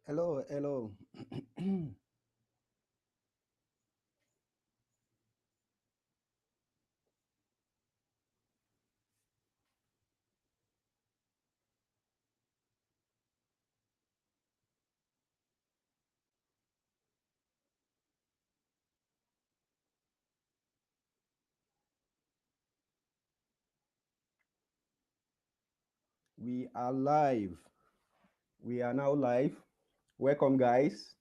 Hello, hello. We are live. We are now live. Welcome, guys.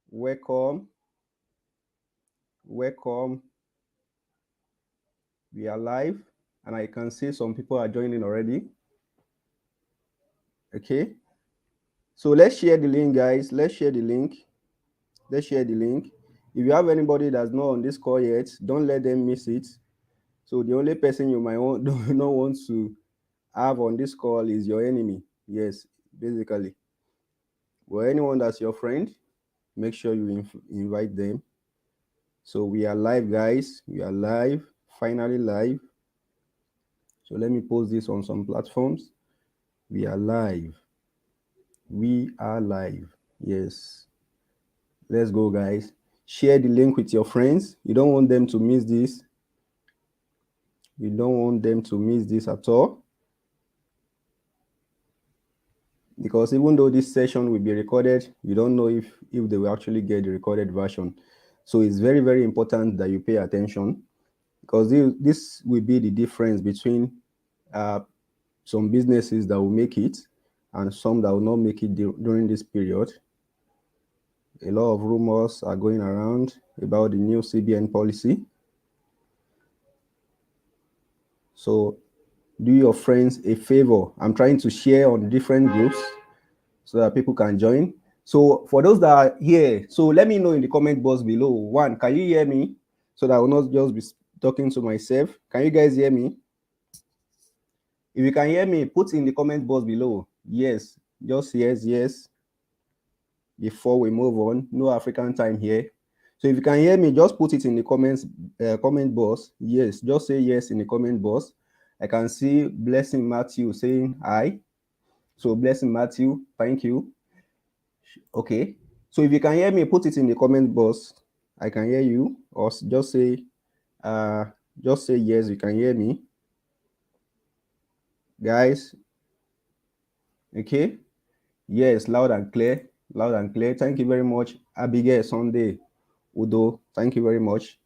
Welcome. Welcome. We are live, and I can see some people are joining already. Okay. So let's share the link, guys. Let's share the link. Let's share the link. If you have anybody that's not on this call yet, don't let them miss it. So the only person you might want, do not want to have on this call is your enemy. Yes, basically. Well, anyone that's your friend, make sure you invite them. So we are live, guys. We are live, finally live. So let me post this on some platforms. We are live. We are live. Yes. Let's go, guys. Share the link with your friends. You don't want them to miss this. You don't want them to miss this at all. Because even though this session will be recorded, you don't know if they will actually get the recorded version. So it's very, very important that you pay attention, because this will be the difference between some businesses that will make it and some that will not make it during this period. A lot of rumors are going around about the new CBN policy. So do your friends a favor. I'm trying to share on different groups so that people can join. So for those that are here, so let me know in the comment box below. One, can you hear me? So that I will not just be talking to myself. Can you guys hear me? If you can hear me, put in the comment box below. Yes, just yes, yes. Before we move on, no African time here. So if you can hear me, just put it in the comment box. Yes, just say yes in the comment box. I can see Blessing Matthew saying hi. So Blessing Matthew, thank you. Okay. So if you can hear me, put it in the comment box. I can hear you. Or just say yes, you can hear me. Guys. Okay. Yes, loud and clear. Loud and clear. Thank you very much. Abigail Sunday. Udo, thank you very much.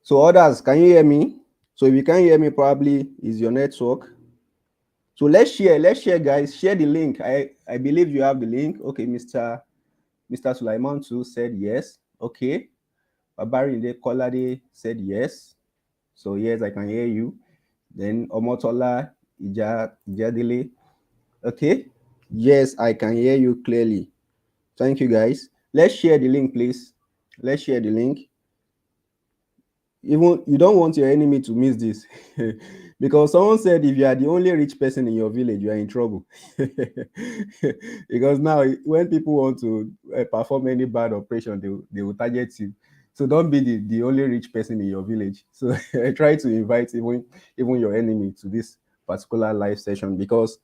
So others, can you hear me? So if you can't hear me, probably is your network. So let's share, guys. Share the link. I believe you have the link. Okay, Mr. Sulaiman too said yes. Okay. Babarinde Kolade said yes. So yes, I can hear you. Then Omotola Ijadile. Okay. Yes, I can hear you clearly. Thank you, guys. Let's share the link, please. Let's share the link. Even you don't want your enemy to miss this. Because someone said if you are the only rich person in your village, you are in trouble. Because now when people want to perform any bad operation, they will target you. So don't be the only rich person in your village. So I try to invite even your enemy to this particular live session, because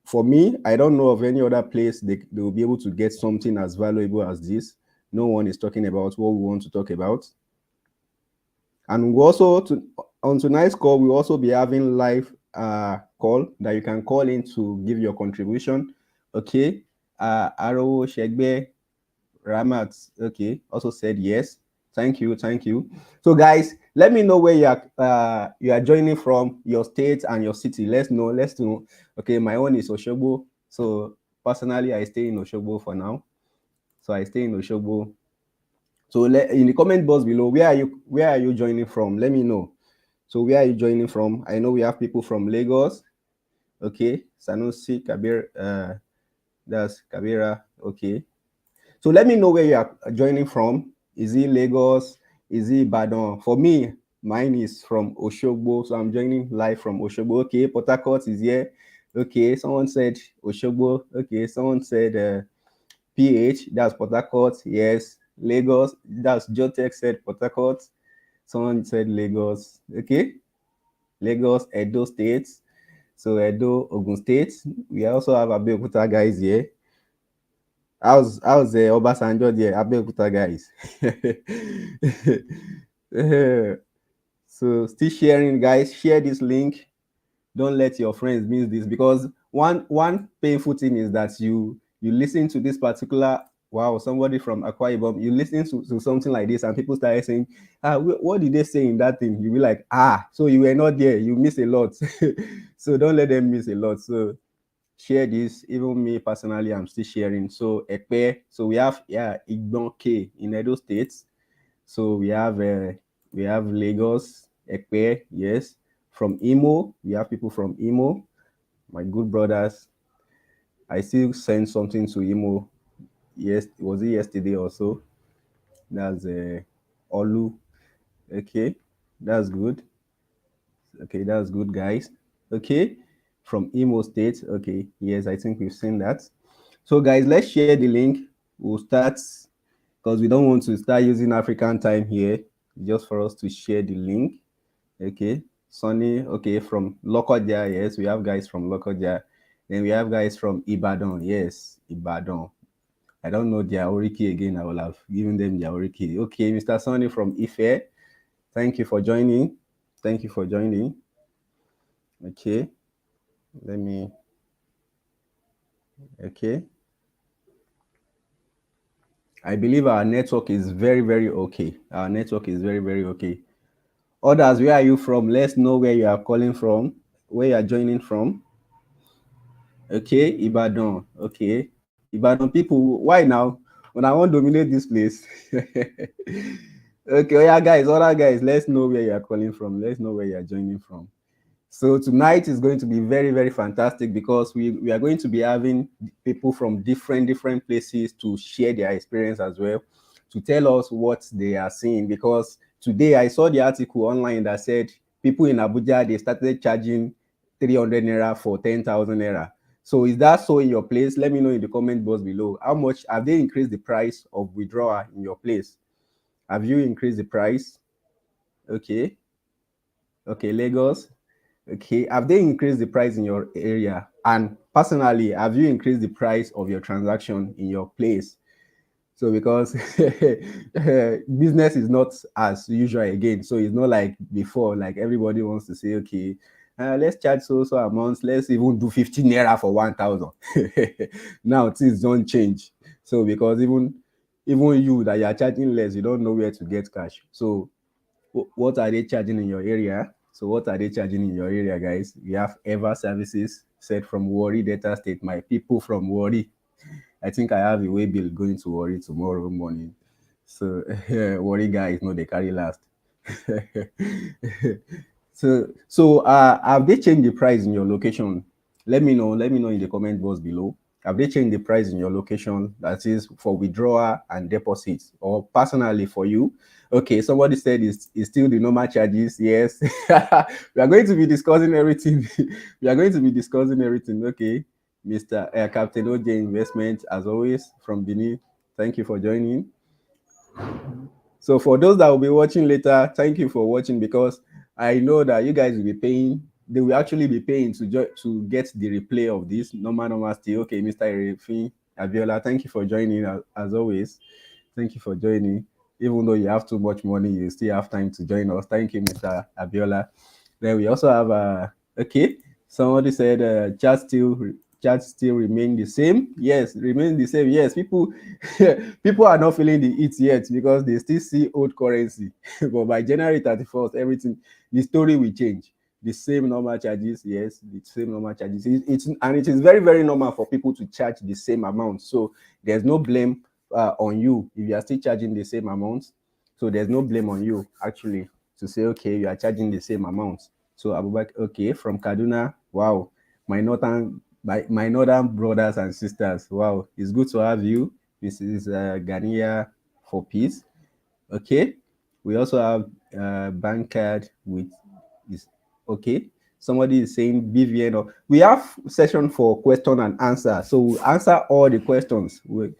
for me, I don't know of any other place they will be able to get something as valuable as this. No one is talking about what we want to talk about. And we also on tonight's call, we'll also be having live call that you can call in to give your contribution. Okay. Aro Shegbe Ramat, okay, also said yes. Thank you, thank you. So guys, let me know where you are joining from, your state and your city. Let's know. Okay, my own is Oshobo. So personally, I stay in Oshobo for now. So I stay in Oshobo. So in the comment box below, where are you joining from? Let me know. So where are you joining from? I know we have people from Lagos. Okay, Sanusi Kabir, that's Kabira. Okay. So let me know where you are joining from. Is it Lagos? Is it Ibadan? For me, mine is from Oshogbo. So I'm joining live from Oshogbo. Okay, Port Harcourt is here. Okay, someone said Oshogbo. Okay, someone said PH, that's Port Harcourt. Yes, Lagos, that's Jotech said Port Harcourt. Someone said Lagos. Okay, Lagos, Edo State. So Edo, Ogun State. We also have Abeokuta guys here. How's the Obasanjo there? Abeokuta guys. So still sharing, guys. Share this link. Don't let your friends miss this, because one painful thing is that you listen to this particular, wow, somebody from Akwa Ibom, you listen to something like this and people start saying, what did they say in that thing? You be like, so you were not there, you miss a lot. So don't let them miss a lot. So share this. Even me personally, I'm still sharing. So Ekpe, so we have, Igbon K in Edo State. So we have Lagos, Ekpe, yes. From Imo, we have people from Imo, my good brothers. I still sent something to Imo. Yes, was it yesterday or so? That's Olu. Okay, that's good. Okay, that's good, guys. Okay, from Imo State. Okay, yes, I think we've seen that. So, guys, let's share the link. We'll start, because we don't want to start using African time here, just for us to share the link. Okay, Sunny. Okay, from Lokoja. Yes, we have guys from Lokoja. Then we have guys from Ibadan. Yes, Ibadan. I don't know their Oriki again. I will have given them their Oriki. Okay, Mr. Sunny from Ife. Thank you for joining. Thank you for joining. Okay, let me. Okay, I believe our network is very, very okay. Our network is very, very okay. Others, where are you from? Let's know where you are calling from, where you are joining from. Okay, Ibadan. Okay, Ibadan people, why now? When I want to dominate this place. Okay, oh yeah, guys, other guys, let's know where you are calling from. Let's know where you are joining from. So tonight is going to be very, very fantastic, because we are going to be having people from different places to share their experience as well, to tell us what they are seeing. Because today I saw the article online that said people in Abuja, they started charging 300 naira for 10,000 naira. So is that so in your place? Let me know in the comment box below. How much have they increased the price of withdrawal in your place? Have you increased the price? Okay. Okay, Lagos. Okay, have they increased the price in your area? And personally, have you increased the price of your transaction in your place? So because business is not as usual again, so it's not like before. Like everybody wants to say, okay, let's charge so amounts. Let's even do 15 naira for 1,000. Now things don't change. So because even you that you are charging less, you don't know where to get cash. So what are they charging in your area? So what are they charging in your area, guys? We have Ever services said from Warri Delta State. My people from Warri. I think I have a way bill going to Warri tomorrow morning. So Warri guys know they carry last. So have they changed the price in your location? Let me know. Let me know in the comment box below. Have they changed the price in your location? That is for withdrawal and deposits, or personally for you? Okay, somebody said it's still the normal charges. Yes, we are going to be discussing everything. We are going to be discussing everything. Okay, Mr. Captain OJ Investment, as always from Benin. Thank you for joining. So for those that will be watching later, thank you for watching, because I know that you guys will be paying. They will actually be paying to get the replay of this normal still. Okay, Mr. Erefin Abiola, thank you for joining as always. Thank you for joining. Even though you have too much money, you still have time to join us. Thank you, Mr. Abiola. Then we also have okay. Somebody said chat still remain the same. Yes, remain the same. Yes, people people are not feeling the heat yet, because they still see old currency. But by January 31st, everything, the story will change. The same normal charges, yes, the same normal charges. And it is very, very normal for people to charge the same amount. So there's no blame on you if you are still charging the same amount. So there's no blame on you actually to say, okay, you are charging the same amount. So Abubakar, okay, from Kaduna, wow, my northern brothers and sisters, wow, it's good to have you. This is Ghania for peace. Okay, we also have Bankcard with is okay. Somebody is saying BVN. Or we have session for question and answer, so we'll answer all the questions. We'll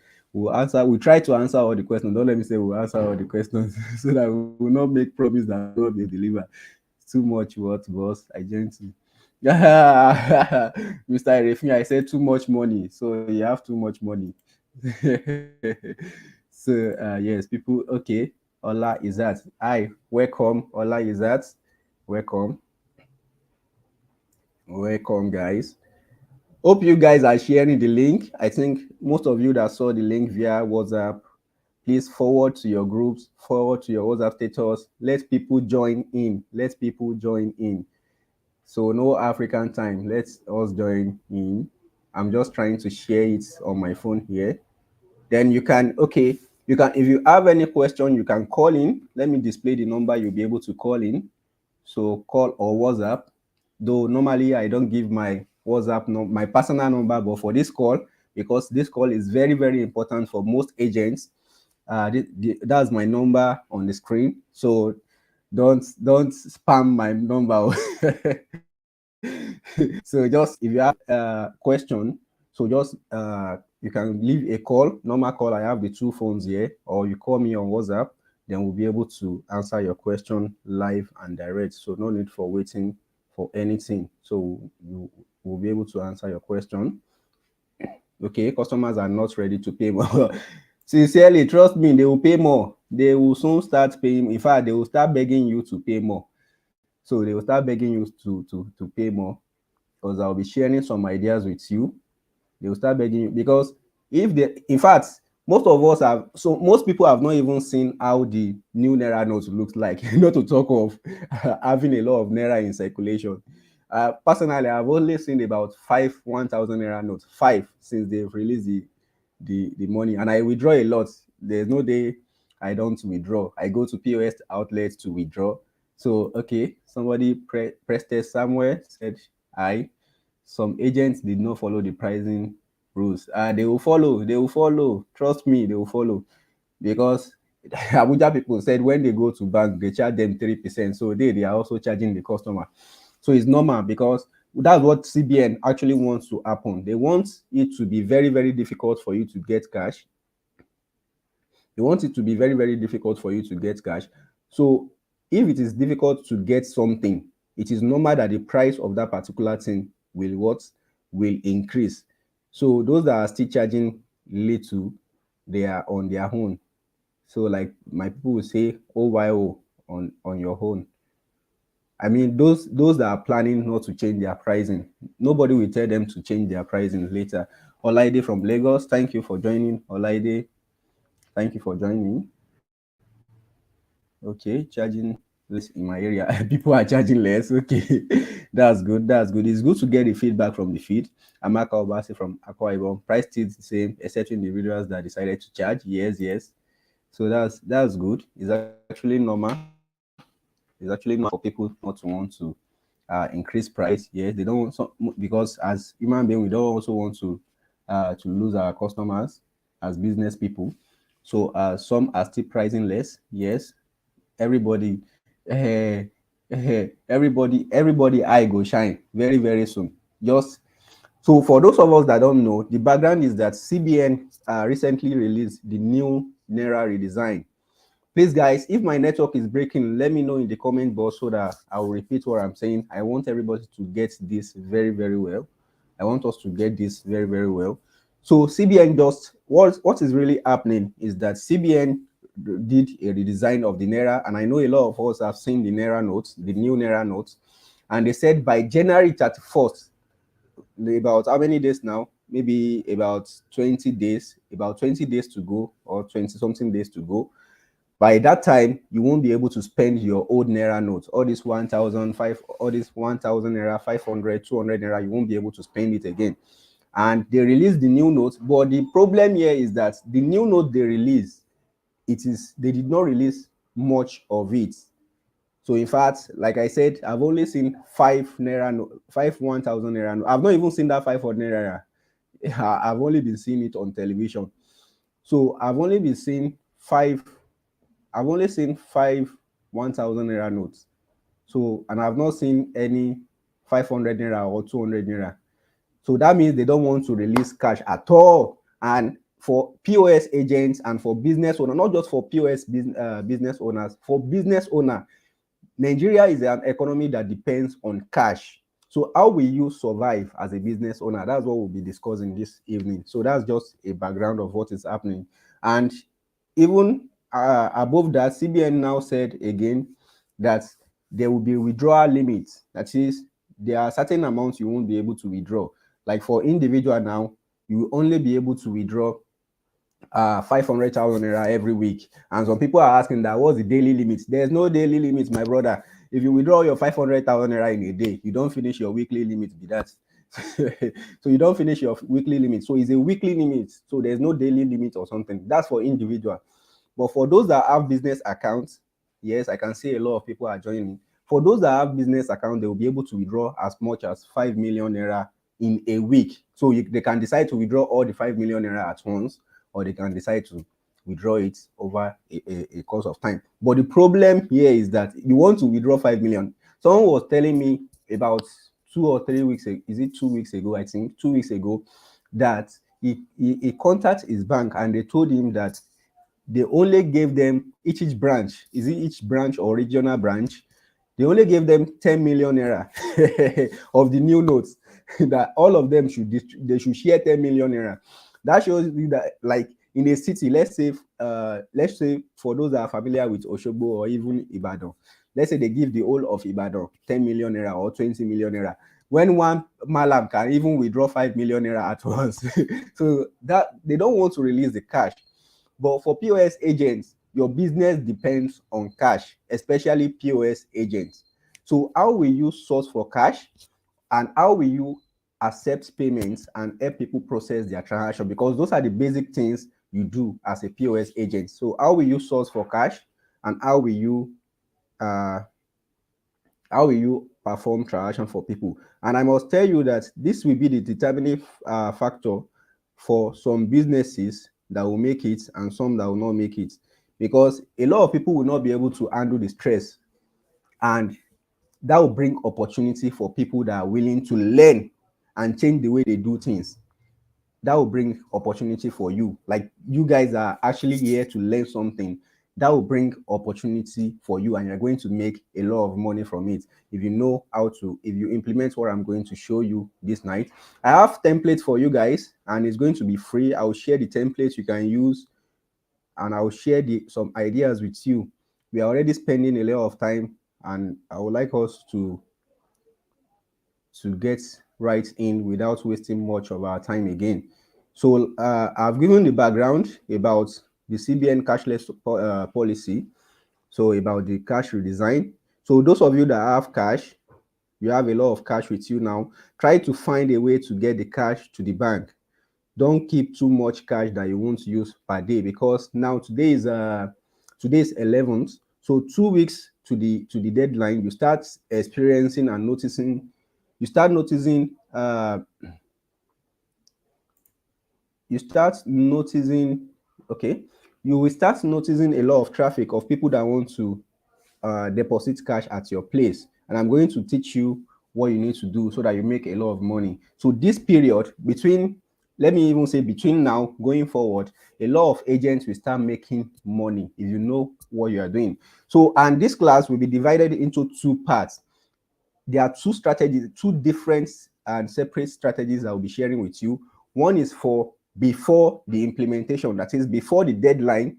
answer. We try to answer all the questions. Don't let me say we'll answer all the questions, so that we will not make promise that will not be delivered. Too much what, boss? I joined to. Mr. Refin, I said too much money, so you have too much money. So yes, people. Okay, Ola is that. Hi, welcome. Ola is that. Welcome, welcome, guys. Hope you guys are sharing the link. I think most of you that saw the link via WhatsApp, please forward to your groups, forward to your WhatsApp status. Let people join in. Let people join in. So no African time. Let's us join in. I'm just trying to share it on my phone here. Then you can, okay, you can, if you have any question, you can call in. Let me display the number you'll be able to call in. So call or WhatsApp. Though normally I don't give my WhatsApp my personal number, but for this call, because this call is very, very important for most agents, that's my number on the screen. So don't spam my number. So just if you have a question, so just you can leave a call, normal call. I have the two phones here, or you call me on WhatsApp, then we'll be able to answer your question live and direct. So no need for waiting for anything. So you will be able to answer your question. Okay, customers are not ready to pay more. Sincerely, trust me, they will pay more. They will soon start paying. In fact, they will start begging you to pay more. So they will start begging you to pay more, because I'll be sharing some ideas with you. They will start begging you because if they, in fact, most of us have, so most people have not even seen how the new naira note looks like. Not to talk of having a lot of naira in circulation. Personally, I've only seen about 1,000 naira notes, five, since they've released the money, and I withdraw a lot. There's no day I don't withdraw. I go to POS outlets to withdraw. So okay, somebody pressed test somewhere, said I. Some agents did not follow the pricing rules. They will follow. They will follow. Trust me, they will follow, because Abuja people said when they go to bank, they charge them 3%. So they are also charging the customer. So it's normal, because that's what CBN actually wants to happen. They want it to be very, very difficult for you to get cash. They want it to be very, very difficult for you to get cash. So if it is difficult to get something, it is normal that the price of that particular thing will what? Will increase. So those that are still charging little, they are on their own. So like my people will say OYO on your own. I mean, those that are planning not to change their pricing, nobody will tell them to change their pricing later. Olaide from Lagos, thank you for joining. Olaide, thank you for joining. Okay, charging less in my area. People are charging less. Okay, that's good. That's good. It's good to get the feedback from the feed. Amaka Obasi from Akwa Ibom. Price still the same, except individuals that decided to charge. Yes, yes. So that's good. It's actually normal. It's actually normal for people not to want to increase price. Yes, they don't want because as human being, we don't also want to lose our customers as business people. So some are still pricing less. Yes, everybody, everybody eye go shine very, very soon. Just so for those of us that don't know, the background is that CBN recently released the new Naira redesign. Please, guys, if my network is breaking, let me know in the comment box so that I will repeat what I'm saying. I want everybody to get this very, very well. I want us to get this very, very well. So CBN just what is really happening is that CBN did a redesign of the Naira, and I know a lot of us have seen the Naira notes, the new Naira notes, and they said by January 31st, about how many days now? Maybe about 20 days to go, or 20 something days to go. By that time, you won't be able to spend your old naira notes, all this 1,005, all this 1,000 naira, 500, 200 naira. You won't be able to spend it again. And they released the new notes, but the problem here is that the new note they released, they did not release much of it. So in fact, like I said, I've only seen five naira, five 1,000 naira. I've not even seen that 500 naira. I've only been seeing it on television. So I've only seen five 1,000 naira notes. So, and I've not seen any 500 naira or 200 naira. So that means they don't want to release cash at all. And for POS agents and for business owners, not just for POS business owners, for business owner, Nigeria is an economy that depends on cash. So how will you survive as a business owner? That's what we'll be discussing this evening. So that's just a background of what is happening. And even above that, CBN now said again that there will be withdrawal limits. That is, there are certain amounts you won't be able to withdraw. Like for individual now, you will only be able to withdraw 500,000 naira every week. And some people are asking that what's the daily limit? There's no daily limit, my brother. If you withdraw your 500,000 naira in a day, you don't finish your weekly limit. Be that. So you don't finish your weekly limit. So it's a weekly limit. So there's no daily limit or something. That's for individual. But for those that have business accounts, yes, I can see a lot of people are joining. For those that have business account, they will be able to withdraw as much as 5 million naira in a week. So they can decide to withdraw all the 5 million naira at once, or they can decide to withdraw it over a course of time. But the problem here is that you want to withdraw 5 million. Someone was telling me about 2 or 3 weeks ago, is it 2 weeks ago? I think 2 weeks ago, that he contacted his bank and they told him that they only gave them each branch, is it each branch or regional branch? They only gave them 10 million naira of the new notes that all of them they should share 10 million naira. That shows you that, like in a city, let's say for those that are familiar with Oshobo or even Ibadan, let's say they give the whole of Ibadan 10 million naira or 20 million naira. When one malam can even withdraw 5 million naira at once. So that they don't want to release the cash. But for POS agents, your business depends on cash, especially POS agents. So how will you source for cash, and how will you accept payments and help people process their transaction? Because those are the basic things you do as a POS agent. So how will you source for cash, and uh, how will you perform transaction for people? And I must tell you that this will be the determining factor for some businesses that will make it and some that will not make it, because a lot of people will not be able to handle the stress, and that will bring opportunity for people that are willing to learn and change the way they do things. That will bring opportunity for you. Like, you guys are actually here to learn something. That will bring opportunity for you, and you're going to make a lot of money from it if you know how to, if you implement what I'm going to show you this night. I have templates for you guys, and it's going to be free. I'll share the templates you can use, and I'll share some ideas with you. We are already spending a lot of time, and I would like us to get right in without wasting much of our time again. So I've given the background about the CBN cashless policy, so about the cash redesign. So those of you that have cash, you have a lot of cash with you now, try to find a way to get the cash to the bank. Don't keep too much cash that you won't use per day, because now today's 11th, so 2 weeks to the deadline, you start experiencing and noticing, you start noticing you start noticing okay, you will start noticing a lot of traffic of people that want to deposit cash at your place, and I'm going to teach you what you need to do so that you make a lot of money. So this period between, let me even say between now going forward, a lot of agents will start making money if you know what you are doing. So, and this class will be divided into two parts. There are two strategies, two different and separate strategies I will be sharing with you. One is for before the implementation, that is before the deadline,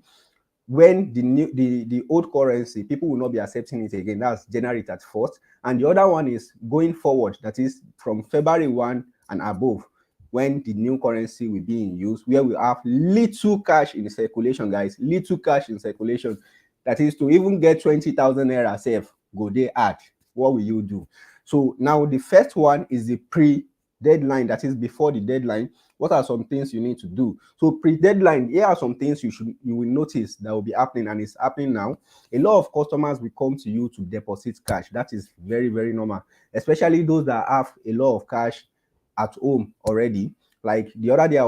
when the old currency, people will not be accepting it again. That's January 31st. And the other one is going forward, that is from February 1 and above, when the new currency will be in use, where we have little cash in circulation, guys, little cash in circulation. That is, to even get 20,000 naira safe, go they add. What will you do? So now the first one is the pre-deadline, that is before the deadline. What are some things you need to do? So pre-deadline, here are some things you will notice that will be happening, and it's happening now. A lot of customers will come to you to deposit cash. That is very, very normal, especially those that have a lot of cash at home already. Like the other day, I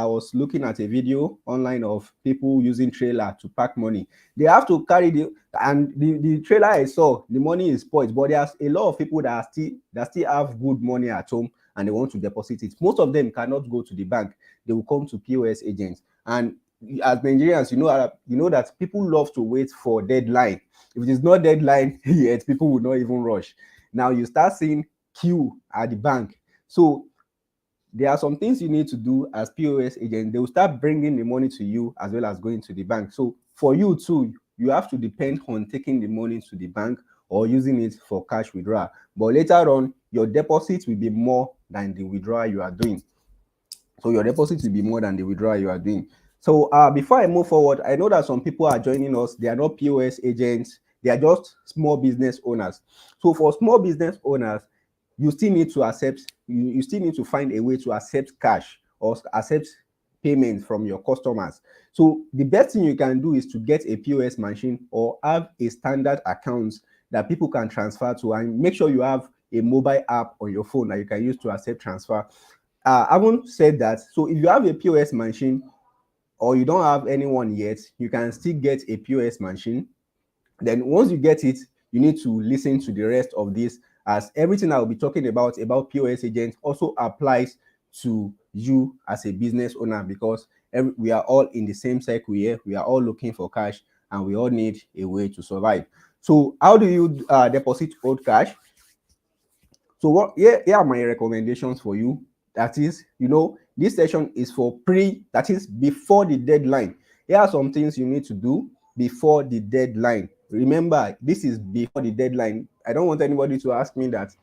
was looking at a video online of people using trailer to pack money. They have to carry the trailer I saw, the money is spoiled, but there's a lot of people that still have good money at home, and they want to deposit it. Most of them cannot go to the bank. They will come to POS agents. And as Nigerians, you know that people love to wait for deadline. If it is not deadline yet, people will not even rush. Now you start seeing queue at the bank. So there are some things you need to do as POS agent. They will start bringing the money to you as well as going to the bank. So for you too, you have to depend on taking the money to the bank or using it for cash withdrawal. But later on, your deposit will be more than the withdrawal you are doing. So your deposit will be more than the withdrawal you are doing. So before I move forward, I know that some people are joining us. They are not POS agents. They are just small business owners. So for small business owners, you still need to accept, you still need to find a way to accept cash or accept payment from your customers. So the best thing you can do is to get a POS machine or have a standard account that people can transfer to, and make sure you have a mobile app on your phone that you can use to accept transfer. I haven't said that. So if you have a POS machine or you don't have anyone yet, you can still get a POS machine. Then once you get it, you need to listen to the rest of this, as everything I will be talking about POS agents also applies to you as a business owner, because we are all in the same cycle here. We are all looking for cash and we all need a way to survive. So how do you deposit old cash? So here are my recommendations for you. That is, this session is for that is before the deadline. Here are some things you need to do before the deadline. Remember, this is before the deadline. I don't want anybody to ask me that.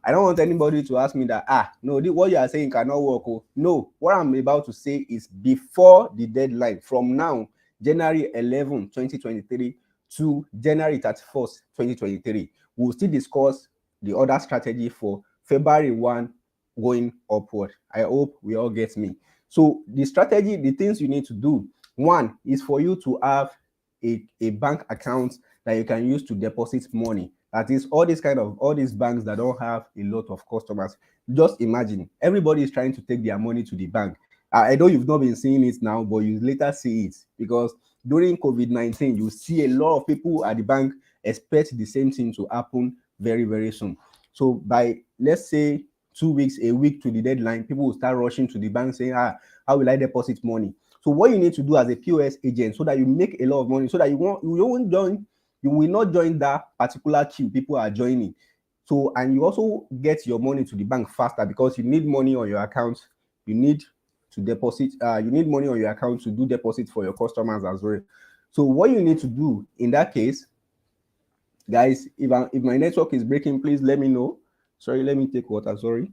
No, what you are saying cannot work. Oh. No, what I'm about to say is before the deadline. From now, January 11, 2023 to January 31st, 2023. We'll still discuss the other strategy for February 1 going upward. I hope we all get me. So the strategy, the things you need to do, one is for you to have a bank account that you can use to deposit money. That is, all these banks that don't have a lot of customers. Just imagine, everybody is trying to take their money to the bank. I know you've not been seeing it now, but you later see it, because during COVID-19, you see a lot of people at the bank expect the same thing to happen very, very soon. So by, let's say, 2 weeks, a week to the deadline, people will start rushing to the bank saying, how will I deposit money? So what you need to do as a POS agent, so that you make a lot of money, so that you will not join that particular queue people are joining. So, and you also get your money to the bank faster, because you need money on your account. You need to deposit. You need money on your account to do deposit for your customers as well. So what you need to do in that case, guys, if my network is breaking, please let me know. Sorry, let me take water. Sorry.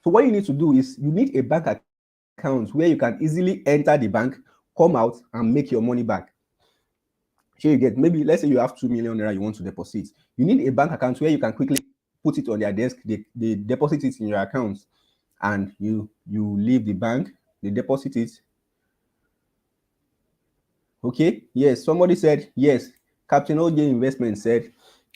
So what you need to do is you need a bank account where you can easily enter the bank, come out, and make your money back. So you get, maybe let's say you have 2 million naira you want to deposit. You need a bank account where you can quickly put it on their desk. They deposit it in your account, and you leave the bank. They deposit it. Okay. Yes. Somebody said yes. Captain OJ Investment said,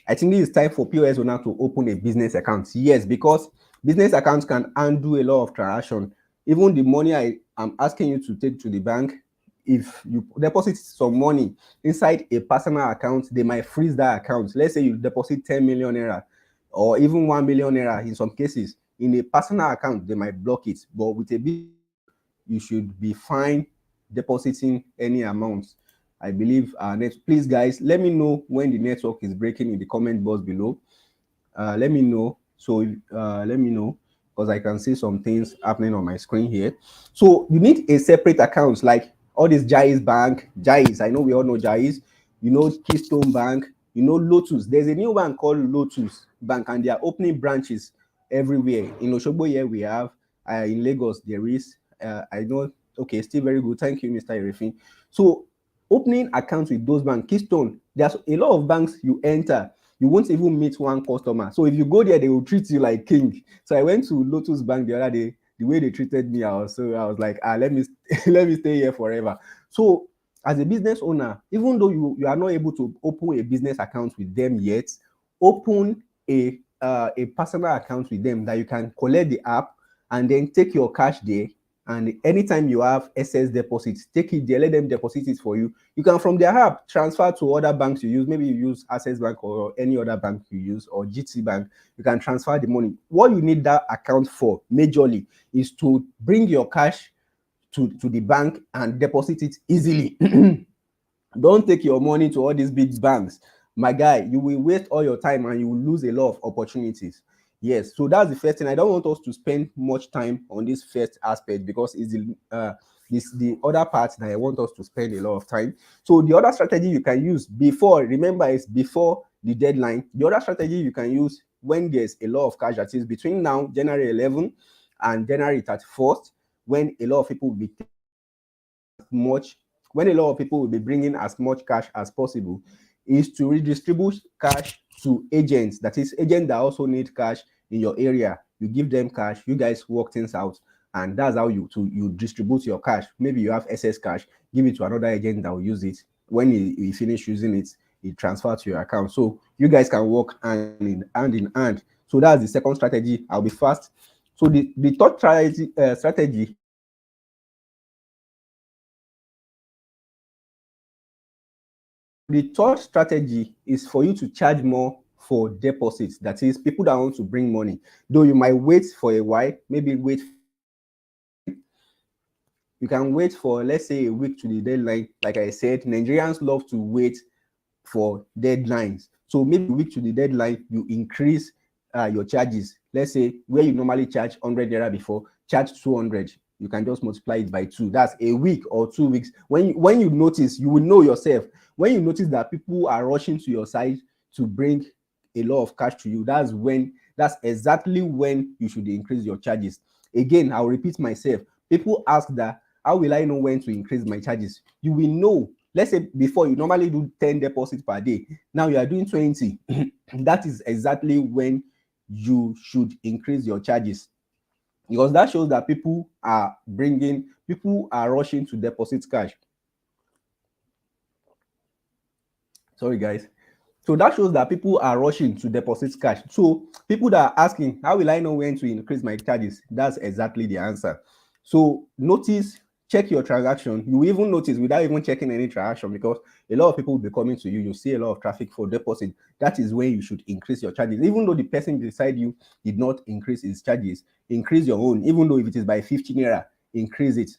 I think this is time for POS owner to open a business account. Yes, because business accounts can undo a lot of transaction. Even the money I am asking you to take to the bank, if you deposit some money inside a personal account, they might freeze that account. Let's say you deposit 10 million naira or even 1 million naira in some cases. In a personal account, they might block it. But with a business, you should be fine depositing any amount. I believe please guys, let me know when the network is breaking in the comment box below. Let me know. So let me know, because I can see some things happening on my screen here. So you need a separate account, like all this Jais Bank, Jais. I know we all know Jais. Keystone Bank. Lotus. There's a new bank called Lotus Bank, and they are opening branches everywhere. In Osogbo here we have. In Lagos there is. I know. Okay, still very good. Thank you, Mr. Irefin. So opening accounts with those banks, Keystone, there's a lot of banks you enter, you won't even meet one customer. So if you go there, they will treat you like king. So I went to Lotus Bank the other day. The way they treated me, I was like, let me let me stay here forever. So as a business owner, even though you are not able to open a business account with them yet, open a personal account with them that you can collect the app and then take your cash there. And anytime you have excess deposits, take it there, let them deposit it for you. You can, from their app, transfer to other banks you use. Maybe you use Access Bank or any other bank you use, or GT Bank. You can transfer the money. What you need that account for, majorly, is to bring your cash to the bank and deposit it easily. Don't take your money to all these big banks my guy, you will waste all your time and you will lose a lot of opportunities. Yes, so that's the first thing. I don't want us to spend much time on this first aspect because it's the other part that I want us to spend a lot of time. So the other strategy you can use before, remember, is before the deadline. The other strategy you can use when there's a lot of cash, that is between now, January 11 and January 31st, when a lot of people will be much when a lot of people will be bringing as much cash as possible, is to redistribute cash to agents. That is, agents that also need cash in your area. You give them cash, you guys work things out, and that's how you distribute your cash. Maybe you have excess cash, give it to another agent that will use it. When he finish using it, he transfer to your account. So you guys can work hand in hand. So that's the second strategy. I'll be fast. So the third strategy The third strategy is for you to charge more for deposits. That is, people that want to bring money. Though you might wait for a while, maybe you can wait for, let's say, a week to the deadline. Like I said, Nigerians love to wait for deadlines. So maybe a week to the deadline, you increase your charges. Let's say where you normally charge 100 naira before, charge 200. You can just multiply it by 2. That's a week or 2 weeks. When you notice, you will know yourself. When you notice that people are rushing to your side to bring a lot of cash to you, that's exactly when you should increase your charges. Again, I'll repeat myself. People ask that, how will I know when to increase my charges? You will know. Let's say before you normally do 10 deposits per day. Now you are doing 20. That is exactly when you should increase your charges, because that shows that people are rushing to deposit cash. Sorry, guys. So that shows that people are rushing to deposit cash. So people that are asking, how will I know when to increase my charges? That's exactly the answer. So check your transaction. You even notice without even checking any transaction, because a lot of people will be coming to you. You see a lot of traffic for deposit. That is when you should increase your charges. Even though the person beside you did not increase his charges, increase your own. Even though if it is by 50 naira, increase it.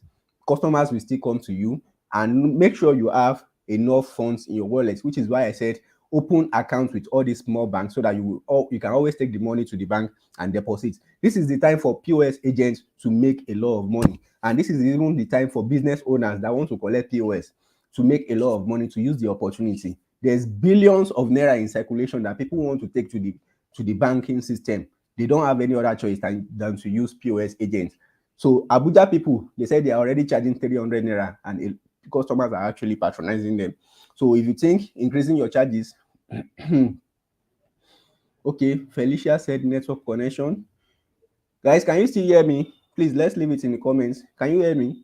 Customers will still come to you, and make sure you have enough funds in your wallet, which is why I said open accounts with all these small banks, so that you can always take the money to the bank and deposit. This is the time for POS agents to make a lot of money, and this is even the time for business owners that want to collect POS to make a lot of money, to use the opportunity. There's billions of naira in circulation that people want to take to the banking system. They don't have any other choice than to use POS agents. So Abuja people, they said they are already charging 300 naira, and customers are actually patronizing them. So if you think increasing your charges, okay, Felicia said network connection. Guys, can you still hear me? Please, let's leave it in the comments. Can you hear me?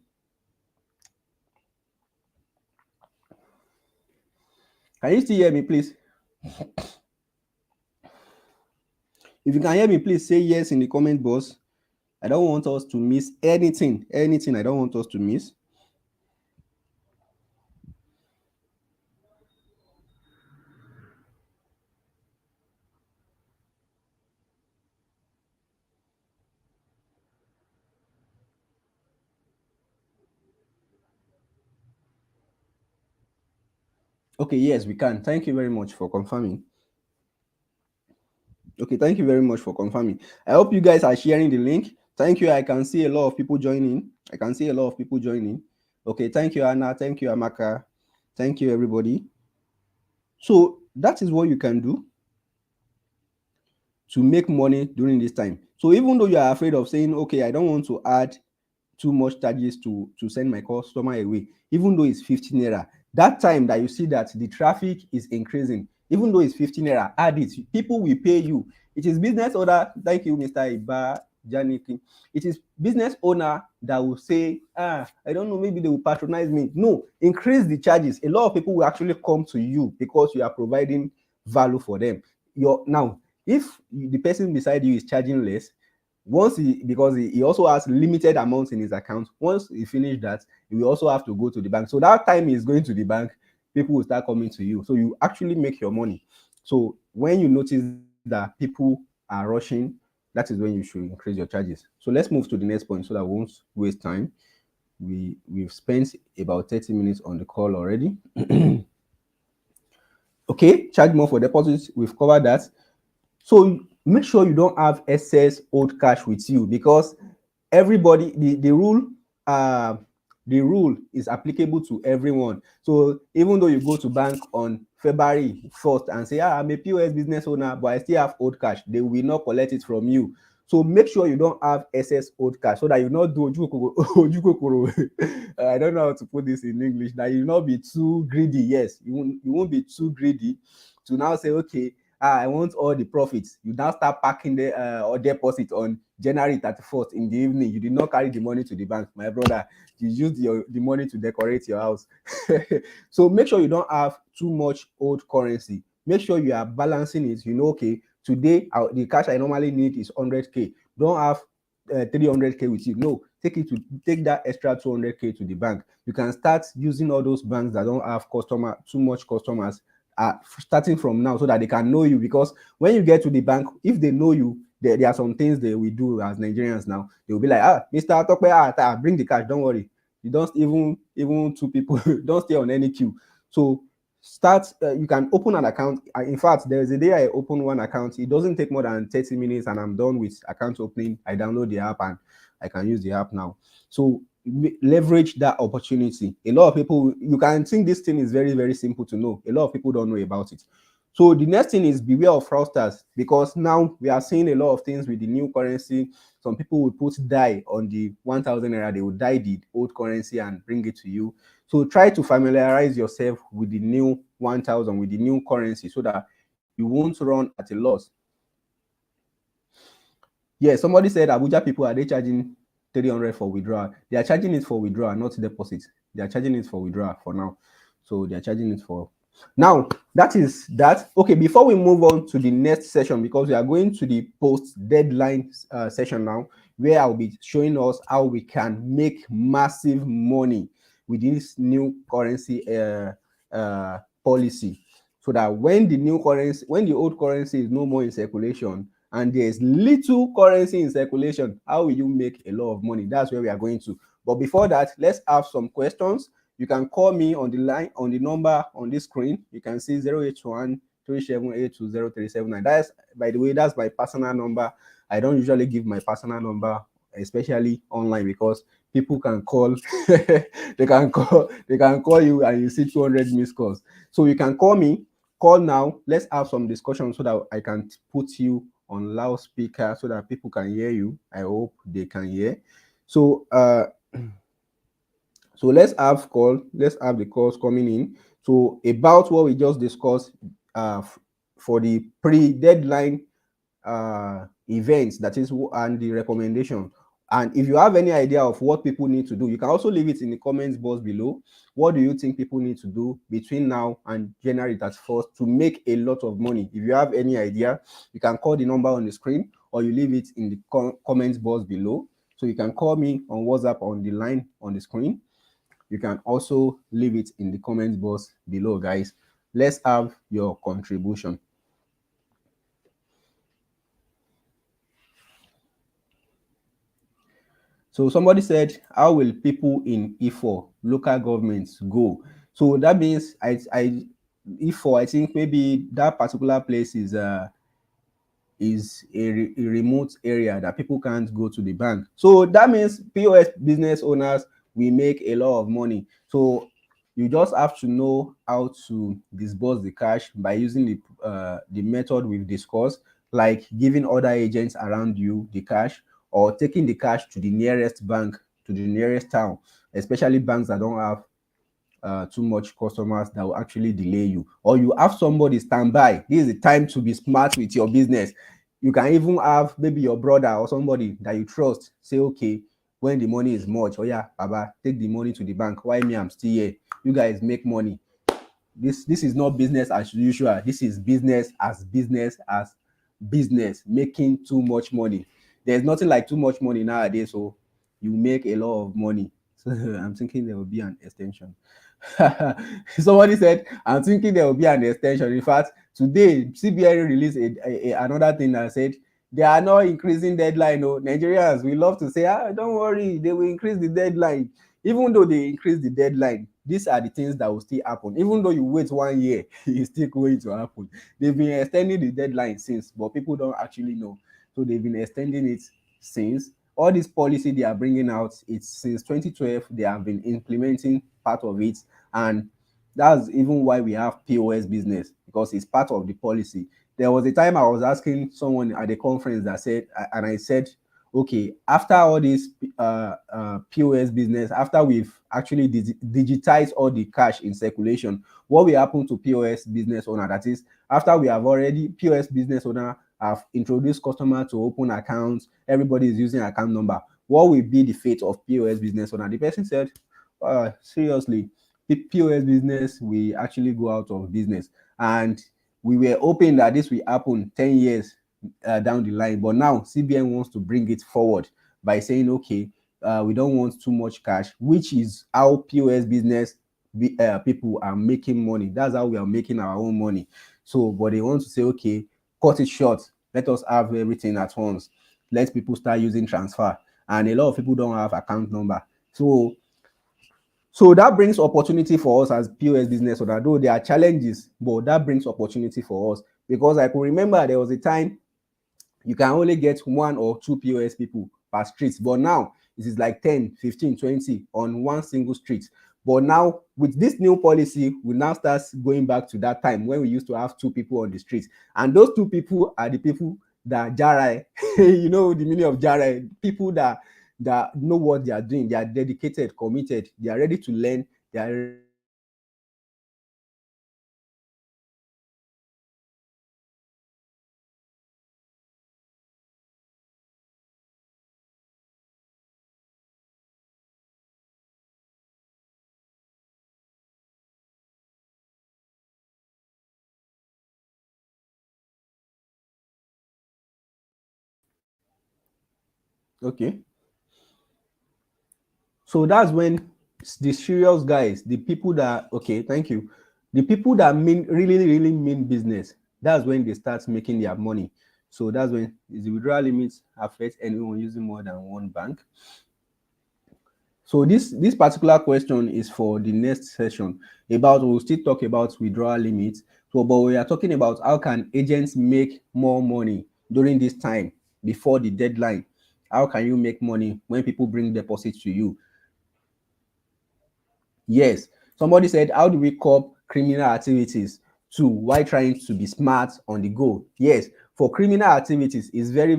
Can you still hear me, please? If you can hear me, please say yes in the comment box. I don't want us to miss anything. I don't want us to miss. Okay, yes, we can. Thank you very much for confirming. Okay, thank you very much for confirming. I hope you guys are sharing the link. Thank you. I can see a lot of people joining. Okay, thank you, Anna. Thank you, Amaka. Thank you, everybody. So that is what you can do to make money during this time. So even though you are afraid of saying, okay, I don't want to add too much charges to send my customer away, even though it's 15 naira, that time that you see that the traffic is increasing, even though it's 15 naira, add it. People will pay you. It is business owner. Thank you, Mr. Iba Janiki. It is business owner that will say, I don't know, maybe they will patronize me. No, increase the charges. A lot of people will actually come to you because you are providing value for them. Now, if the person beside you is charging less, because he also has limited amounts in his account, once he finish that, he will also have to go to the bank. So that time he's going to the bank, people will start coming to you. So you actually make your money. So when you notice that people are rushing, that is when you should increase your charges. So let's move to the next point so that we won't waste time. We've spent about 30 minutes on the call already. Okay, charge more for deposits. We've covered that. So make sure you don't have excess old cash with you, because everybody, uh the rule is applicable to everyone. So even though you go to bank on February 1st and say, I'm a POS business owner, but I still have old cash, they will not collect it from you. So make sure you don't have excess old cash, so that you not do ojukokoro. I don't know how to put this in English. That you not be too greedy. Yes, you won't be too greedy to now say, okay, I want all the profits. You now start packing the or deposit on January 31st in the evening. You did not carry the money to the bank, my brother. You used the money to decorate your house. So make sure you don't have too much old currency. Make sure you are balancing it. Okay, today the cash I normally need is 100K. Don't have 300K with you. No, take that extra 200K to the bank. You can start using all those banks that don't have too much customers, starting from now, so that they can know you. Because when you get to the bank, if they know you, there are some things they will do as Nigerians now. They will be like, Mr. Tope, bring the cash, don't worry. You don't even two people don't stay on any queue. So you can open an account. In fact, there's a day I opened one account. It doesn't take more than 30 minutes and I'm done with account opening. I download the app and I can use the app now. So leverage that opportunity. A lot of people, you can think this thing is very, very simple to know. A lot of people don't know about it. So the next thing is beware of fraudsters, because now we are seeing a lot of things with the new currency. Some people will put dye on the 1,000 naira, they will dye the old currency and bring it to you. So try to familiarize yourself with the new 1,000, with the new currency, so that you won't run at a loss. Yeah, somebody said Abuja people, are they charging 300 for withdrawal? They are charging it for withdrawal, not deposit. They are charging it for withdrawal for now. So they are charging it for now. That is that. Okay, before we move on to the next session, because we are going to the post deadline session now, where I'll be showing us how we can make massive money with this new currency policy, so that when the old currency is no more in circulation and there's little currency in circulation, how will you make a lot of money? That's where we are going to. But before that, let's have some questions. You can call me on the line, on the number on this screen. You can see 081 37820379. That's, by the way, that's my personal number. I don't usually give my personal number, especially online, because people can call they can call you and you see 200 missed calls. So you can call now. Let's have some discussion so that I can put you on loudspeaker so that people can hear you. I hope they can hear. So so let's have the calls coming in. So about what we just discussed, for the pre-deadline events, that is, and the recommendation. And if you have any idea of what people need to do, you can also leave it in the comments box below. What do you think people need to do between now and January 31st to make a lot of money? If you have any idea, you can call the number on the screen, or you leave it in the comments box below. So you can call me on WhatsApp on the line on the screen. You can also leave it in the comments box below, guys. Let's have your contribution. So somebody said, how will people in E4 local governments go? So that means E4, I think maybe that particular place is a remote area that people can't go to the bank. So that means POS business owners will make a lot of money. So you just have to know how to disburse the cash by using the method we've discussed, like giving other agents around you the cash, or taking the cash to the nearest bank, to the nearest town, especially banks that don't have too much customers that will actually delay you. Or you have somebody standby. This is the time to be smart with your business. You can even have maybe your brother or somebody that you trust say, okay, when the money is much, oh yeah, Baba, take the money to the bank. Why me? I'm still here. You guys make money. This is not business as usual. This is business as business, making too much money. There's nothing like too much money nowadays, so you make a lot of money. So I'm thinking there will be an extension. Somebody said, I'm thinking there will be an extension. In fact, today CBN released another thing that said they are not increasing deadline. No, Nigerians, we love to say, don't worry, they will increase the deadline. Even though they increase the deadline, these are the things that will still happen. Even though you wait 1 year, it's still going to happen. They've been extending the deadline since, but people don't actually know. So they've been extending it since. All this policy they are bringing out, it's since 2012 they have been implementing part of it, and that's even why we have POS business, because it's part of the policy. There was a time I was asking someone at the conference that said, and I said, okay, after all this POS business, after we've actually digitized all the cash in circulation, what will happen to POS business owner? That is, after we have already, POS business owner have introduced customer to open accounts, everybody is using account number. What will be the fate of POS business owner? The person said, seriously, POS business will actually go out of business. And we were hoping that this will happen 10 years down the line. But now CBN wants to bring it forward by saying, okay, we don't want too much cash, which is how POS business people are making money. That's how we are making our own money. So, but they want to say, okay, cut it short. Let us have everything at once. Let people start using transfer. And a lot of people don't have account number. So that brings opportunity for us as POS business owner. Though there are challenges, but that brings opportunity for us, because I could remember there was a time you can only get 1 or 2 POS people per street, but now it is like 10, 15, 20 on one single street. But now with this new policy, we now start going back to that time when we used to have 2 people on the street, and those 2 people are the people that jara. You know the meaning of jara? People that know what they are doing. They are dedicated, committed, they are ready to learn, they are ready to actually do the business. So that brings opportunity for us as POS business owner. So that brings opportunity for us as POS business owner. So okay. So that's when the serious guys, the people that, okay, thank you, the people that mean really mean business, that's when they start making their money. So that's when is the withdrawal limits affect anyone using more than one bank. So this particular question is for the next session. About we'll still talk about withdrawal limits. So, but we are talking about how can agents make more money during this time before the deadline. How can you make money when people bring deposits to you? Yes. Somebody said, how do we curb criminal activities? Two, why trying to be smart on the go? Yes, for criminal activities, it's very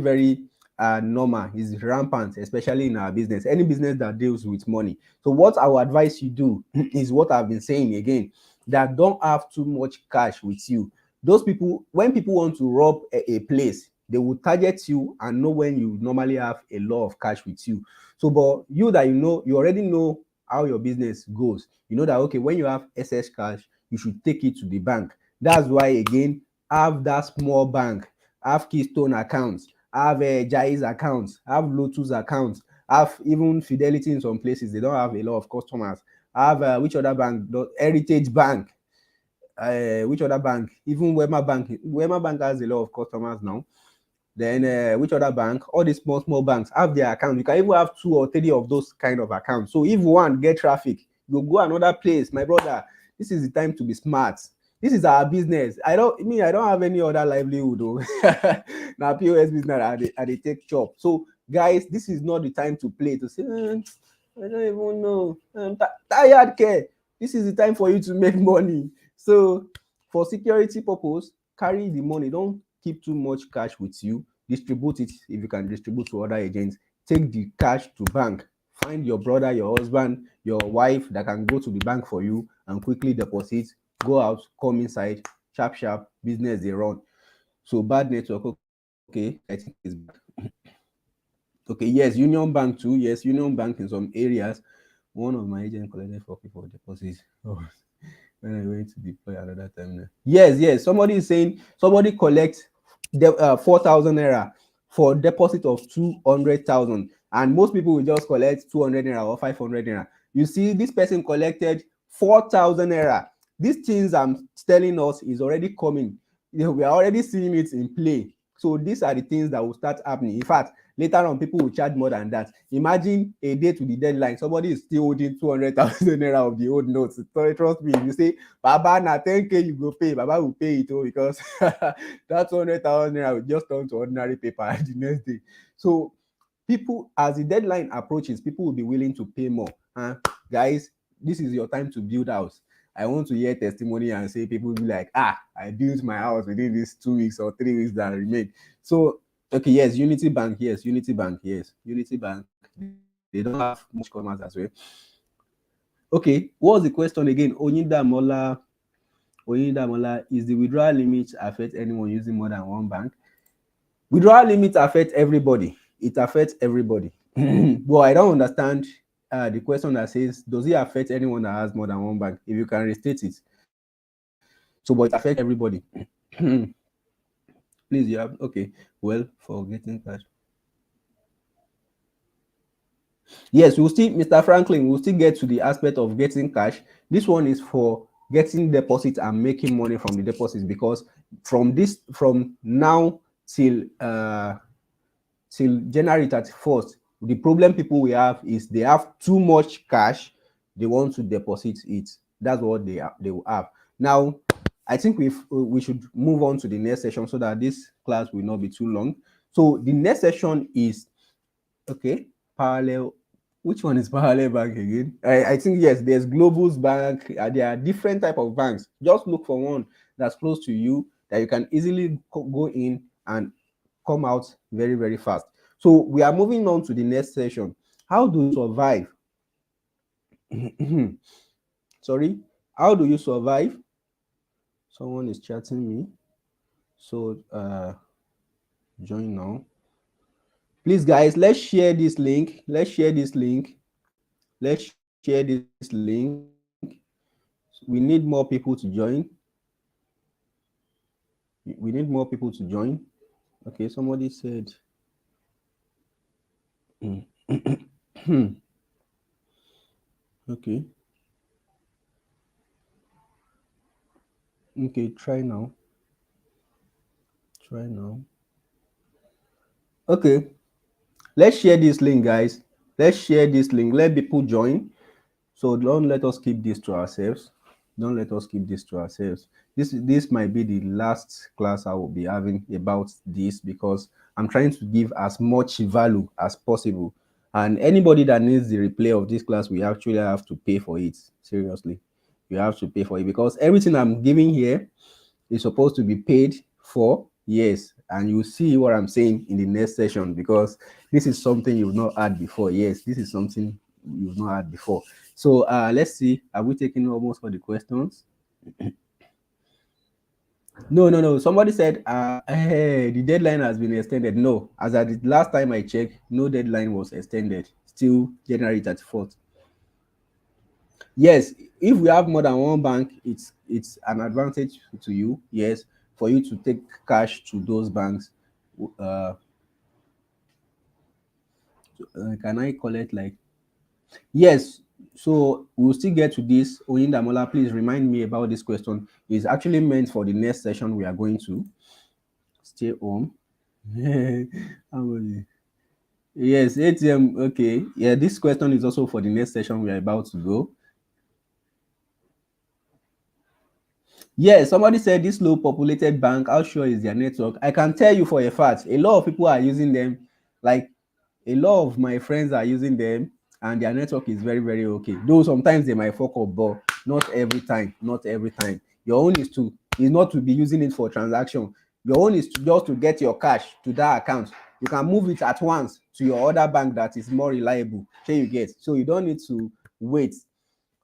normal, it's rampant, especially in our business, any business that deals with money. So what I would advise you do is what I've been saying again, that don't have too much cash with you. Those people, when people want to rob a place, they will target you and know when you normally have a lot of cash with you. So, but you that you know, you already know how your business goes. You know that, okay, when you have excess cash, you should take it to the bank. That's why, again, have that small bank, have Keystone accounts, have Jai's accounts, have Lotus accounts, have even Fidelity in some places. They don't have a lot of customers. Have which other bank? Heritage Bank. Which other bank? Even Wema Bank. Wema Bank has a lot of customers now. Then which other bank? All these small banks have their account. You can even have 2 or 3 of those kind of accounts. So if one get traffic, you go another place. My brother, this is the time to be smart. This is our business. I don't have any other livelihood though. Now POS business are they take chop. So guys, this is not the time to play to say, I don't even know. I'm tired care. This is the time for you to make money. So for security purpose, carry the money. Don't keep too much cash with you. Distribute it if you can distribute to other agents. Take the cash to bank. Find your brother, your husband, your wife that can go to the bank for you and quickly deposit. Go out, come inside, sharp, business they run. So bad network. Okay, I think it's back. Okay, yes, Union Bank too. Yes, Union Bank in some areas. One of my agents collected 4 people deposits. Oh, when I went to deploy another time now. Yes. Somebody is saying somebody collects 4,000 naira for deposit of 200,000, and most people will just collect 200 naira or 500 naira. You see, this person collected 4,000 naira. These things I'm telling us is already coming. You know, we are already seeing it in play. So these are the things that will start happening. In fact, later on, people will charge more than that. Imagine a day to the deadline, somebody is still holding 200,000 naira of the old notes. So trust me, if you say, Baba, na 10K you go pay, Baba will pay it all, because that 200,000 naira will just turn to ordinary paper the next day. So people, as the deadline approaches, people will be willing to pay more. Guys, this is your time to build house. I want to hear testimony and say people will be like, I built my house within these 2 weeks or 3 weeks that remain. So, okay, yes, Unity Bank, yes, Unity Bank, yes, Unity Bank. They don't have much customers as well. Okay, what was the question again? Oyindamola, is the withdrawal limit affect anyone using more than one bank? Withdrawal limit affects everybody. It affects everybody. But I don't understand the question that says, does it affect anyone that has more than one bank? If you can restate it. So, but it affects everybody. Please, you have, okay. Well, for getting cash. Yes, we'll still, Mr. Franklin, we'll still get to the aspect of getting cash. This one is for getting deposits and making money from the deposits, because from now till January 31st, the problem people will have is they have too much cash, they want to deposit it. That's what they will have. Now, I think we should move on to the next session so that this class will not be too long. So the next session is, okay, parallel. Which one is parallel bank again? I think, yes, there's Global's Bank. There are different type of banks. Just look for one that's close to you that you can easily go in and come out very, very fast. So we are moving on to the next session. How do you survive? Sorry, how do you survive? Someone is chatting me. So join now. Please, guys, let's share this link. Let's share this link. Let's share this link. We need more people to join. We need more people to join. Okay, somebody said. Okay. Okay, try now. Try now. Okay. Let's share this link, guys. Let's share this link. Let people join. So don't let us keep this to ourselves. Don't let us keep this to ourselves. This might be the last class I will be having about this, because I'm trying to give as much value as possible. And anybody that needs the replay of this class, we actually have to pay for it. Seriously, you have to pay for it, because everything I'm giving here is supposed to be paid for. Yes, and you see what I'm saying in the next session, because this is something you've not had before. Yes, this is something you've not had before. So let's see, are we taking almost all the questions? No, somebody said hey, the deadline has been extended. No, as at the last time I checked, no deadline was extended. Still January 34th. Yes, if we have more than one bank, it's an advantage to you. Yes, for you to take cash to those banks. Can I collect, like, yes? So we'll still get to this. Oyindamola, please remind me about this question. It's actually meant for the next session we are going to. Stay home. Yes, ATM. Okay, yeah, this question is also for the next session we are about to go. Yeah, somebody said this low populated bank, how sure is their network? I can tell you for a fact, a lot of people are using them. Like, a lot of my friends are using them, and their network is very, very okay. Though sometimes they might fuck up, but not every time. Not every time. Your own is not to be using it for transaction. Your own is just to get your cash to that account. You can move it at once to your other bank that is more reliable. Shey you get? So you don't need to wait.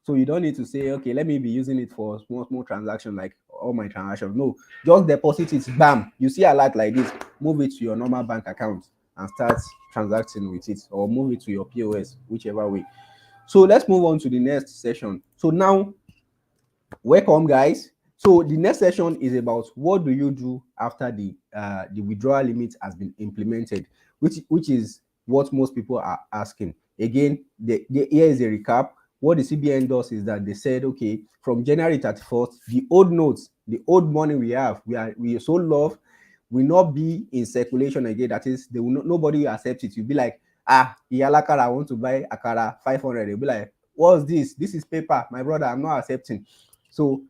So you don't need to say, okay, let me be using it for small transaction, like all my transactions. No, just deposit it, bam. You see a lot like this, move it to your normal bank account and start transacting with it, or move it to your POS, whichever way. So let's move on to the next session. So now, welcome, guys. So the next session is about what do you do after the withdrawal limit has been implemented, which is what most people are asking. Again, here is a recap. What the CBN does is that they said, okay, from January 31st, the old notes, the old money we have, we so love, will not be in circulation again. That is, they will not, nobody will accept it. You'll be like, ah, Iyalakara, I want to buy Akara 500. They'll be like, what's this? This is paper, my brother, I'm not accepting. So,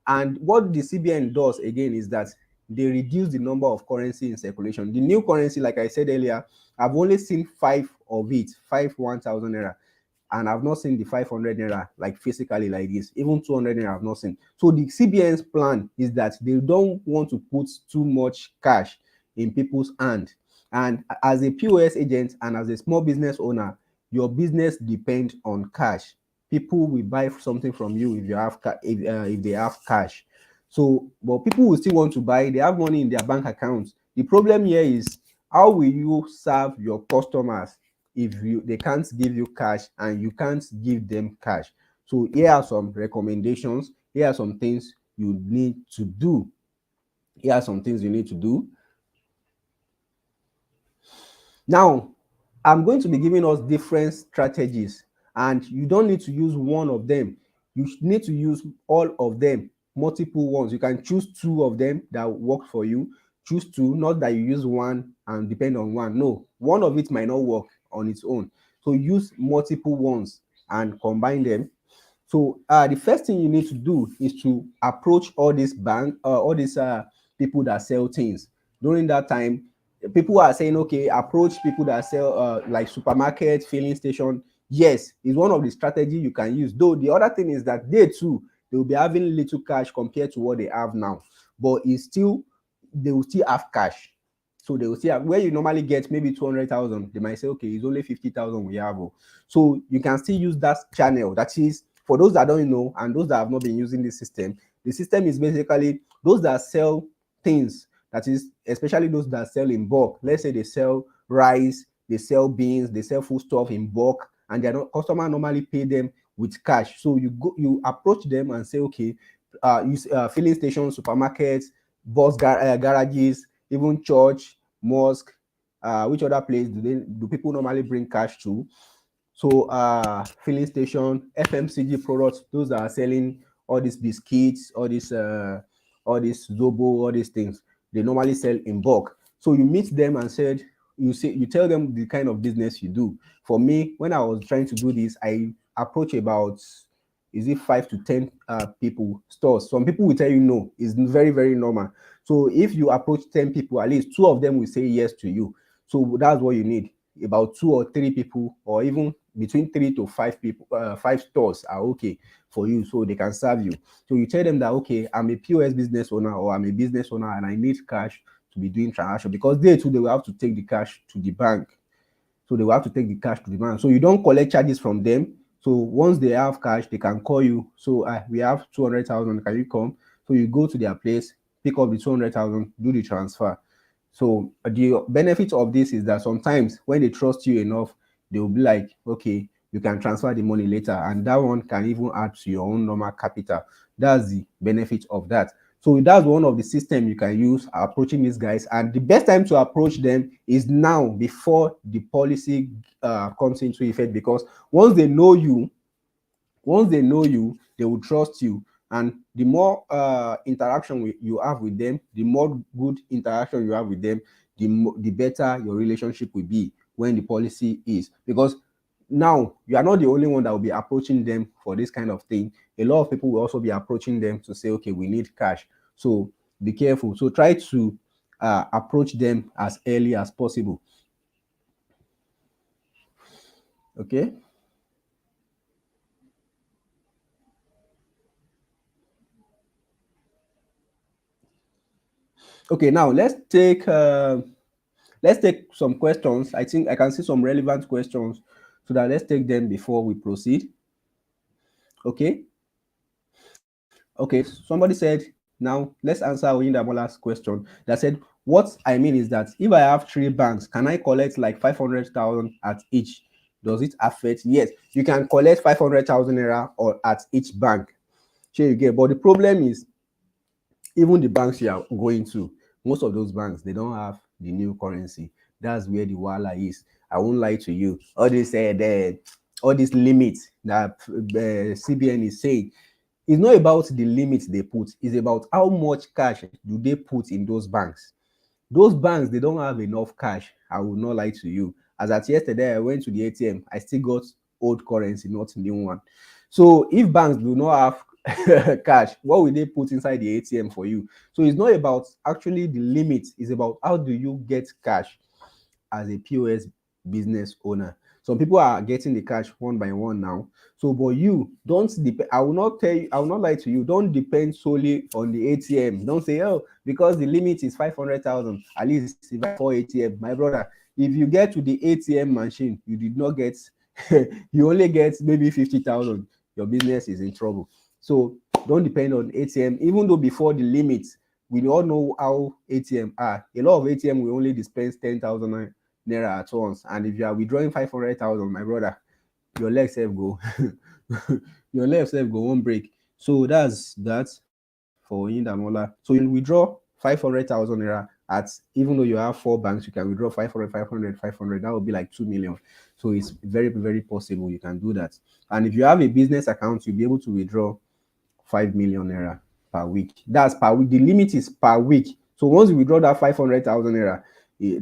and what the CBN does again is that they reduce the number of currency in circulation. The new currency, like I said earlier, I've only seen 5 of it, 1,000 naira, and I've not seen the 500 naira like physically like this. Even 200 naira I've not seen. So the CBN's plan is that they don't want to put too much cash in people's hand. And as a POS agent and as a small business owner, your business depends on cash. People will buy something from you if you have if they have cash. So, but people will still want to buy. They have money in their bank accounts. The problem here is, how will you serve your customers if they can't give you cash and you can't give them cash? So here are some recommendations. Here are some things you need to do. Here are some things you need to do. Now, I'm going to be giving us different strategies, and you don't need to use one of them. You need to use all of them, multiple ones. You can choose two of them that work for you. Choose two, not that you use one and depend on one. No, one of it might not work on its own. So use multiple ones and combine them. So the first thing you need to do is to approach all these all these people that sell things. During that time, people are saying, okay, approach people that sell like supermarket, filling station. Yes, it's one of the strategy you can use. Though the other thing is that they too, they will be having little cash compared to what they have now, but it's still, they will still have cash. So they will see where you normally get maybe 200,000. They might say, okay, it's only 50,000 we have. Oh. So you can still use that channel. That is, for those that don't know and those that have not been using the system is basically those that sell things. That is, especially those that sell in bulk. Let's say they sell rice, they sell beans, they sell food stuff in bulk, and their customer normally pay them with cash. So you approach them and say, okay, use filling stations, supermarkets, garages, even church, mosque, which other place do people normally bring cash to? So filling station, FMCG products, those that are selling all these biscuits, all this zobo, all these things, they normally sell in bulk. So you meet them and you tell them the kind of business you do. For me, when I was trying to do this, I approach about, is it 5 to 10 people, stores. Some people will tell you no. It's very, very normal. So if you approach 10 people, at least 2 of them will say yes to you. So that's what you need. About 2 or 3 people, or even between 3 to 5 people, 5 stores are okay for you, so they can serve you. So you tell them that, okay, I'm a POS business owner, or I'm a business owner and I need cash to be doing transaction, because they too, they will have to take the cash to the bank. So they will have to take the cash to the bank. So you don't collect charges from them. So once they have cash, they can call you. So we have 200,000. Can you come? So you go to their place, pick up the 200,000, do the transfer. So the benefit of this is that sometimes when they trust you enough, they will be like, okay, you can transfer the money later, and that one can even add to your own normal capital. That's the benefit of that. So that's one of the system you can use approaching these guys. And the best time to approach them is now, before the policy comes into effect, because once they know you, they will trust you. And the more interaction you have with them, the more good interaction you have with them, the better your relationship will be when the policy is. Because now you are not the only one that will be approaching them for this kind of thing. A lot of people will also be approaching them to say, okay, we need cash. So be careful. So try to approach them as early as possible. Okay. Okay, now let's take some questions. I think I can see some relevant questions, so that let's take them before we proceed. Okay. Okay, somebody said, now let's answer Oyindamola's question. That said, what I mean is that if I have 3 banks, can I collect like 500,000 at each? Does it affect? Yes, you can collect 500,000 naira or at each bank. Sure, you get. But the problem is, even the banks you are going to, most of those banks, they don't have the new currency. That's where the wala is. I won't lie to you. All these limits that CBN is saying, it's not about the limits they put. It's about how much cash do they put in those banks. Those banks, they don't have enough cash. I will not lie to you. As at yesterday, I went to the ATM. I still got old currency, not new one. So if banks do not have cash, what will they put inside the ATM for you? So it's not about actually the limit. It's about how do you get cash as a POS business owner. Some people are getting the cash one by one now. So, but you don't depend. I will not tell you. I will not lie to you. Don't depend solely on the ATM. Don't say, oh, because the limit is 500,000. At least if I 4 ATM, my brother. If you get to the ATM machine, you did not get. You only get maybe 50,000. Your business is in trouble. So don't depend on ATM. Even though before the limit, we all know how ATM are. A lot of ATM will only dispense 10,000 naira at once, and if you are withdrawing 500,000, my brother, your leg self go your leg self go one break. So that's that for Indamola. So you withdraw 500,000 naira at, even though you have four banks, you can withdraw 500, 500, 500. That would be like 2 million. So it's very, very possible you can do that. And if you have a business account, you'll be able to withdraw 5 million naira per week. That's per week. The limit is per week. So once you withdraw that 500,000 naira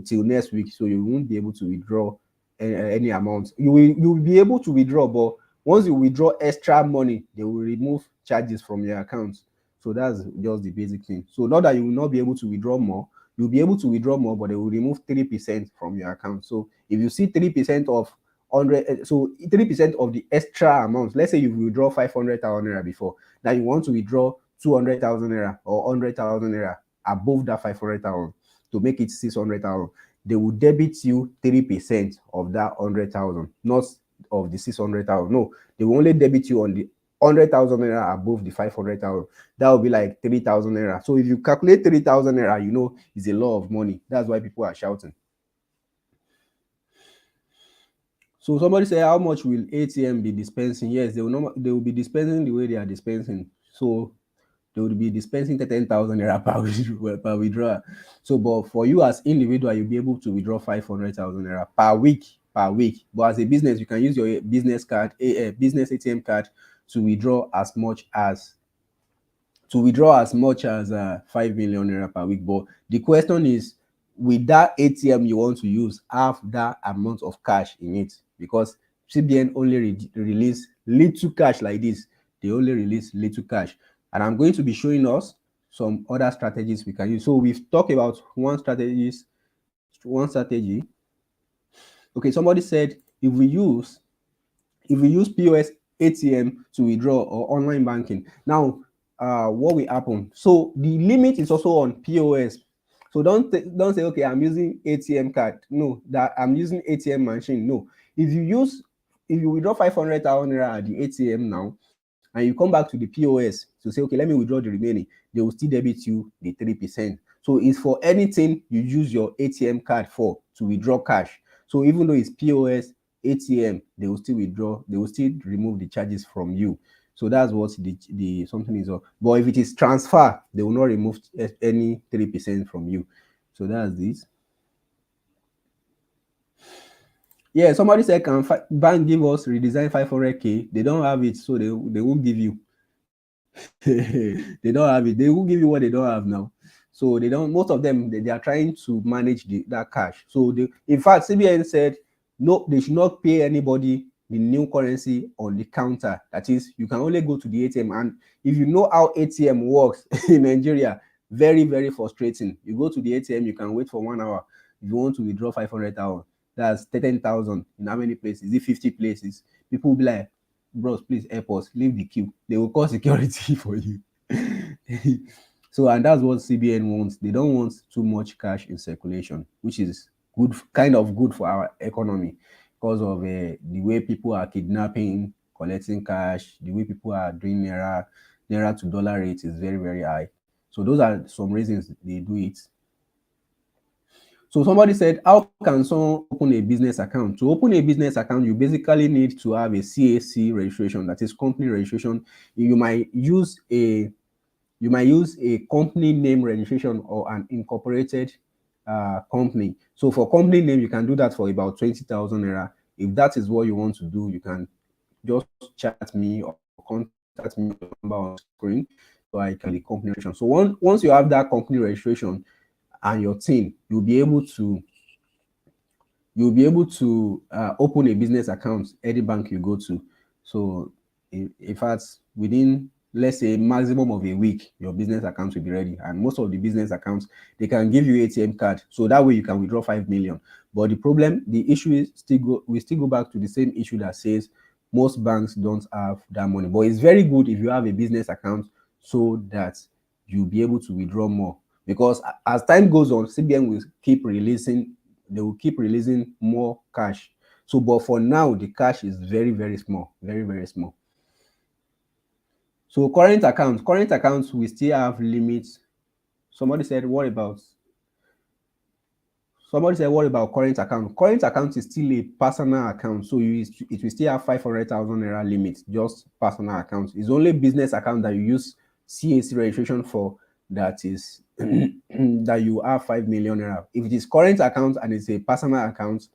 till next week, so you won't be able to withdraw any amount. You will be able to withdraw, but once you withdraw extra money, they will remove charges from your account. So that's just the basic thing. So not that you will not be able to withdraw more, you'll be able to withdraw more, but they will remove 3% from your account. So if you see 3% of 100, so 3% of the extra amount, let's say you withdraw 500,000 naira before, now you want to withdraw 200,000 naira or 100,000 naira above that 500,000 to make it 600,000, they will debit you 3% of that 100,000, not of the 600,000. No, they will only debit you on the 100,000 naira above the 500,000. That will be like 3,000 naira. So if you calculate 3,000 naira, you know it's a lot of money. That's why people are shouting. So somebody say, how much will ATM be dispensing? Yes, they will be dispensing the way they are dispensing. So they will be dispensing 10,000 naira per withdrawal. So, but for you as individual, you'll be able to withdraw 500,000 naira per week. Per week. But as a business, you can use your business card, a business ATM card, to withdraw as much as 5 million naira per week. But the question is, with that ATM you want to use, have that amount of cash in it, because CBN only release little cash like this. They only release little cash, and I'm going to be showing us some other strategies we can use. So we've talked about one strategy. Okay, somebody said if we use POS ATM to withdraw or online banking. Now, what will happen? So the limit is also on POS. So don't say, okay, I'm using ATM card. No, that I'm using ATM machine. No, if you withdraw 500,000 naira at the ATM now, and you come back to the POS to say, okay, let me withdraw the remaining, they will still debit you the 3%. So it's for anything you use your ATM card for to withdraw cash. So even though it's POS, ATM, they will still withdraw, they will still remove the charges from you. So that's what the something is. But if it is transfer, they will not remove any 3% from you. So that's this. Yeah, somebody said, can bank give us redesign 500K? They don't have it, so they won't give you. They don't have it. They will give you what they don't have now. So they don't. Most of them, they are trying to manage that cash. So in fact, CBN said no, they should not pay anybody the new currency on the counter. That is, you can only go to the ATM. And if you know how ATM works in Nigeria, very, very frustrating. You go to the ATM, you can wait for 1 hour. If you want to withdraw 500,000, that's 10,000 in how many places? Is it 50 places? People will be like, bros, please help us, leave the queue. They will call security for you. So, and that's what CBN wants. They don't want too much cash in circulation, which is good, kind of good for our economy, because of the way people are kidnapping, collecting cash, the way people are doing naira to dollar rate is very, very high. So those are some reasons they do it. So somebody said, how can someone open a business account? To open a business account, you basically need to have a CAC registration, that is company registration. You might use a company name registration or an incorporated company. So for company name, you can do that for about 20,000 naira. If that is what you want to do, you can just chat me or contact me on the number on screen, so I can the company registration. So once you have that company registration, and your team, you'll be able to open a business account any bank you go to. So in fact, within, let's say, maximum of a week, your business account will be ready. And most of the business accounts, they can give you ATM card, so that way you can withdraw 5 million. But the issue is we still go back to the same issue that says most banks don't have that money. But it's very good if you have a business account, so that you'll be able to withdraw more. Because as time goes on, CBN will keep releasing they will keep releasing more cash. So, but for now, the cash is very, very small, very, very small. So, current accounts, we still have limits. Somebody said, what about current account? Current account is still a personal account, so it will still have 500,000 naira limit, just personal account. It's only business account that you use CAC registration for, that is that you have 5 million naira. If it is current account and it's a personal account,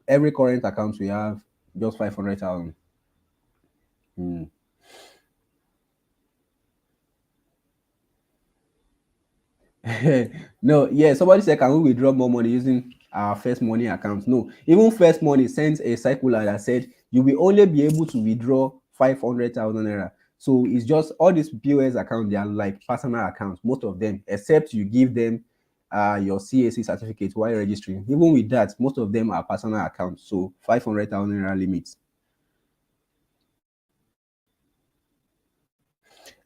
every current account we have just 500,000. Mm. No, yeah, somebody said, can we withdraw more money using our first money account? No, even first money sends a circular that said you will only be able to withdraw 500,000 naira. So it's just all these POS accounts, they are like personal accounts, most of them, except you give them your CAC certificate while registering. Even with that, most of them are personal accounts. So 500,000 naira limits.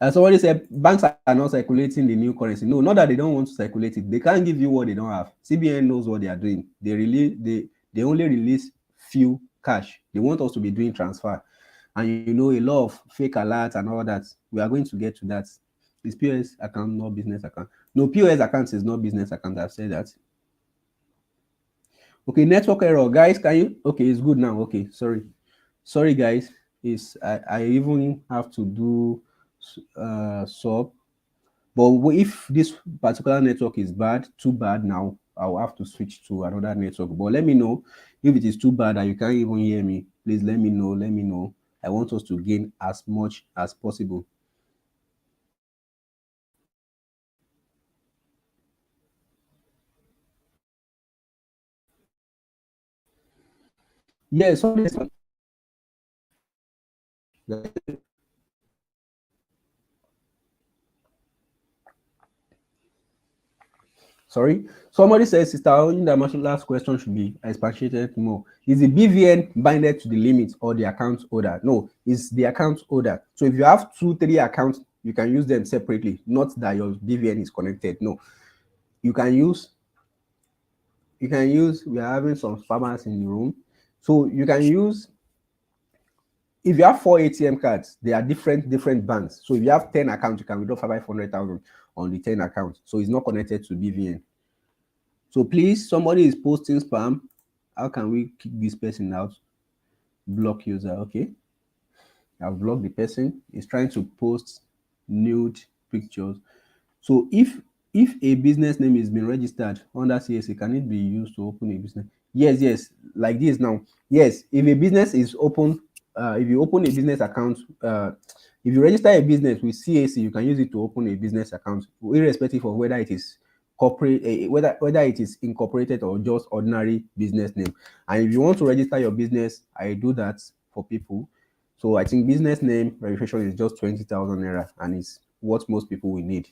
And somebody said banks are not circulating the new currency. No, not that they don't want to circulate it. They can't give you what they don't have. CBN knows what they are doing. They only release few cash. They want us to be doing transfer. And a lot of fake alerts and all that. We are going to get to that. Is POS account not business account? No, POS account is not business account. I've said that. Okay, network error. Guys, can you? Okay, it's good now. Okay, sorry. Sorry, guys. I even have to do sub. But if this particular network is too bad now, I'll have to switch to another network. But let me know if it is too bad and you can't even hear me. Please let me know. Let me know. I want us to gain as much as possible. Yeah, sorry. Somebody says, Sister, only the last question should be expatiated more. Is the BVN binded to the limit or the account holder? No, it's the account holder. So if you have 2, 3 accounts, you can use them separately. Not that your BVN is connected. No, you can use. We are having some spammers in the room, so you can use. If you have 4 ATM cards, they are different banks. So if you have 10 accounts, you can withdraw 500,000 on the 10 accounts. So it's not connected to BVN. So please, somebody is posting spam. How can we kick this person out? Block user. Okay. I've blocked the person. He's trying to post nude pictures. So if a business name is being registered under CSA, can it be used to open a business? Yes, like this now. Yes, if a business is open, if you open a business account, if you register a business with CAC, you can use it to open a business account, irrespective of whether it is corporate, whether it is incorporated or just ordinary business name. And if you want to register your business, I do that for people. So I think business name registration is just 20,000 naira, and it's what most people will need.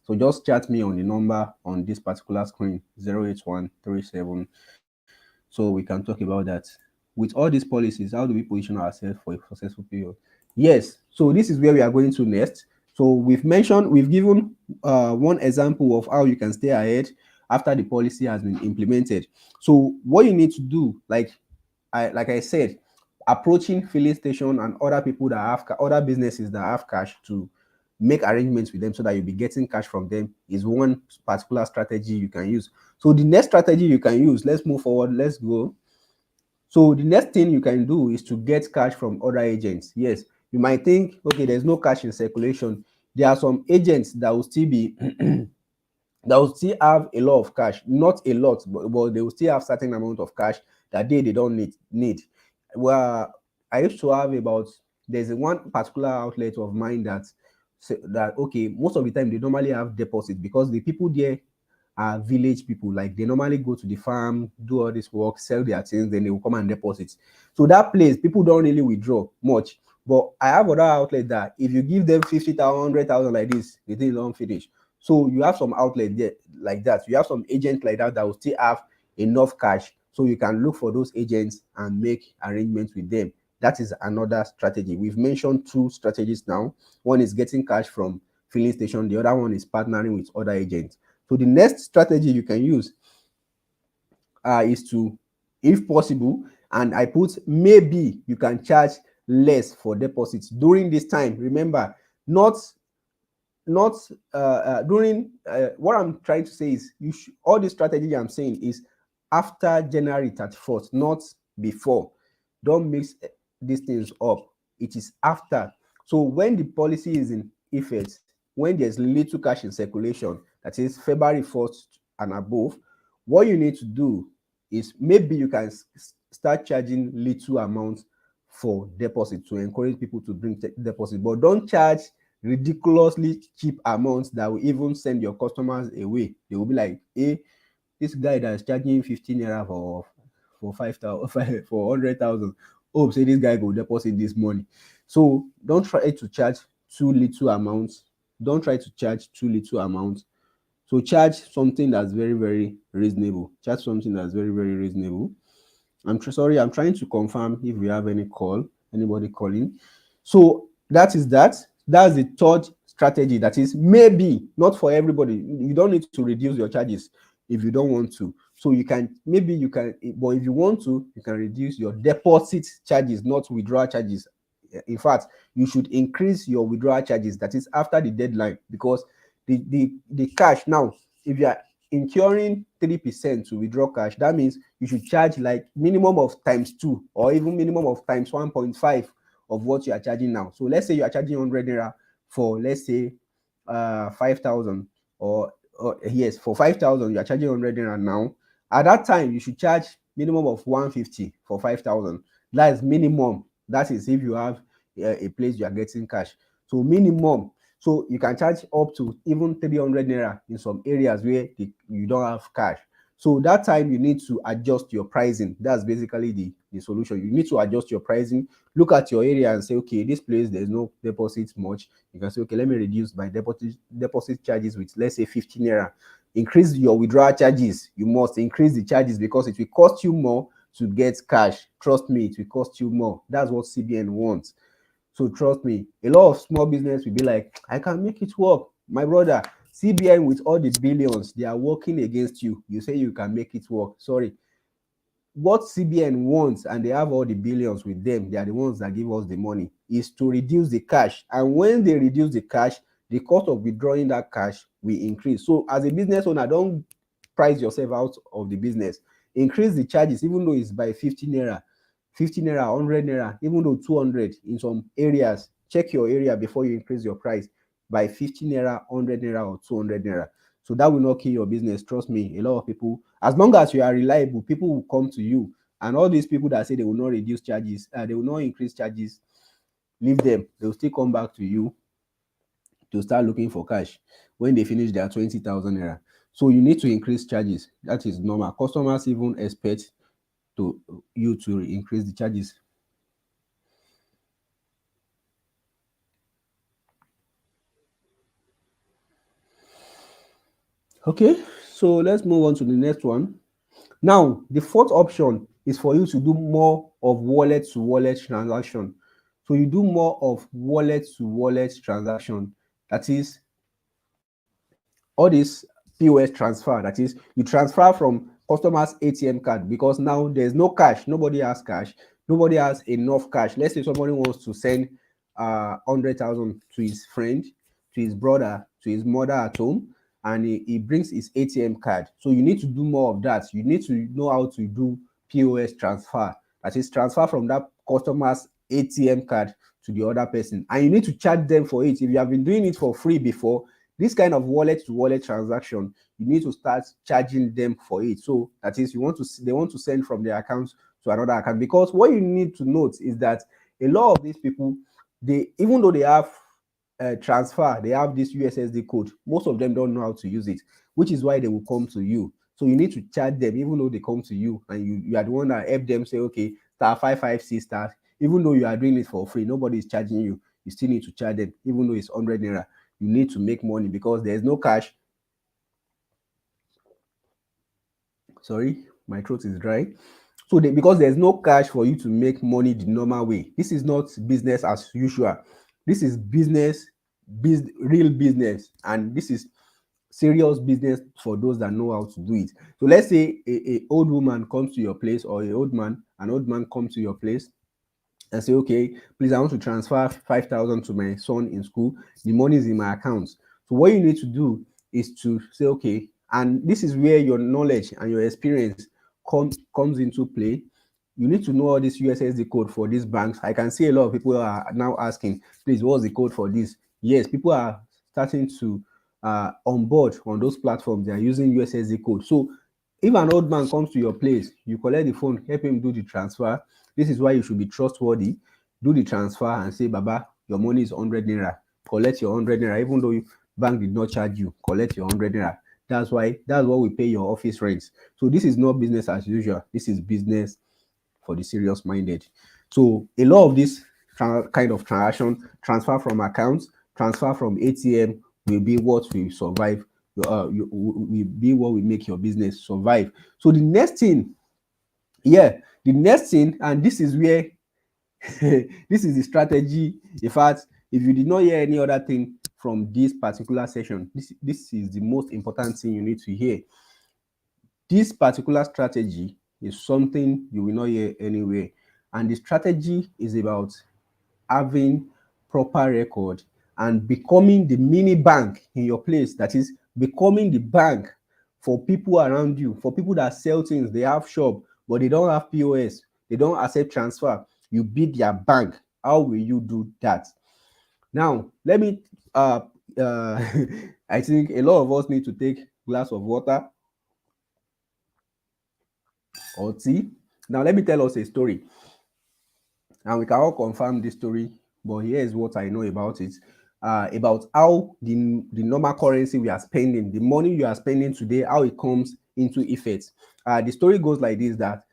So just chat me on the number on this particular screen, 08137, so we can talk about that. With all these policies, how do we position ourselves for a successful period? Yes, so this is where we are going to next. So we've given one example of how you can stay ahead after the policy has been implemented. So what you need to do, like I said, approaching filling station and other people that have other businesses that have cash to make arrangements with them so that you'll be getting cash from them is one particular strategy you can use. So the next strategy you can use, let's move forward, let's go. So the next thing you can do is to get cash from other agents. Yes, you might think, okay, there's no cash in circulation. There are some agents that will still be that will still have a lot of cash, not a lot, but they will still have certain amount of cash that they don't need. Well, I used to have there's one particular outlet of mine that okay, most of the time they normally have deposits because the people there are village people. Like they normally go to the farm, do all this work, sell their things, then they will come and deposit. So that place, people don't really withdraw much. But I have other outlet that if you give them 50,000, 100,000 like this, the thing don't finish. So you have some outlet there like that. You have some agents like that that will still have enough cash. So you can look for those agents and make arrangements with them. That is another strategy. We've mentioned two strategies now. One is getting cash from filling station. The other one is partnering with other agents. So the next strategy you can use is to, if possible, and I put maybe you can charge less for deposits during this time. Remember, not during what I'm trying to say is all the strategy I'm saying is after January 31st, not before. Don't mix these things up. It is after. So when the policy is in effect, when there's little cash in circulation, that is February 1st and above, what you need to do is maybe you can start charging little amounts for deposit to encourage people to bring deposit, but don't charge ridiculously cheap amounts that will even send your customers away. They will be like, hey, this guy that is charging 15 naira for 5,000 for 100,000. Oh, say this guy go deposit this money. So don't try to charge too little amounts. Don't try to charge too little amounts. So charge something that's very, very reasonable. Charge something that's very, very reasonable. Sorry, I'm trying to confirm if we have anybody calling. So that is that. That's the third strategy. That is maybe not for everybody. You don't need to reduce your charges if you don't want to. So you can, maybe you can, but if you want to, you can reduce your deposit charges, not withdrawal charges. In fact, you should increase your withdrawal charges, that is after the deadline, because the cash now, if you are incurring 3% to withdraw cash, that means you should charge like minimum of times 2 or even minimum of times 1.5 of what you are charging now. So let's say you are charging 100 naira for, let's say 5,000, or yes, for 5,000 you are charging 100 naira now. At that time you should charge minimum of 150 for 5,000. That is minimum. That is if you have a place you are getting cash. So minimum. So you can charge up to even 300 naira in some areas where you don't have cash. So that time you need to adjust your pricing. That's basically the solution. You need to adjust your pricing. Look at your area and say, okay, this place there's no deposit much. You can say, okay, let me reduce my deposit charges with, let's say, 50 naira. Increase your withdrawal charges. You must increase the charges because it will cost you more to get cash. Trust me, it will cost you more. That's what CBN wants. So trust me, a lot of small business will be like, I can make it work. My brother, CBN with all the billions, they are working against you. You say you can make it work. Sorry. What CBN wants, and they have all the billions with them, they are the ones that give us the money, is to reduce the cash. And when they reduce the cash, the cost of withdrawing that cash will increase. So as a business owner, don't price yourself out of the business. Increase the charges, even though it's by 50 naira. 50 naira, 100 naira, even though 200 in some areas. Check your area before you increase your price by 50 naira, 100 naira, or 200 naira. So that will not kill your business. Trust me, a lot of people, as long as you are reliable, people will come to you. And all these people that say they will not reduce charges, they will not increase charges, leave them. They will still come back to you to start looking for cash when they finish their 20,000 naira. So you need to increase charges. That is normal. Customers even expect you to increase the charges. Okay, so let's move on to the next one. Now, the fourth option is for you to do more of wallet to wallet transaction. So you do more of wallet to wallet transaction. That is all this POS transfer. That is, you transfer from customers ATM card, because now there's no cash. Nobody has cash. Nobody has enough cash. Let's say somebody wants to send 100,000 to his friend, to his brother, to his mother at home, and he brings his ATM card. So you need to do more of that. You need to know how to do POS transfer. That is, transfer from that customer's ATM card to the other person, and you need to charge them for it. If you have been doing it for free before, this kind of wallet to wallet transaction, you need to start charging them for it. So that is, they want to send from their account to another account, because what you need to note is that a lot of these people, they, even though they have transfer, they have this USSD code. Most of them don't know how to use it, which is why they will come to you. So you need to charge them, even though they come to you, and you are the one that help them say, okay, star 556 star. Even though you are doing it for free, nobody is charging you. You still need to charge them, even though it's 100 naira. You need to make money because there's no cash. Sorry, my throat is dry. So because there's no cash for you to make money the normal way. This is not business as usual. This is real business, and this is serious business for those that know how to do it. So let's say a old woman comes to your place, or an old man comes to your place and say, okay, please, I want to transfer 5,000 to my son in school. The money is in my account. So what you need to do is to say, okay, and this is where your knowledge and your experience comes into play. You need to know all this USSD code for these banks. I can see a lot of people are now asking, please, what's the code for this? Yes, people are starting to onboard on those platforms. They are using USSD code. So if an old man comes to your place, you collect the phone, help him do the transfer. This is why you should be trustworthy. Do the transfer and say, Baba, your money is 100 naira. Collect your 100 naira, even though bank did not charge you. Collect your 100 naira. That's what we pay your office rents. So this is not business as usual. This is business for the serious minded. So a lot of this kind of transaction, transfer from accounts, transfer from ATM, will be what will survive. Will be what will make your business survive. So the next thing, and this is where this is the strategy. In fact, if you did not hear any other thing from this particular session, this is the most important thing you need to hear. This particular strategy is something you will not hear anywhere, and the strategy is about having proper record and becoming the mini bank in your place. That is, becoming the bank for people around you, for people that sell things. They have shop, but they don't have POS. They don't accept transfer. You be their bank. How will you do that? Now, let me. I think a lot of us need to take a glass of water or tea. Now, let me tell us a story, and we can all confirm this story. But here is what I know about it. About how the normal currency we are spending, the money you are spending today, how it comes into effect. The story goes like this: that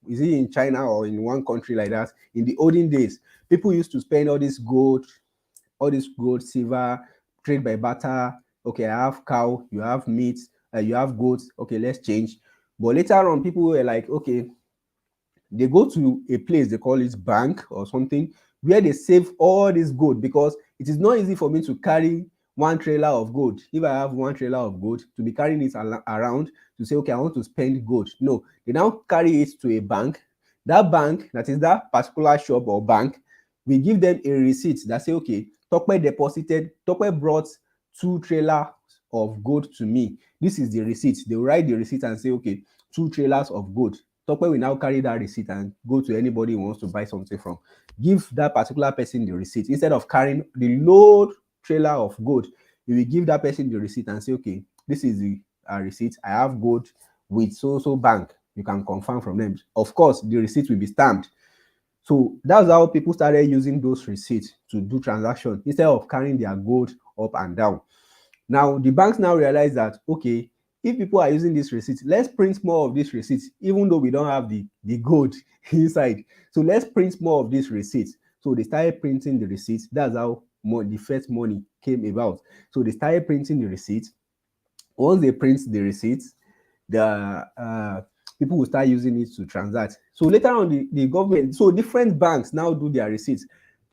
is it in China or in one country like that? In the olden days, people used to spend all this gold, silver, trade by barter. Okay, I have cow, you have meat, you have goats. Okay, let's change. But later on, people were like, okay, they go to a place, they call it bank or something, where they save all this gold, because it is not easy for me to carry one trailer of gold. If I have one trailer of gold, to be carrying it around to say, okay, I want to spend gold. No, they now carry it to a bank. That bank, that is that particular shop or bank, we give them a receipt that say, okay, Tope brought 2 trailers of gold to me. This is the receipt. They will write the receipt and say, okay, 2 trailers of gold. Tope will now carry that receipt and go to anybody who wants to buy something from. Give that particular person the receipt. Instead of carrying the load trailer of gold, you will give that person the receipt and say, okay, this is the receipt. I have gold with so bank. You can confirm from them. Of course, the receipt will be stamped. So that's how people started using those receipts to do transactions instead of carrying their gold up and down. Now, the banks now realize that, okay, if people are using this receipt, let's print more of this receipt, even though we don't have the gold inside. So let's print more of this receipt. So they started printing the receipts. That's how the first money came about. So they started printing the receipts. Once they print the receipts, the people will start using it to transact. So later on, the government, so different banks now do their receipts.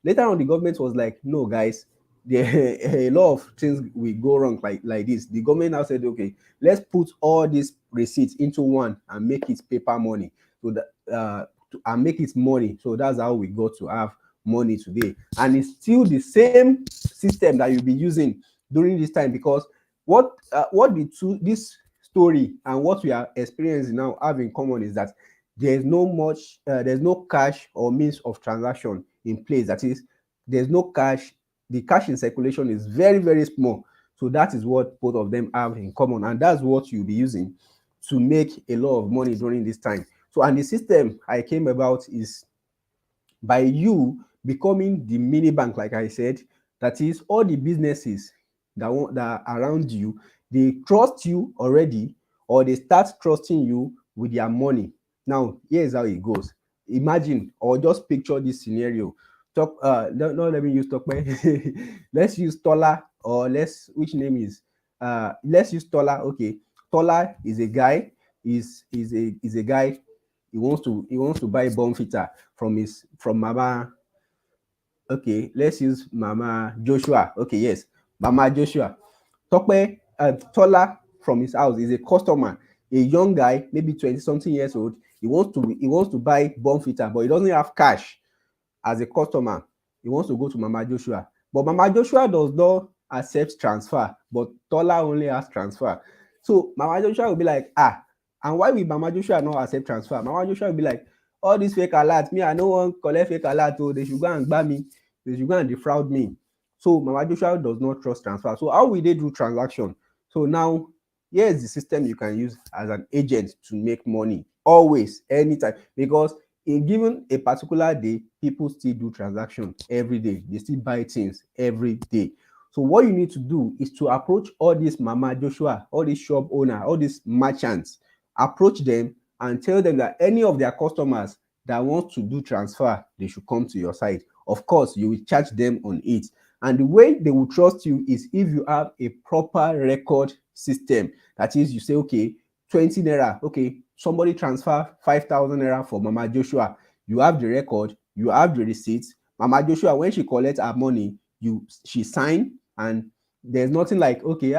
Later on, the government was like, no, guys, a lot of things will go wrong like this. The government now said, okay, let's put all these receipts into one and make it paper money. So that and make it money. So that's how we got to have money today. And it's still the same system that you'll be using during this time, because what this story and what we are experiencing now have in common is that there's no cash or means of transaction in place. That is, there's no cash. The cash in circulation is very, very small. So that is what both of them have in common, and that's what you'll be using to make a lot of money during this time. So, and the system I came about is by you becoming the mini bank, like I said. That is, all the businesses that are around you, they trust you already, or they start trusting you with their money. Now, here's how it goes. Imagine, or just picture this scenario. No, let me use Tope. Let's use Tola, or which name is let's use Tola. Okay, Tola is a guy, is a guy. He wants to buy Bonfita from Mama. Okay, let's use Mama Joshua. Okay, yes, Mama Joshua. Tola from his house is a customer, a young guy, maybe 20 something years old. He wants to buy Bonfita, but he doesn't have cash. As a customer, he wants to go to Mama Joshua, but Mama Joshua does not accept transfer, but Tola only has transfer. So Mama Joshua will be like, and why will Mama Joshua not accept transfer? Mama Joshua will be like, all this fake alert, me I no wan collect fake alert o, they should go and gba me, they should go and defraud me. So Mama Joshua does not trust transfer. So how will they do transaction? So now, here is the system you can use as an agent to make money, always, anytime, because in given a particular day, people still do transaction every day. They still buy things every day. So what you need to do is to approach all these Mama Joshua, all these shop owner, all these merchants, approach them and tell them that any of their customers that want to do transfer, they should come to your site. Of course, you will charge them on it. And the way they will trust you is if you have a proper record system. That is, you say, okay, 20 naira, okay, somebody transfer 5,000 naira for Mama Joshua. You have the record, you have the receipts. Mama Joshua, when she collects her money, she sign, and there's nothing like, okay,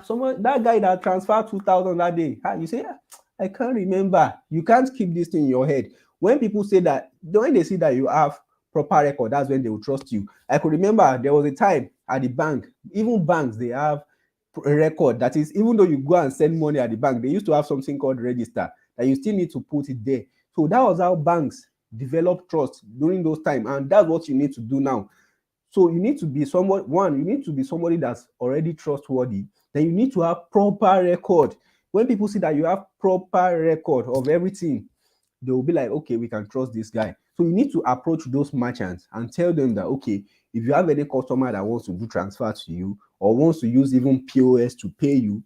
someone, that guy that transferred 2,000 that day, you say, I can't remember. You can't keep this thing in your head. When people say that, when they see that you have proper record, that's when they will trust you. I could remember there was a time at the bank, even banks, they have a record. That is, even though you go and send money at the bank, they used to have something called register that you still need to put it there. So that was how banks developed trust during those times, and that's what you need to do now. So you need to be you need to be somebody that's already trustworthy. Then you need to have proper record. When people see that you have proper record of everything, they will be like, okay, we can trust this guy. So you need to approach those merchants and tell them that, okay, if you have any customer that wants to do transfer to you or wants to use even POS to pay you,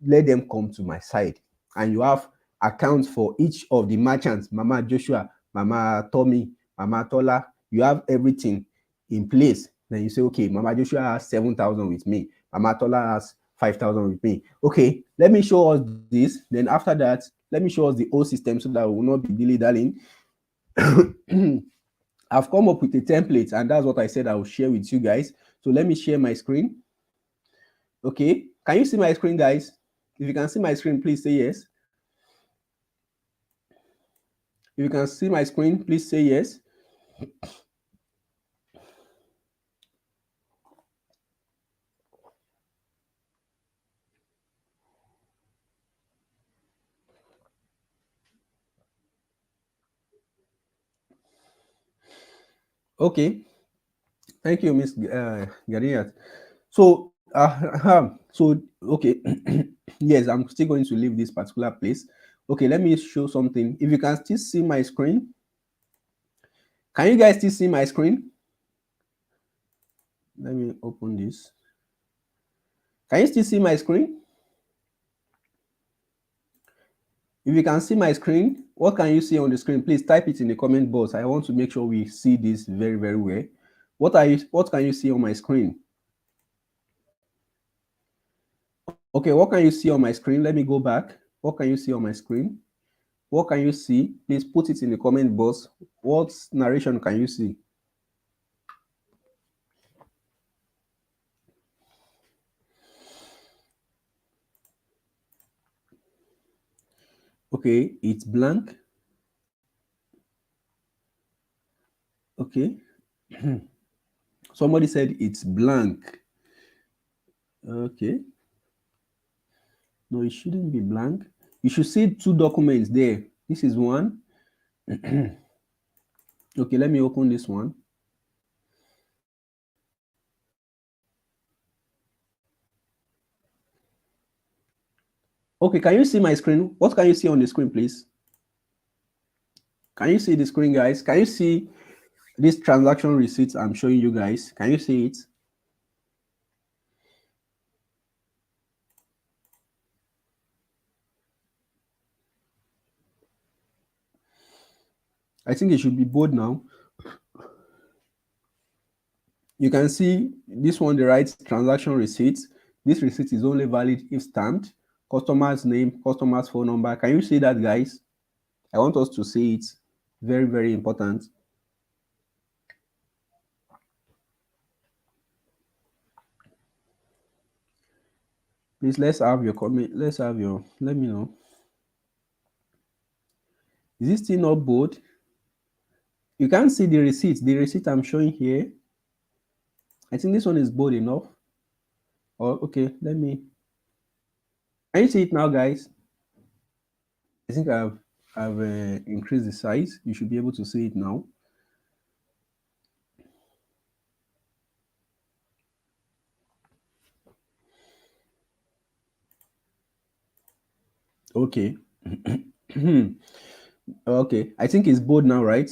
let them come to my side. And you have accounts for each of the merchants, Mama Joshua, Mama Tommy, Mama Tola. You have everything in place. Then you say, okay, Mama Joshua has 7,000 with me. Mama Tola has 5,000 with me. Okay, let me show us this. Then after that, let me show us the old system so that we will not be dilly-dallying. I've come up with a template, and that's what I said I will share with you guys. So let me share my screen. Okay, can you see my screen, guys? If you can see my screen, please say yes. If you can see my screen, please say yes. Okay, thank you, Miss Gadiat. So, okay, yes, I'm still going to leave this particular place. Okay, let me show something. If you can still see my screen, can you guys still see my screen? Let me open this. Can you still see my screen? If you can see my screen, what can you see on the screen? Please type it in the comment box. I want to make sure we see this very, very well. What can you see on my screen? Okay, what can you see on my screen? Let me go back. What can you see on my screen? What can you see? Please put it in the comment box. What narration can you see? Okay, it's blank. Okay. Somebody said it's blank. Okay. No, it shouldn't be blank. You should see two documents there. This is one. Okay, let me open this one. Okay, can you see my screen? What can you see on the screen, please? Can you see the screen, guys? Can you see this transaction receipts I'm showing you guys? Can you see it? I think it should be bold now. You can see this one, the right transaction receipt. This receipt is only valid if stamped. Customer's name, customer's phone number. Can you see that, guys? I want us to see it. Very, very important. Please, let's have your comment. Let's have your, let me know. Is this still not bold? You can't see the receipt. The receipt I'm showing here. I think this one is bold enough. Or okay, let me. Can you see it now, guys? I think I've increased the size. You should be able to see it now. Okay. Okay. I think it's bold now, right?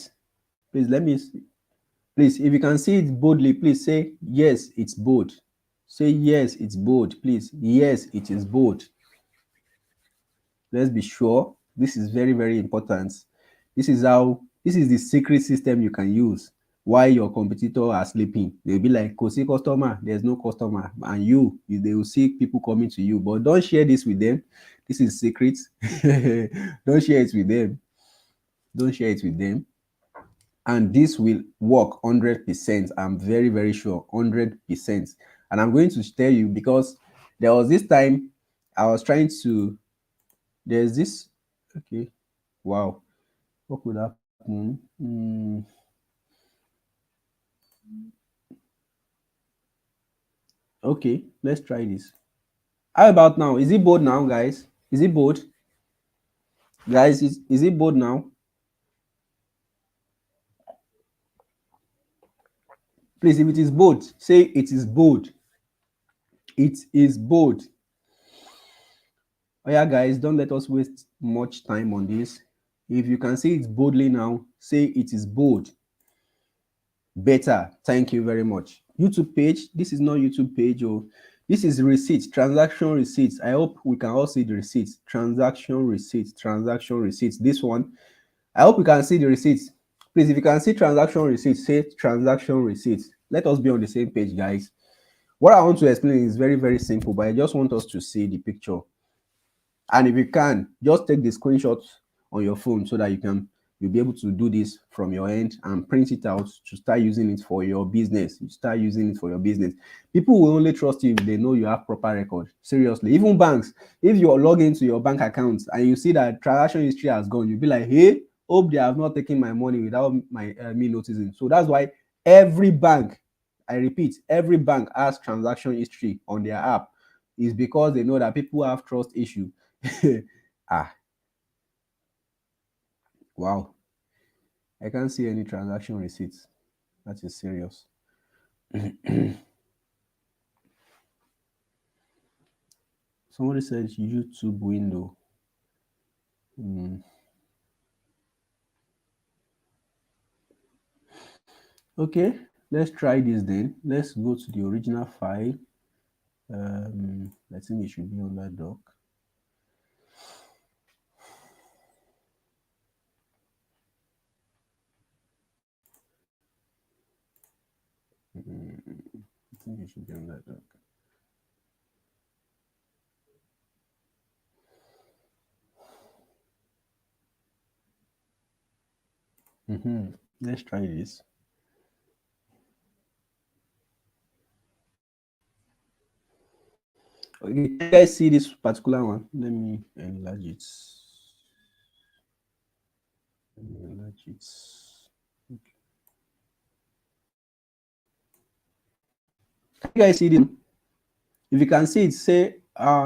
Please let me see. Please, if you can see it boldly, please say yes, it's bold. Say yes, it's bold. Please, yes, it is bold. Let's be sure. This is very, very important. This is the secret system you can use while your competitor are sleeping. They'll be like, "Go see customer, there's no customer." And they will see people coming to you. But don't share this with them. This is secret. Don't share it with them. Don't share it with them. And this will work 100%. I'm very, very sure. 100%. And I'm going to tell you because there was this time I was trying to, there's this, okay, wow, what could happen? Okay, let's try this. How about now? Is it bold now, guys? Is it bold? Guys, is it bold now? Please, if it is bold, say it is bold. It is bold. Oh yeah, guys, don't let us waste much time on this. If you can say it boldly now, say it is bold. Better. Thank you very much. YouTube page. This is not YouTube page. Oh, this is receipt, transaction receipts. I hope we can all see the receipts. Transaction receipts, transaction receipts. This one. I hope we can see the receipts. Please, if you can see transaction receipts, say transaction receipts. Let us be on the same page, guys. What I want to explain is very, very simple, but I just want us to see the picture. And if you can, just take the screenshots on your phone so that you'll be able to do this from your end and print it out to start using it for your business. You start using it for your business. People will only trust you if they know you have proper record. Seriously, even banks, if you log into your bank account and you see that transaction history has gone, you'll be like, hey, hope they have not taken my money without my me noticing. So that's why every bank, I repeat, every bank has transaction history on their app. Is because they know that people have trust issue. Ah, wow. I can't see any transaction receipts. That is serious. Somebody said YouTube window. Hmm. Okay, let's try this then. Let's go to the original file. I think it should be on that doc. I think it should be on that doc. Let's try this. Okay, can you guys see this particular one? Let me enlarge it. Let me enlarge it. Okay. Can you guys see this? If you can see it, say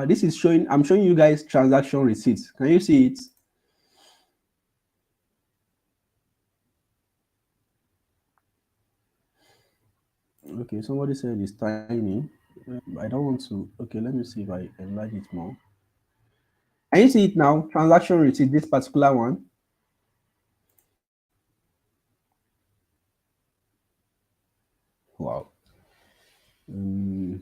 this is showing, I'm showing you guys transaction receipts. Can you see it? Okay, somebody said it's tiny. I don't want to. Okay, let me see if I enlarge it more. Can you see it now? Transaction receipt, this particular one. Wow. Um,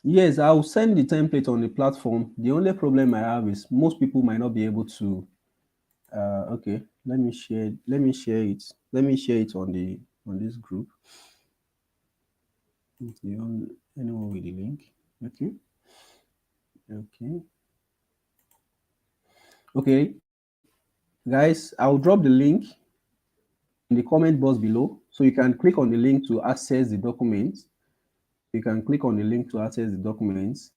Yes, I'll send the template on the platform. The only problem I have is most people might not be able to. Okay, let me share. Let me share it. Let me share it on the on this group. Anyone with the link? Okay, okay, okay, guys. I'll drop the link in the comment box below, so you can click on the link to access the documents. You can click on the link to access the documents.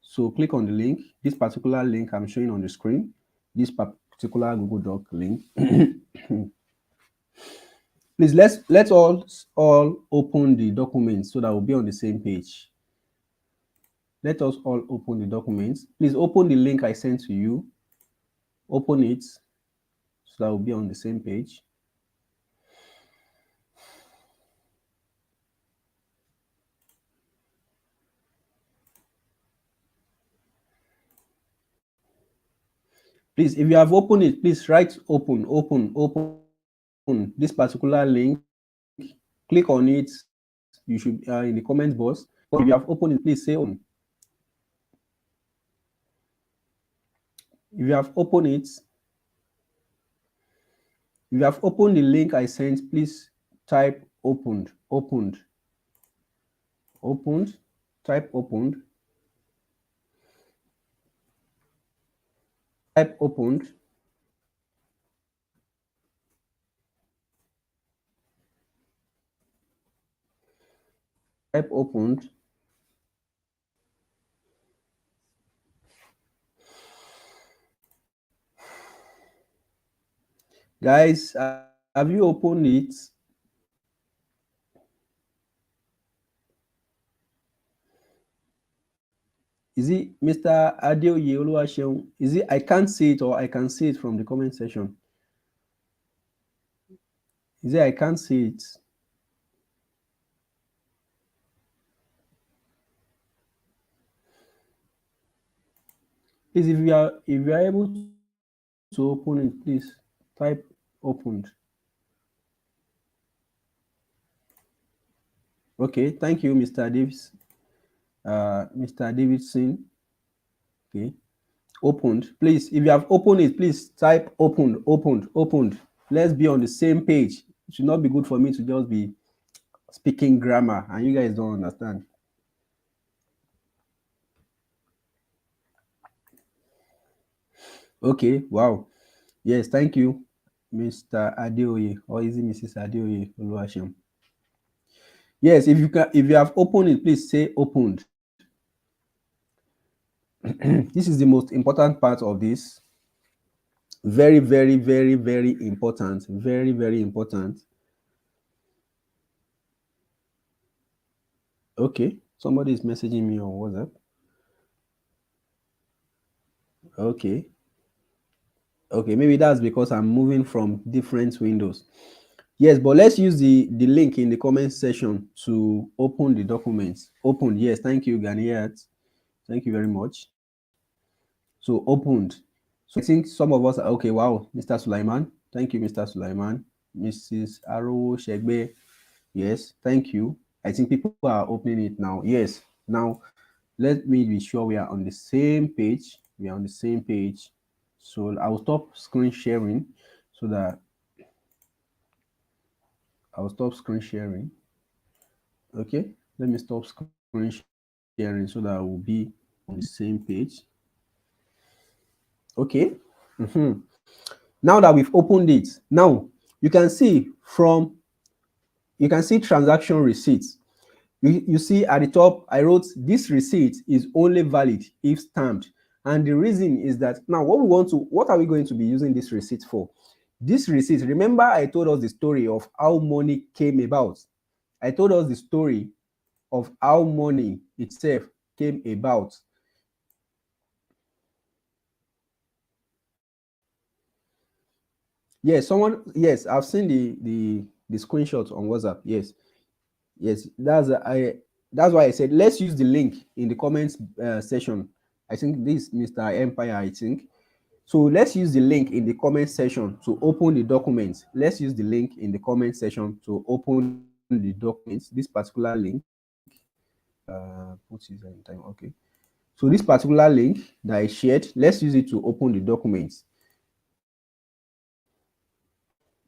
So click on the link. This particular link I'm showing on the screen. This particular Google Doc link. Please let's all open the document so that we'll be on the same page. Let us all open the documents. Please open the link I sent to you. Open it so that we'll be on the same page. Please, if you have opened it, please write open, open, open. This particular link, click on it. You should in the comment box. But if you have opened it, please say open. If you have opened it, if you have opened the link I sent, please type opened, opened, opened, type opened, type opened, type opened. Guys, have you opened it? Is it Mr. Adeoye Oluwaseun? Is it I can't see it or I can see it from the comment section? Is it I can't see it? Please, if you are able to open it, please type opened. Okay, thank you, Mr. Davis. Mr. Davidson. Okay, opened. Please, if you have opened it, please type opened, opened, opened. Let's be on the same page. It should not be good for me to just be speaking grammar and you guys don't understand. Okay, wow. Yes, thank you, Mr. Adeoye, or is it Mrs. Adeoye Oluwaseun? Yes, if you have opened it, please say opened. This is the most important part of this. Very, very, very, very important. Very, very important. Okay, somebody is messaging me on WhatsApp. Okay. Okay, maybe that's because I'm moving from different windows. Yes, but let's use the link in the comment section to open the documents. Open, yes, thank you, Ganiat. Thank you very much. So opened. So I think some of us are okay. Wow, Mr. Sulaiman. Thank you, Mr. Sulaiman. Mrs. Aro Shegbe. Yes, thank you. I think people are opening it now. Yes. Now let me be sure we are on the same page. We are on the same page. So I will stop screen sharing so that I'll stop screen sharing. Okay, let me stop screen sharing so that I will be on the same page. Okay. Now that we've opened it, now you can see transaction receipts. You see at the top, I wrote this receipt is only valid if stamped. And the reason is that now what are we going to be using this receipt for? This receipt, remember I told us the story of how money came about. I told us the story of how money itself came about. Yes, I've seen the screenshots on WhatsApp. Yes, that's why I said let's use the link in the comments section. I think this Mr. Empire, I think. So let's use the link in the comment section to open the documents. Let's use the link in the comment section to open the documents, this particular link. put it in time. Okay. So this particular link that I shared, let's use it to open the documents.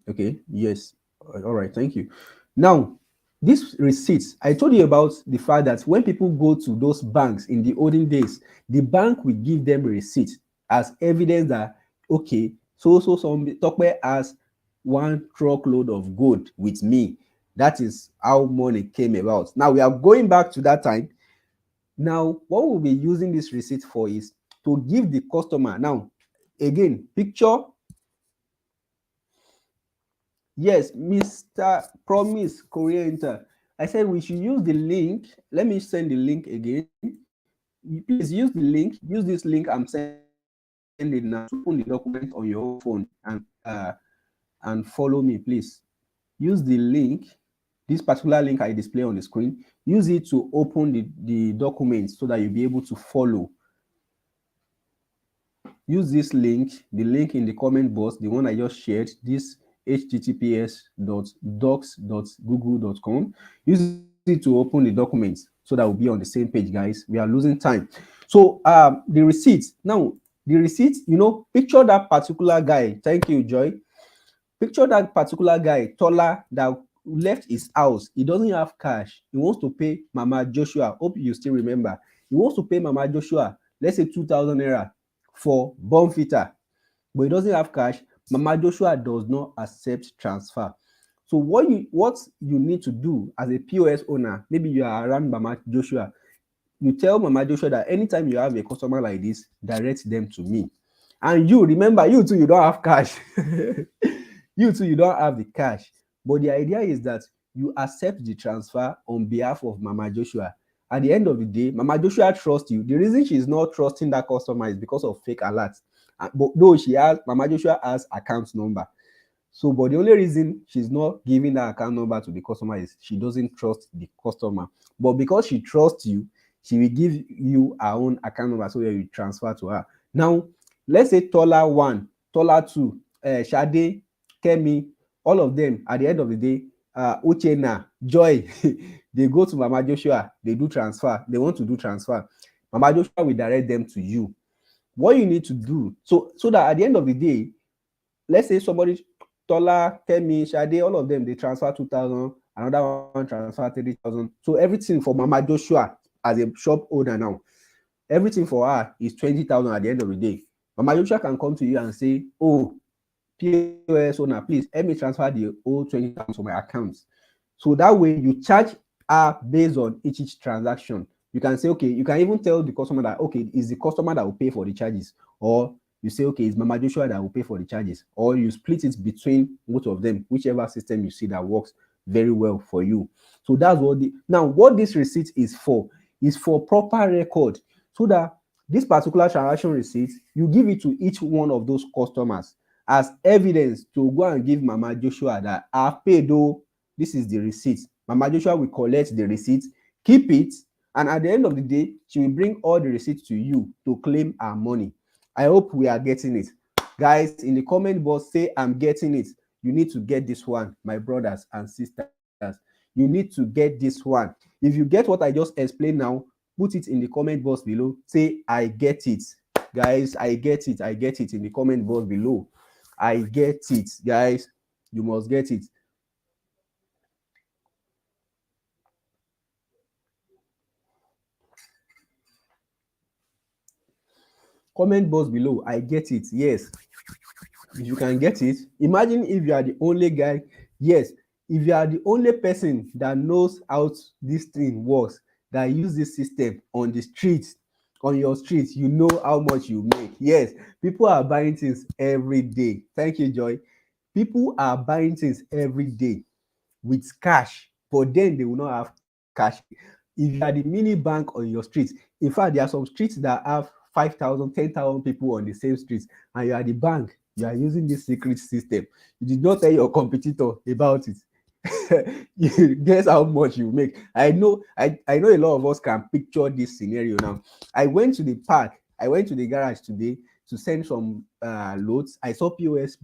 Okay. Yes. All right. Thank you. Now, these receipts, I told you about the fact that when people go to those banks in the olden days, the bank will give them a receipt as evidence that, okay, some Tope has one truckload of gold with me. That is how money came about. Now we are going back to that time. Now, what we'll be using this receipt for is to give the customer. Now, again, picture. Yes, Mr. Promise Korean. I said we should use the link. Let me send the link again. Please use the link. Use this link I'm sending now to open the document on your own phone and follow me, please. Use the link, this particular link I display on the screen. Use it to open the document so that you'll be able to follow. Use this link, the link in the comment box, the one I just shared, this https://docs.google.com. Use it to open the documents so that we'll be on the same page, guys. We are losing time. So the receipt. Now, the receipt, picture that particular guy. Thank you, Joy. Picture that particular guy, Tola, that left his house. He doesn't have cash. He wants to pay Mama Joshua. Hope you still remember. He wants to pay Mama Joshua, let's say 2,000 naira for Bonfita, but he doesn't have cash. Mama Joshua does not accept transfer. So what you need to do as a POS owner, maybe you are around Mama Joshua, you tell Mama Joshua that anytime you have a customer like this, direct them to me. And you remember, you too, you don't have cash. You too, you don't have the cash. But the idea is that you accept the transfer on behalf of Mama Joshua. At the end of the day, Mama Joshua trusts you. The reason she's not trusting that customer is because of fake alerts. But though Mama Joshua has account number. So, but the only reason she's not giving that account number to the customer is she doesn't trust the customer. But because she trusts you, she will give you her own account number so that you transfer to her. Now, let's say Tola 1, Tola 2, Shade, Kemi, all of them at the end of the day, Uchenna, Joy, they go to Mama Joshua, they do transfer, they want to do transfer. Mama Joshua will direct them to you. What you need to do, so that at the end of the day, let's say somebody, Tola, Kemi, Shade, all of them, they transfer 2,000, another one transfer 3,000. So everything for Mama Joshua as a shop owner now, everything for her is 20,000 at the end of the day. Mama Joshua can come to you and say, oh, POS owner, please help me transfer the whole 20,000 to my account. So that way you charge her based on each transaction. You can say, okay, you can even tell the customer that, okay, it's the customer that will pay for the charges, or you say, okay, it's Mama Joshua that will pay for the charges, or you split it between both of them, whichever system you see that works very well for you. So that's what this receipt is for proper record, so that this particular transaction receipt, you give it to each one of those customers as evidence to go and give Mama Joshua that I've paid, though, this is the receipt. Mama Joshua will collect the receipt, keep it, and at the end of the day, she will bring all the receipts to you to claim her money. I hope we are getting it. Guys, in the comment box, say I'm getting it. You need to get this one, my brothers and sisters. You need to get this one. If you get what I just explained now, put it in the comment box below. Say I get it. Guys, I get it. I get it in the comment box below. I get it. Guys, you must get it. Comment box below. I get it. Yes. If you can get it, imagine if you are the only guy. Yes, if you are the only person that knows how this thing works, that use this system on the street, on your street, you know how much you make. Yes, people are buying things every day. Thank you, Joy. People are buying things every day with cash, but then they will not have cash. If you are the mini bank on your street, in fact, there are some streets that have 5,000, 10,000 people on the same streets, and you are the bank, you are using this secret system. You did not tell your competitor about it. You guess how much you make. I know a lot of us can picture this scenario now. I went to the park, I went to the garage today to send some loads. I saw POS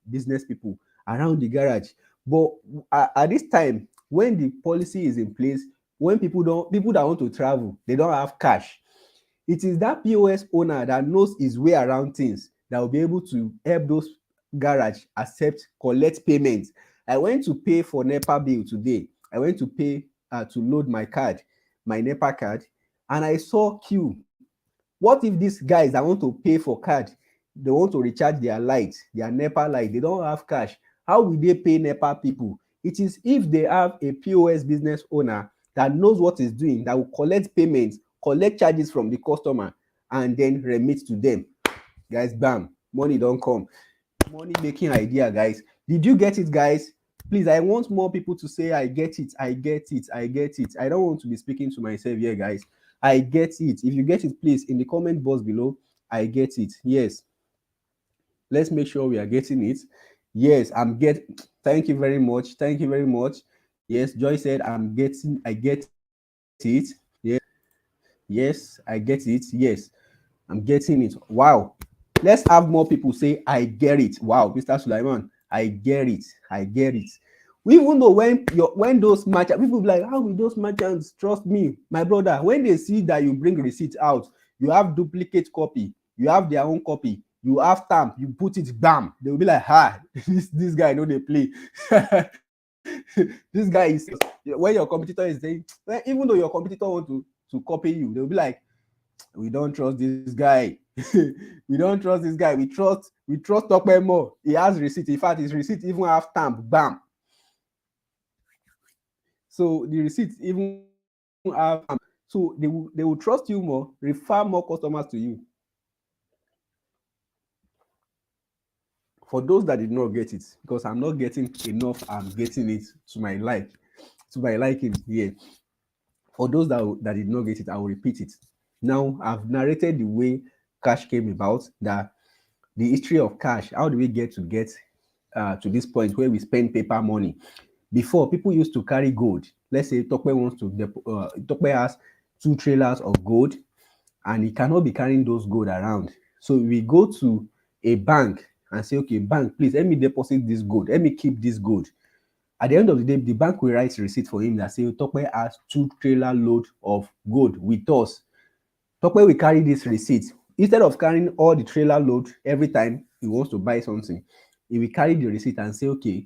business people around the garage. But at this time, when the policy is in place, when people that want to travel, they don't have cash. It is that POS owner that knows his way around things that will be able to help those garage accept, collect payments. I went to pay for NEPA bill today. I went to pay to load my card, my NEPA card, and I saw queue. What if these guys that want to pay for card, they want to recharge their light, their NEPA light, they don't have cash? How will they pay NEPA people? It is if they have a POS business owner that knows what he's doing, that will collect payments, collect charges from the customer, and then remit to them. Guys, bam, money don't come. Money making idea, guys. Did you get it, guys? Please, I want more people to say I get it, I get it, I get it. I don't want to be speaking to myself here, guys. I get it. If you get it, please, in the comment box below, I get it. Yes. Let's make sure we are getting it. Yes, I'm getting. Thank you very much. Thank you very much. Yes, Joy said I'm getting. I get it. Yes, yes, I get it. Yes, I'm getting it. Wow. Let's have more people say I get it. Wow, Mr. Sulaiman, I get it. I get it. We even know when those merchants, people be like, how will those merchants trust me? My brother, when they see that you bring receipt out, you have duplicate copy, you have their own copy, you have stamp, you put it, bam, they will be like, this guy know they play. This guy is, when your competitor is saying, even though your competitor want to copy you, they'll be like, we don't trust this guy. We don't trust this guy. We trust Tope more. He has receipt. In fact, his receipt even have stamp. Bam. So the receipt even have stamp. So they will trust you more, refer more customers to you. For those that did not get it, because I'm not getting enough, I'm getting it to my liking here. For those that did not get it, I will repeat it. Now I've narrated the way cash came about, that the history of cash. How do we get to this point where we spend paper money? Before, people used to carry gold. Let's say Tope has 2 trailers of gold, and he cannot be carrying those gold around. So we go to a bank and say, okay, bank, please let me deposit this gold. Let me keep this gold. At the end of the day, the bank will write a receipt for him that say Tope has 2 trailer load of gold with us. Tope will carry this receipt. Instead of carrying all the trailer load every time he wants to buy something, he will carry the receipt and say, okay,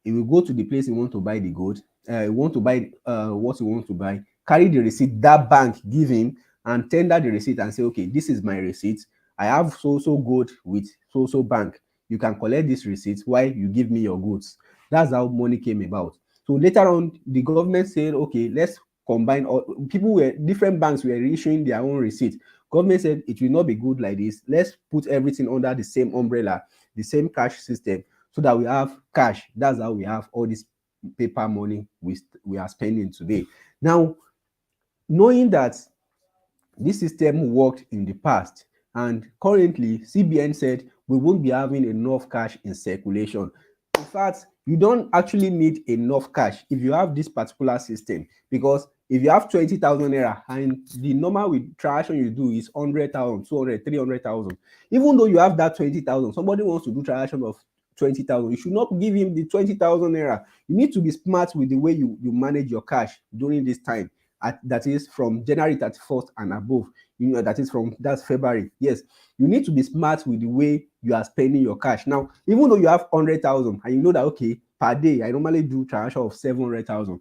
he will go to the place he wants to buy the gold, he want to buy what he wants to buy, carry the receipt that bank give him, and tender the receipt and say, okay, this is my receipt. I have so gold with so bank. You can collect this receipt while you give me your goods. That's how money came about. So later on, the government said, okay, let's combine all different banks were issuing their own receipt. Government said it will not be good like this. Let's put everything under the same umbrella, the same cash system, so that we have cash. That's how we have all this paper money we are spending today. Now, knowing that this system worked in the past, and currently CBN said we won't be having enough cash in circulation. In fact, you don't actually need enough cash if you have this particular system, because if you have 20,000 naira and the normal transaction you do is 100,000, 200, 300,000, even though you have that 20,000, somebody wants to do transaction of 20,000, you should not give him the 20,000 naira. You need to be smart with the way you manage your cash during this time. That is from January 31st and above. That's February. Yes, you need to be smart with the way you are spending your cash. Now, even though you have 100,000 and you know that, okay, per day I normally do transaction of 700,000,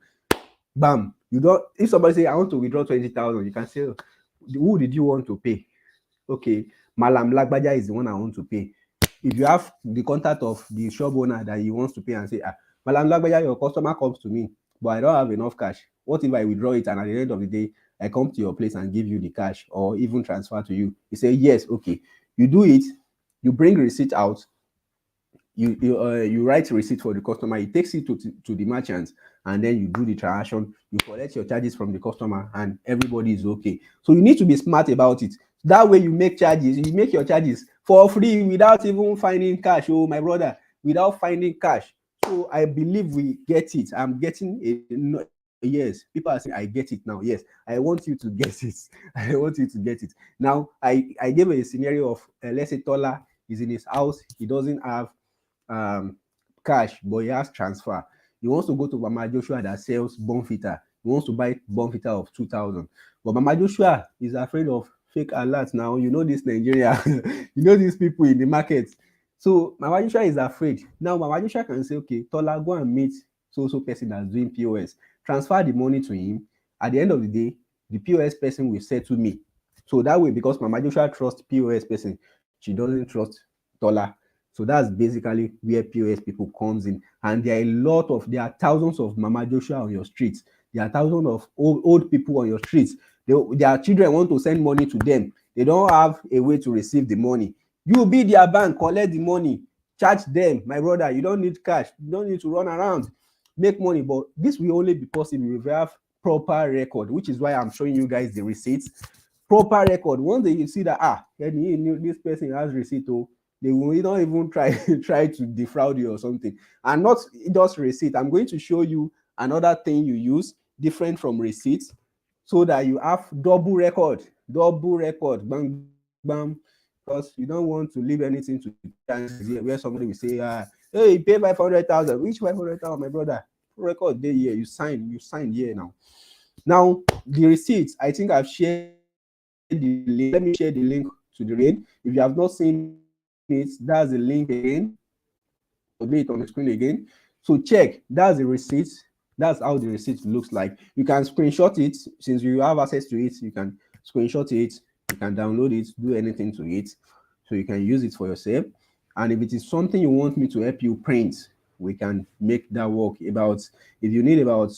bam, you don't. If somebody say I want to withdraw 20,000, you can say, who did you want to pay? Okay, Malam Lagbaja is the one I want to pay. If you have the contact of the shop owner that he wants to pay and say, Malam Lagbaja, your customer comes to me, but I don't have enough cash. What if I withdraw it and at the end of the day, I come to your place and give you the cash or even transfer to you? You say, yes, okay. You do it, you bring receipt out, you write receipt for the customer, he takes it to the merchant, and then you do the transaction, you collect your charges from the customer, and everybody is okay. So you need to be smart about it. That way you make your charges for free without even finding cash. Oh, my brother, without finding cash. So I believe we get it. I'm getting yes. People are saying I get it now. Yes, I want you to get it. I want you to get it. Now, I gave a scenario of let's say Tola is in his house, he doesn't have cash, but he has transfer. He wants to go to Mama Joshua that sells Bonfita. He wants to buy Bonfita of 2,000. But Mama Joshua is afraid of fake alerts now. You know this Nigeria, you know these people in the market. So Mama Joshua is afraid. Now Mama Joshua can say, okay, Tola, go and meet so person that's doing POS. Transfer the money to him. At the end of the day, the POS person will settle me. So that way, because Mama Joshua trusts POS person, she doesn't trust Tola. So that's basically where POS people comes in. And there are thousands of Mama Joshua on your streets. There are thousands of old people on your streets. Their children want to send money to them. They don't have a way to receive the money. You be their bank, collect the money, charge them. My brother, you don't need cash. You don't need to run around, make money. But this will only be possible if you have proper record, which is why I'm showing you guys the receipts. Proper record. Once you see that, this person has receipt, they will not even try to defraud you or something. And not just receipt. I'm going to show you another thing you use different from receipts, so that you have double record, bam, bam, because you don't want to leave anything to chance where somebody will say, hey, you pay 500,000. Which 500,000, my brother? Record day here, you sign here now. Now the receipts, I think I've shared the link. Let me share the link to the rate. If you have not seen it, that's the link again. I'll do it on the screen again. So check, that's the receipt. That's how the receipt looks like. You can screenshot it. Since you have access to it, you can screenshot it, you can download it, do anything to it, so you can use it for yourself. And if it is something you want me to help you print, we can make that work. If you need about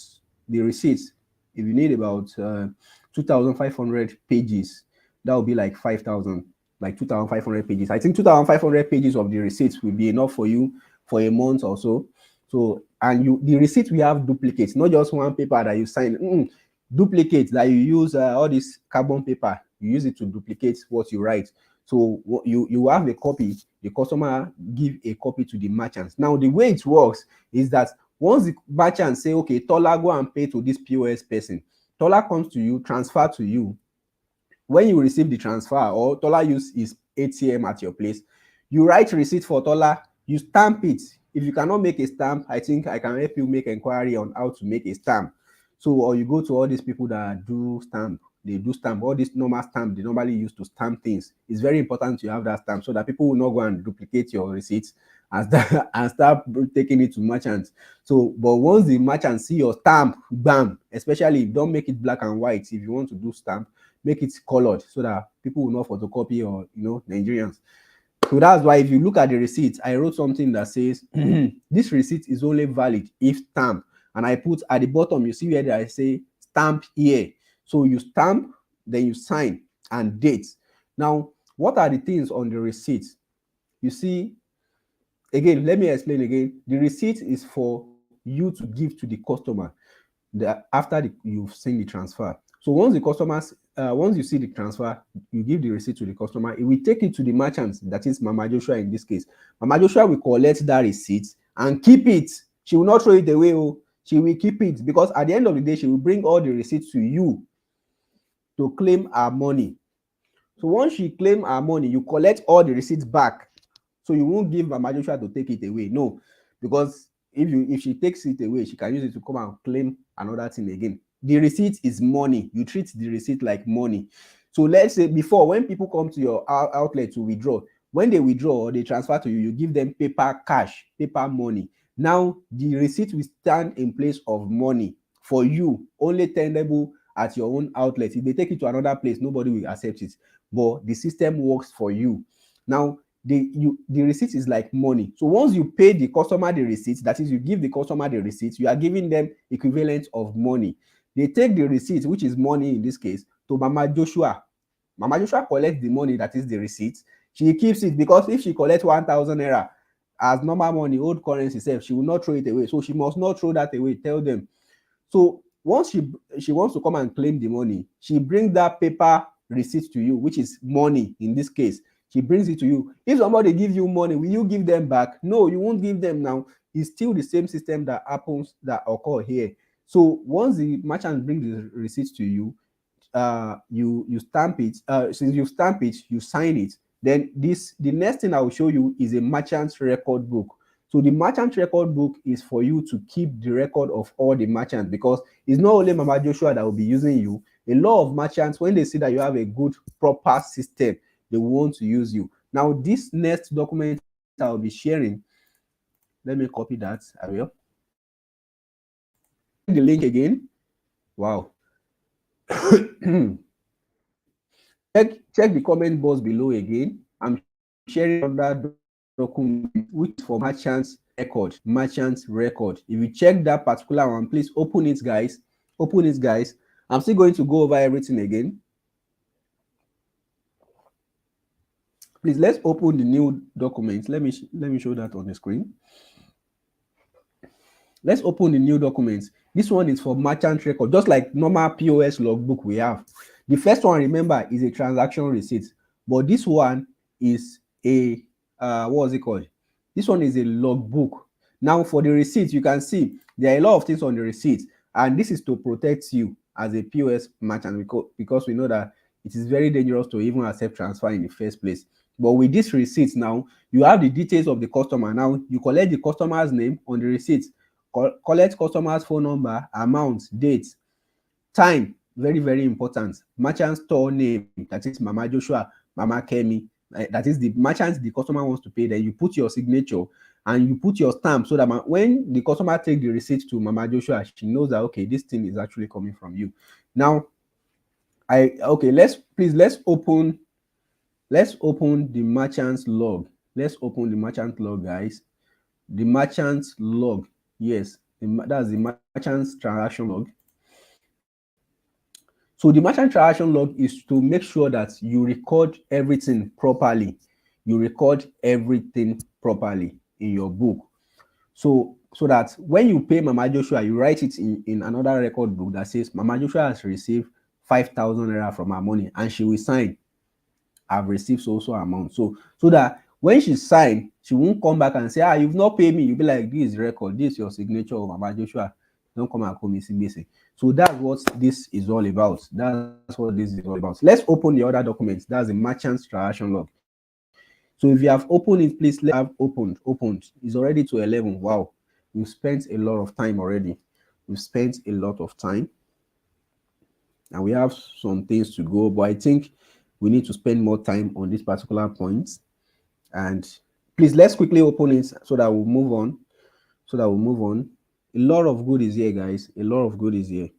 the receipts, if you need about 2,500 pages, that will be like 5,000, like 2,500 pages. I think 2,500 pages of the receipts will be enough for you for a month or so. So, and the receipt we have duplicates, not just one paper that you sign. Duplicates that you use all this carbon paper, you use it to duplicate what you write. So you have a copy, the customer give a copy to the merchants. Now the way it works is that once the merchant say, okay, Tola, go and pay to this POS person, Tola comes to you, transfer to you. When you receive the transfer, or Tola use his ATM at your place, you write receipt for Tola, you stamp it. If you cannot make a stamp, I think I can help you make inquiry on how to make a stamp. So, or you go to all these people that do stamp, they do stamp, all this normal stamp they normally use to stamp things. It's very important to have that stamp so that people will not go and duplicate your receipts and start taking it to merchants. So, but once the merchant see your stamp, bam, especially don't make it black and white. If you want to do stamp, make it colored so that people will not photocopy, or Nigerians. So that's why if you look at the receipt, I wrote something that says this receipt is only valid if stamped. And I put at the bottom, you see where I say stamp here. So you stamp, then you sign and date. Now, what are the things on the receipt? You see, again, let me explain again. The receipt is for you to give to the customer after you've seen the transfer. So once you see the transfer, you give the receipt to the customer. It will take it to the merchant, that is Mama Joshua in this case. Mama Joshua will collect that receipt and keep it. She will not throw it away. She will keep it, because at the end of the day, she will bring all the receipts to you to claim her money. So once she claim her money, you collect all the receipts back. So you won't give Mama Joshua to take it away. No, because if she takes it away, she can use it to come and claim another thing again. The receipt is money. You treat the receipt like money. So let's say before, when people come to your outlet to withdraw, when they withdraw or they transfer to you, you give them paper cash, paper money. Now the receipt will stand in place of money for you, only tenable at your own outlet. If they take it to another place, nobody will accept it. But the system works for you. Now the receipt is like money. So once you pay the customer the receipt, that is, you give the customer the receipt, you are giving them equivalent of money. They take the receipt, which is money in this case, to Mama Joshua. Mama Joshua collects the money, that is the receipt. She keeps it, because if she collects 1,000 naira as normal money, old currency self, she will not throw it away. So she must not throw that away. Tell them. So once she wants to come and claim the money, she brings that paper receipt to you, which is money in this case. She brings it to you. If somebody gives you money, will you give them back? No, you won't give them now. It's still the same system that occur here. So once the merchant brings the receipt to you, you stamp it. Since you stamp it, you sign it. Then the next thing I will show you is a merchant's record book. So the merchant record book is for you to keep the record of all the merchants, because it's not only Mama Joshua that will be using you. A lot of merchants, when they see that you have a good, proper system, they want to use you. Now, this next document I'll be sharing, let me copy that. I will. The link again. Wow. check the comment box below again. I'm sharing another document which is for merchants record. If you check that particular one, please open it, guys. Open it, guys. I'm still going to go over everything again. Please, let's open the new document. Let me show that on the screen. Let's open the new documents. This one is for merchant record, just like normal POS logbook we have. The first one, remember, is a transaction receipt, but this one is a what was it called? This one is a logbook. Now, for the receipt, you can see there are a lot of things on the receipt, and this is to protect you as a POS merchant, because we know that it is very dangerous to even accept transfer in the first place. But with this receipt now, you have the details of the customer. Now, you collect the customer's name on the receipt, collect customer's phone number, amount, date, time, very, very important. Merchant store name, that is Mama Joshua, Mama Kemi, that is the merchant the customer wants to pay. Then you put your signature and you put your stamp, so that when the customer take the receipt to Mama Joshua, she knows that, okay, this thing is actually coming from you. Now, let's open the merchant's log. Let's open the merchant log, guys. The merchant's log. Yes, that's the merchant's transaction log. So the merchant transaction log is to make sure that you record everything properly. You record everything properly in your book. So that when you pay Mama Joshua, you write it in another record book that says Mama Joshua has received 5,000 naira from her money, and she will sign, I've received so amount. So that when she sign, she won't come back and say, you've not paid me. You'll be like, this is record, this is your signature of Mama Joshua. Don't come and call me CBN. So that's what this is all about. That's what this is all about. Let's open the other documents. That's the merchant's transaction log. So if you have opened it, please let have opened. It's already to 11. Wow. We've spent a lot of time already. We've spent a lot of time. And we have some things to go, but I think we need to spend more time on this particular point. And please, let's quickly open it so that we'll move on. A lot of good is here, guys. A lot of good is here.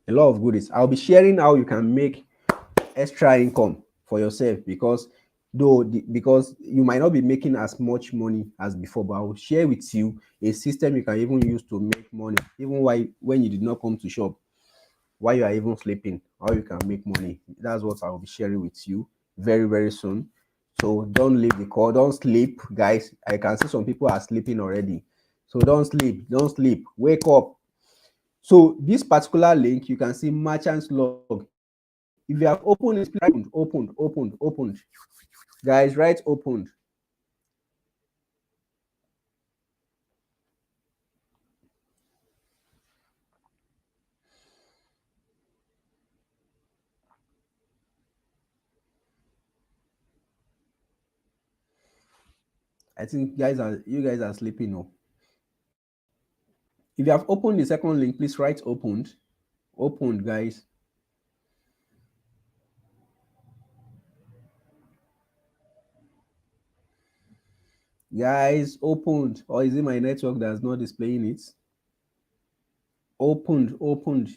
A lot of goodies. I'll be sharing how you can make extra income for yourself, because you might not be making as much money as before, but I will share with you a system you can even use to make money, even when you did not come to shop, while you are even sleeping, how you can make money. That's what I will be sharing with you very, very soon. So don't leave the call. Don't sleep, guys. I can see some people are sleeping already. So don't sleep. Wake up. So this particular link, you can see merchant's log. If you have opened it, opened. Guys, write opened. I think you guys are sleeping now. If you have opened the second link, please write opened. Opened, guys. Guys, opened. Or is it my network that's not displaying it? Opened.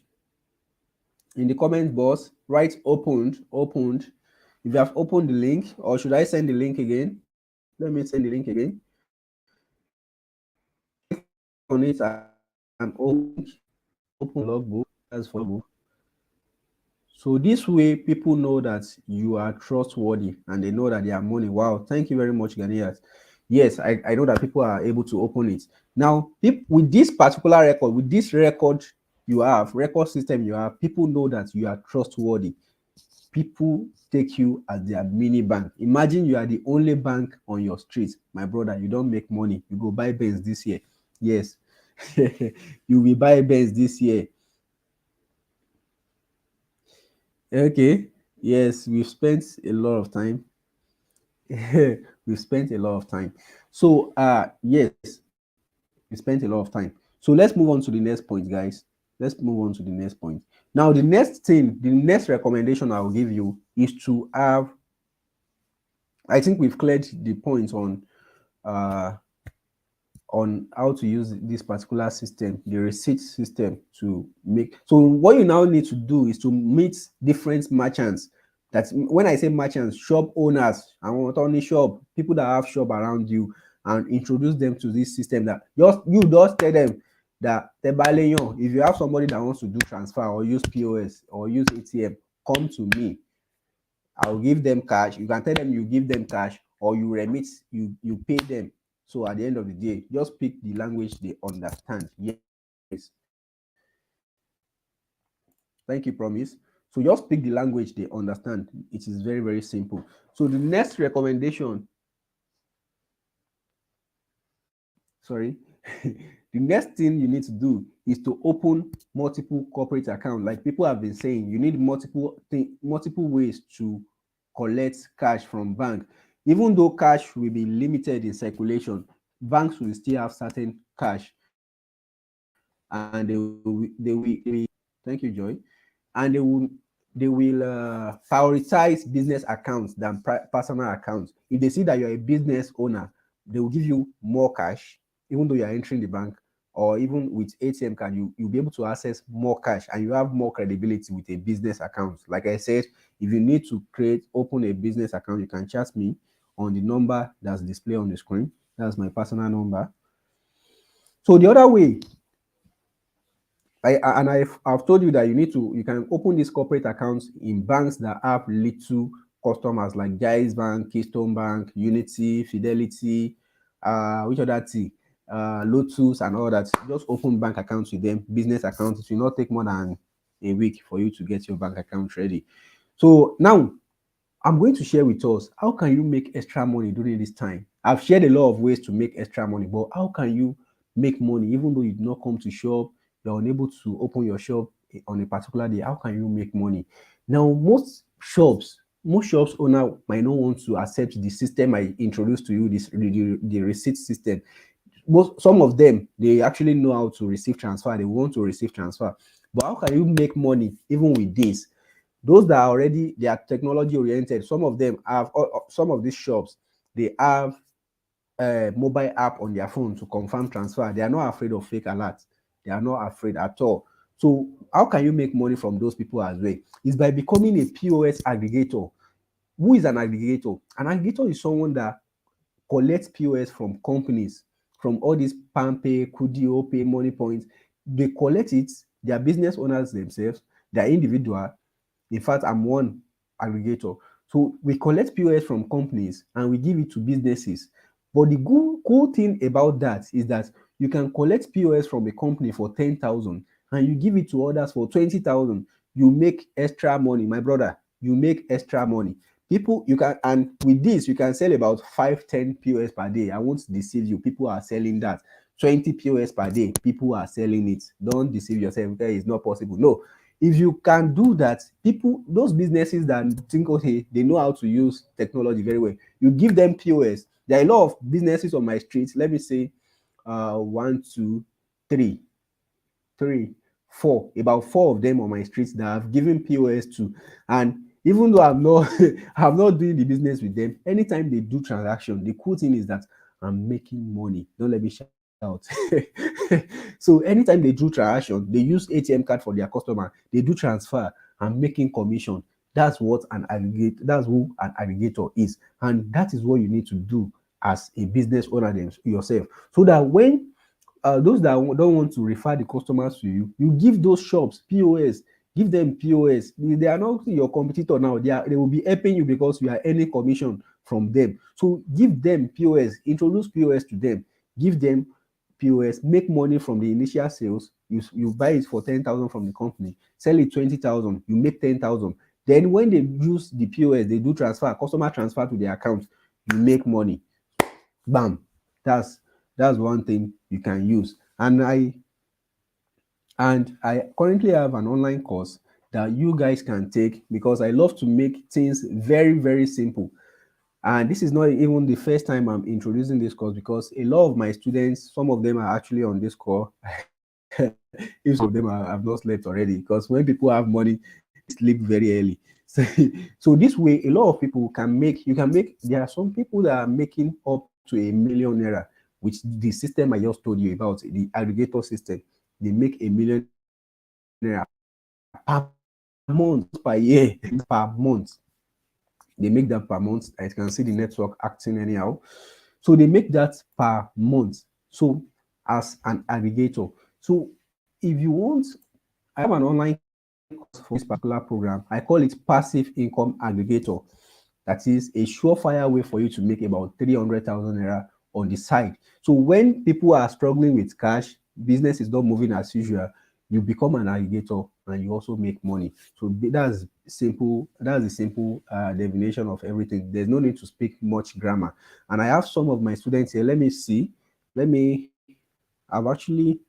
In the comment box, write opened. If you have opened the link, or should I send the link again? Let me send the link again. On it and open logbook. That's for logbook. So this way, people know that you are trustworthy and they know that they are money. Wow, thank you very much, Ghanaians. Yes, I know that people are able to open it. Now, with this particular record, with this record system you have, people know that you are trustworthy. People take you as their mini bank. Imagine you are the only bank on your street. My brother, you don't make money. You go buy Benz this year. Yes, you will buy Benz this year. Okay. Yes, we've spent a lot of time. We've spent a lot of time. So yes, we spent a lot of time. So let's move on to the next point, guys. Let's move on to the next point. Now, the next recommendation I will give you is to have. I think we've cleared the points uh on how to use this particular system, the receipt system, to make. So what you now need to do is to meet different merchants. That's when I say merchants, shop owners, and not only shop, people that have shop around you, and introduce them to this system. That just tell them that if you have somebody that wants to do transfer or use POS or use ATM, come to me. I'll give them cash. You can tell them you give them cash, or you remit, you pay them. So at the end of the day, just pick the language they understand. Yes. Thank you, promise. So just pick the language they understand. It is very, very simple. So the next recommendation, sorry, the next thing you need to do is to open multiple corporate accounts. Like people have been saying, you need multiple ways to collect cash from bank. Even though cash will be limited in circulation, banks will still have certain cash, and thank you, Joy, and they will prioritize business accounts than personal accounts. If they see that you're a business owner, they will give you more cash, even though you're entering the bank, or even with ATM card, you'll be able to access more cash, and you have more credibility with a business account. Like I said, if you need to open a business account, you can chat me on the number that's displayed on the screen. That's my personal number. So the other way, I've told you that you can open these corporate accounts in banks that have little customers, like Jais Bank, Keystone Bank, Unity, Fidelity, which other thing, Lotus and all that. Just open bank accounts with them, business accounts. It will not take more than a week for you to get your bank account ready. So now I'm going to share with us how can you make extra money during this time. I've shared a lot of ways to make extra money, but how can you make money even though you did not come to shop, you're unable to open your shop on a particular day? How can you make money? Now, most shops owner might not want to accept the system I introduced to you, the receipt system. Some of them, they actually know how to receive transfer, they want to receive transfer. But how can you make money even with this? Those that are already, they are technology oriented, some of them have, some of these shops, they have a mobile app on their phone to confirm transfer. They are not afraid of fake alerts. They are not afraid at all. So how can you make money from those people as well? It's by becoming a POS aggregator. Who is an aggregator? An aggregator is someone that collects POS from companies, from all these PalmPay, Kudio, Pay, Money Points. They collect it. They are business owners themselves. They are individual. In fact, I'm one aggregator. So we collect POS from companies and we give it to businesses. But the cool thing about that is that you can collect POS from a company for 10,000 and you give it to others for 20,000. You make extra money, my brother. You make extra money. People, you can, and with this, you can sell about 5, 10 POS per day. I won't deceive you. People are selling that. 20 POS per day, people are selling it. Don't deceive yourself. That is not possible. No, if you can do that, people, those businesses that think, okay, they know how to use technology very well, you give them POS. There are a lot of businesses on my street. Let me say, one, two, three, four, about four of them on my streets that I've given POS to. And even though I'm not I'm not doing the business with them, anytime they do transaction, the cool thing is that I'm making money. Don't let me shout. So anytime they do transaction, they use ATM card for their customer, they do transfer, and making commission. That's who an aggregator is. And that is what you need to do as a business owner yourself. So that when those that don't want to refer the customers to you, you give those shops POS, give them POS. They are not your competitor now. They will be helping you because you are earning commission from them. So give them POS, introduce POS to them, give them POS, make money from the initial sales. You buy it for 10,000 from the company, sell it 20,000, you make 10,000. Then when they use the POS, they do transfer, customer transfer to their account, you make money. Bam. That's one thing you can use. And I currently have an online course that you guys can take, because I love to make things very, very simple. And this is not even the first time I'm introducing this course, because a lot of my students, some of them are actually on this course. If some of them have not slept already, because when people have money, they sleep very early. So, so this way, a lot of people can make, you can make, there are some people that are making up to 1 million naira, which the system I just told you about, the aggregator system, they make 1 million naira per month, per year, per month. They make that per month. I can see the network acting anyhow. So they make that per month. So as an aggregator. So if you want, I have an online course for this particular program. I call it passive income aggregator. That is a surefire way for you to make about 300,000 naira on the side. So when people are struggling with cash, business is not moving as usual, you become an aggregator and you also make money. So that's simple. That's the simple definition of everything. There's no need to speak much grammar. And I have some of my students here. Let me see. Let me. I've actually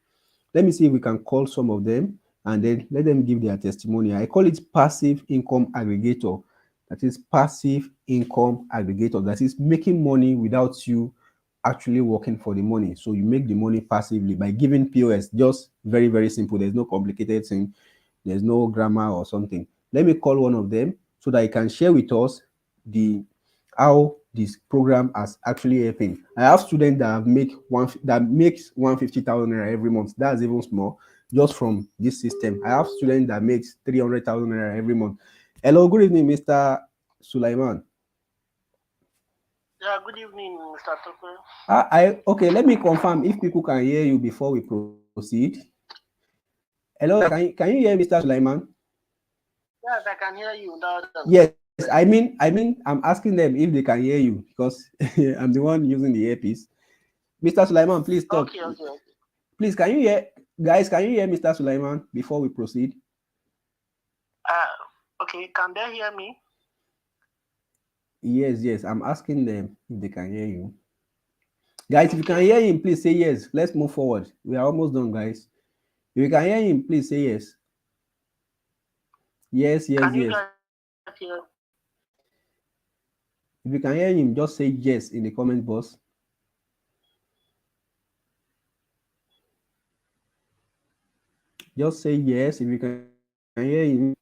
let me see if we can call some of them and then let them give their testimony. I call it passive income aggregator. That is passive income aggregator. That is making money without you actually working for the money. So you make the money passively by giving POS. Just very, very simple. There's no complicated thing. There's no grammar or something. Let me call one of them so that he can share with us the how this program has actually helping. I have students that have make one that makes 150,000 naira every month. That's even small, just from this system. I have students that makes 300,000 naira every month. Hello, good evening, Mr. Sulaiman. Yeah, good evening, Mr. Tope. I okay. Let me confirm if people can hear you before we proceed. Hello, can you hear Mr. Sulaiman? Yes, I can hear you loud and Yes, clear. I'm asking them if they can hear you, because I'm the one using the earpiece. Mr. Sulaiman, please talk. Okay. Please, can you hear, guys? Can you hear Mr. Sulaiman before we proceed? Okay, can they hear me? Yes. I'm asking them if they can hear you. Guys, if you can Okay. hear him, please say yes. Let's move forward. We are almost done, guys. If you can hear him, please say yes. Yes, yes, Can you yes. guys hear? If you can hear him, just say yes in the comment box. Just say yes if you can hear him.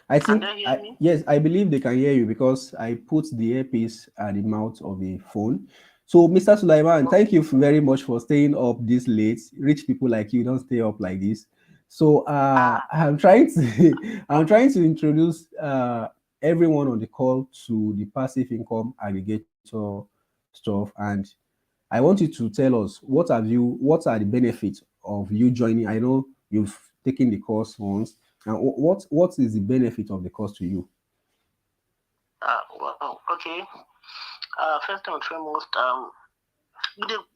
Can they hear me? Yes, I believe they can hear you because I put the earpiece at the mouth of the phone. So, Mr. Sulaiman, thank you very much for staying up this late. Rich people like you don't stay up like this. So, Ah, I'm trying to I'm trying to introduce everyone on the call to the passive income aggregator stuff, and I want you to tell us what are the benefits of you joining. I know you've taken the course once, and what is the benefit of the course to you? well, okay. First and foremost,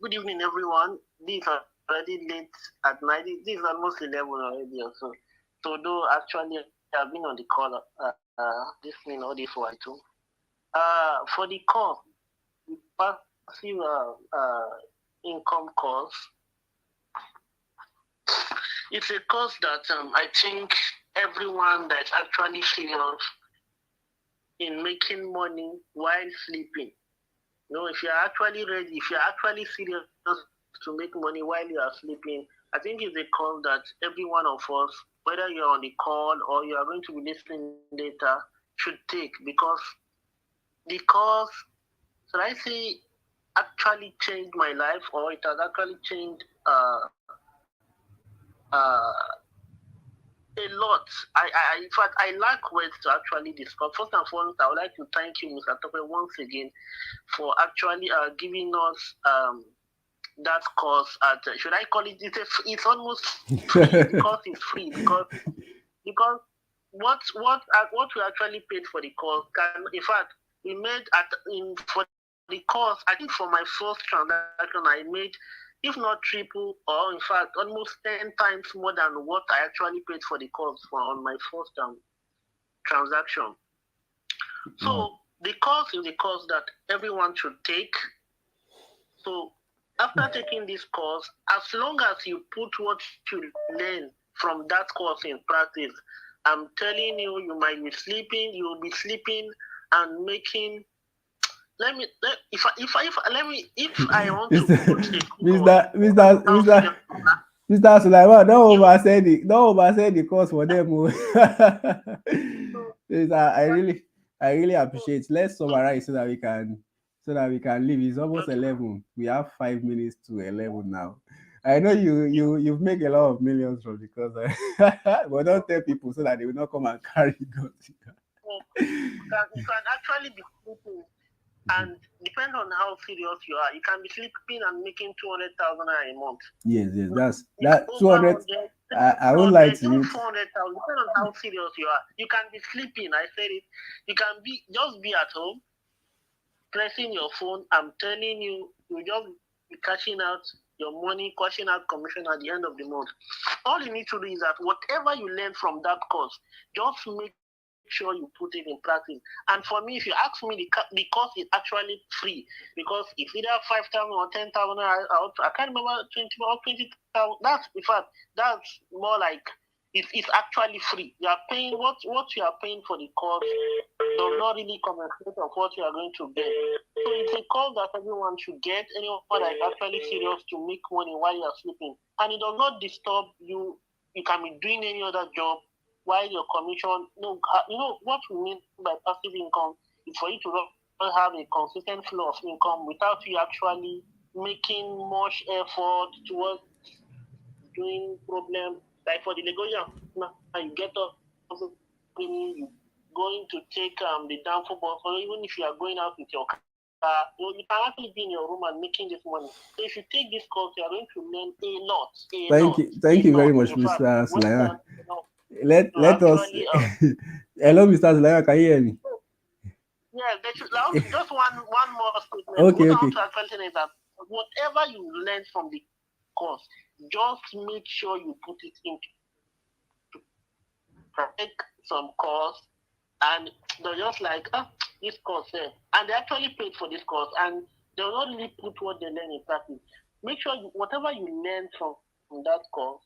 good evening, everyone. This is already late at night. This is almost 11 already, also. So, though actually I've been on the call, listening all this while too. For the course, the passive income course, it's a course that I think everyone that's actually serious in making money while sleeping. If you're actually ready, if you're actually serious to make money while you are sleeping, I think it's a call that every one of us, whether you're on the call or you are going to be listening later, should take, because the course, should I say, actually changed my life, or it has actually changed uh, a lot. In fact, I lack words to actually describe. First and foremost, I would like to thank you, Mr. Tope, once again for actually giving us that course at, should I call it, it's almost free. The course is free because what we actually paid for the course can, in fact, we made for the course, I think for my first transaction I made, if not triple, or in fact almost 10 times more than what I actually paid for the course for on my first transaction. So Wow. the course is a course that everyone should take. So after taking this course, as long as you put what you learn from that course in practice, I'm telling you, you might be sleeping, you will be sleeping and making. If I want to put a Mr. course, how serious. Mr. Sulaiman, don't oversell the cost for them. Yes, I really appreciate. Let's summarize so that we can leave. It's almost 11. We have 5 minutes to 11 now. I know you've made a lot of millions from the course, but don't tell people so that they will not come and carry guns. You can actually be sleeping, and depend on how serious you are, you can be sleeping and making 200,000 a month. Yes, that's that 200. I would like to 400,000. Depending on how serious you are, you can be sleeping. I said it. You can just be at home, pressing your phone. I'm telling you, you just be cashing out your money, cashing out commission at the end of the month. All you need to do is that whatever you learn from that course, just make sure you put it in practice. And for me, if you ask me, the course is actually free because it's either 5,000 or 10,000. I can't remember 20,000. That's more like it's actually free. You are paying what you are paying for the course does not really compensate of what you are going to get. So it's a course that everyone should get. Anyone that is actually serious to make money while you are sleeping, and it does not disturb you. You can be doing any other job while your commission. You know what we mean by passive income is for you to not have a consistent flow of income without you actually making much effort towards doing problem. Like for the negotiation, now you get up, you going to take the downfall, but even if you are going out with your car, you can actually be in your room and making this money. So if you take this course, you are going to learn a lot. Thank you very much, Mr. Sulaiman. Let us. Hello, Mr. Sulaiman, can you hear me? Yeah, just one more statement. Okay. What I want to actually say is that whatever you learn from the course, just make sure you put it into take some course, and they're just like, this course, and they actually paid for this course, and they'll not really put what they learn in practice. Make sure whatever you learn from that course,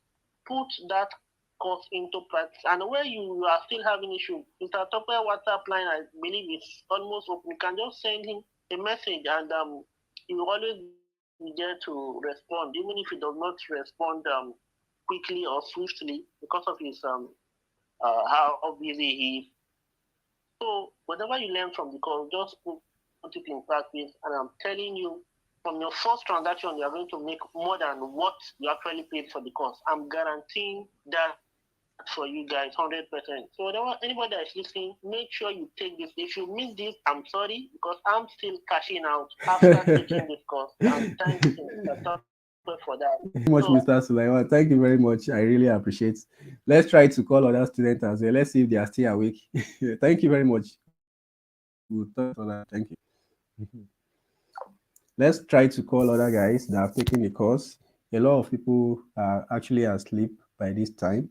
put that course into practice. And where you are still having issues, Mr. Tope WhatsApp line, I believe is almost open. You can just send him a message, and he will always be there to respond, even if he does not respond quickly or swiftly because of his how busy he is. So whatever you learn from the course, just put it in practice. And I'm telling you, from your first transaction, you are going to make more than what you actually paid for the course. I'm guaranteeing that for you guys, 100%. So anybody that is listening, make sure you take this. If you miss this, I'm sorry, because I'm still cashing out after taking this course. And thank you for that. Much, Mr. Sulaiman. Thank you very much. I really appreciate. Let's try to call other students as well. Let's see if they are still awake. Thank you very much. We'll talk on that. Thank you. Let's try to call other guys that have taken the course. A lot of people are actually asleep by this time.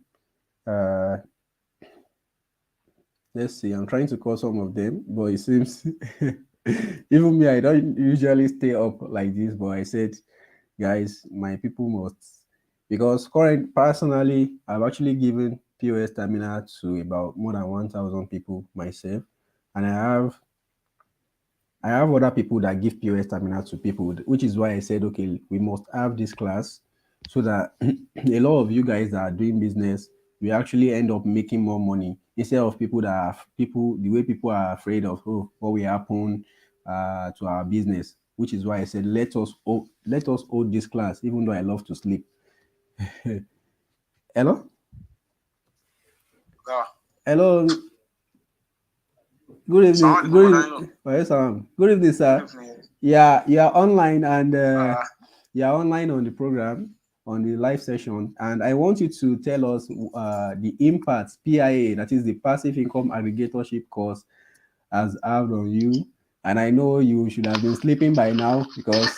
Let's see. I'm trying to call some of them, but it seems even me, I don't usually stay up like this. But I said, guys, my people must, because personally, I've actually given POS terminal to about more than 1,000 people myself, and I have other people that give POS terminal to people, which is why I said, okay, we must have this class so that a lot of you guys that are doing business, we actually end up making more money instead of the way people are afraid of what will happen to our business. Which is why I said let us hold this class, even though I love to sleep. Hello. Hello. Good evening. Good evening, sir. Yeah, you are online and you are online on the program, on the live session, and I want you to tell us the impact PIA, that is the passive income aggregatorship course, has had on you. And I know you should have been sleeping by now because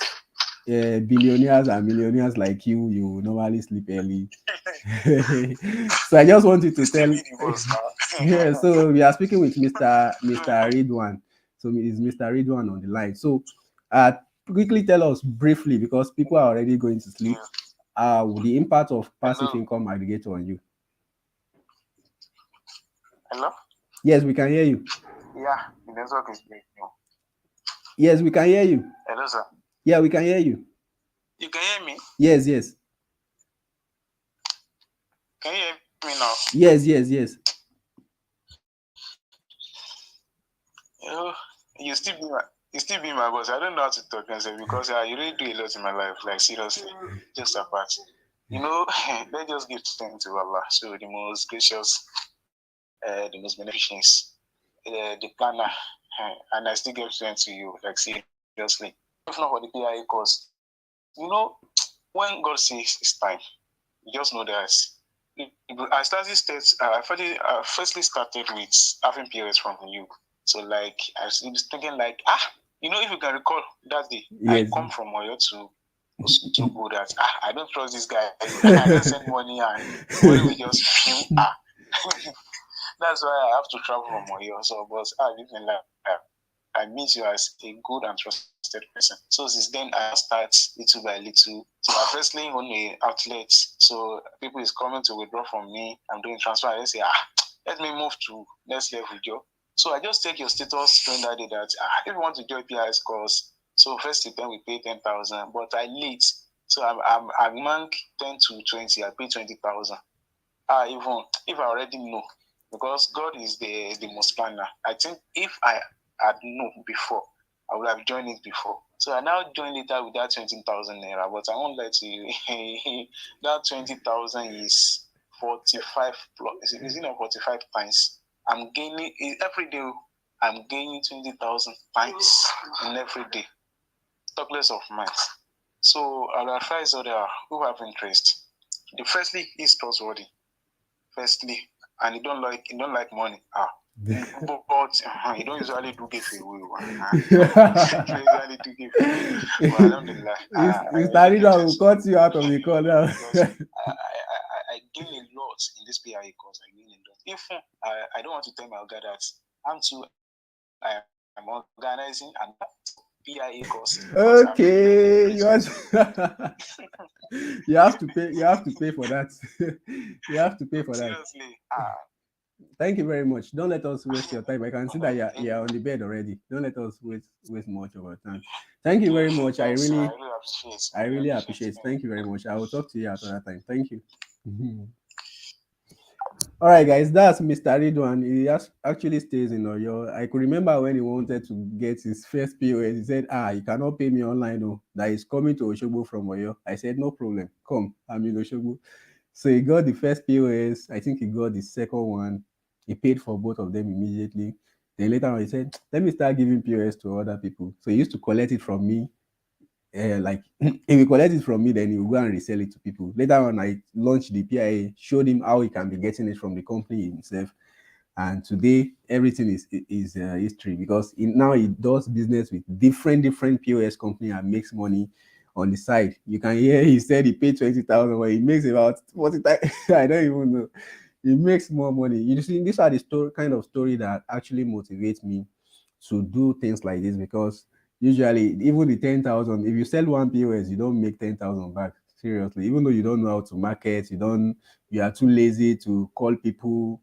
billionaires and millionaires like you normally sleep early. So I just want you to tell. Yeah, so we are speaking with Mr. Ridwan. So it's Mr. Ridwan on the line. So quickly tell us briefly, because people are already going to sleep, Yeah. the impact of passive Hello. income aggregator on you. Hello. Yes, we can hear you. Yeah, the network is breaking. Yes, we can hear you. Hello, sir. Yeah, we can hear you. You can hear me? Yes, yes. Can you hear me now? Yes, yes, yes. Oh, you still be my boss. I don't know how to talk myself because you really do a lot in my life. Like seriously, just apart. Let's just give thanks to Allah. So the most gracious, the most beneficent, the planner, and I still give thanks to you. Like seriously, if not for the PIA course, when God says it's time, you just know that. Firstly started with having POS from you. So like I was thinking like if you can recall that day I Yes. come from Oyo to Osogbo that I don't trust this guy. I just send money and money will just feel that's why I have to travel from Oyo. So but even like I meet you as a good and trusted person. So since then I just start little by little. So I firstly own a outlet. So people is coming to withdraw from me. I'm doing transfer. I say let me move to next level, Joe. So I just take your status during that day that if you want to join PIS course, so first then we pay 10,000, but I late. So I'm rank 10 to 20. I pay 20,000. Even if I already know, because God is the most planner. I think if I had known before, I would have joined it before. So I now joined later with that 20,000 naira, but I won't lie to you, that 20,000 is 45 plus. Is it not 45 times? I'm gaining every day. I'm gaining 20,000 times in every day. Talk less of miles. So I'll advise others who have interest. The firstly is trustworthy. Firstly, and you don't like money. But you don't usually do giveaway. You don't usually do giveaway. But alhamdulillah, I Mr. really do Rido, I will test cut you out of the call now. because I gain a lot in this PIA course. I gain a lot. If I don't want to tell my guy that I am organizing an PIA course because I've Okay, really you have to, you have to pay for that. You have to pay for that. seriously. Thank you very much. Don't let us waste your time. I can see that Thank you're you. on the bed already. Don't let us waste much of our time. Thank you very much. Thanks, sir. I really appreciate. I really appreciate. Thank Thank you you. very much. I will talk to you at another time. Thank you. All right, guys, that's Mr. Ridwan. Actually stays in Oyo. I could remember when he wanted to get his first POS, he said, you cannot pay me online, no, that is coming to Oshogbo from Oyo. I said, no problem, come, I'm in Oshogbo. So he got the first POS, I think he got the second one. He paid for both of them immediately. Then later on, he said, let me start giving POS to other people. So he used to collect it from me. Like if he collect it from me, then he will go and resell it to people. Later on, I launched the PIA, showed him how he can be getting it from the company himself. And today, everything is history, because now he does business with different POS company and makes money on the side. You can hear he said he paid 20,000, but he makes about 40. I don't even know. He makes more money. You see, these are the kind of story that actually motivates me to do things like this, because usually even the 10,000, if you sell one POS, you don't make 10,000 back. Seriously, even though you don't know how to market, you are too lazy to call people.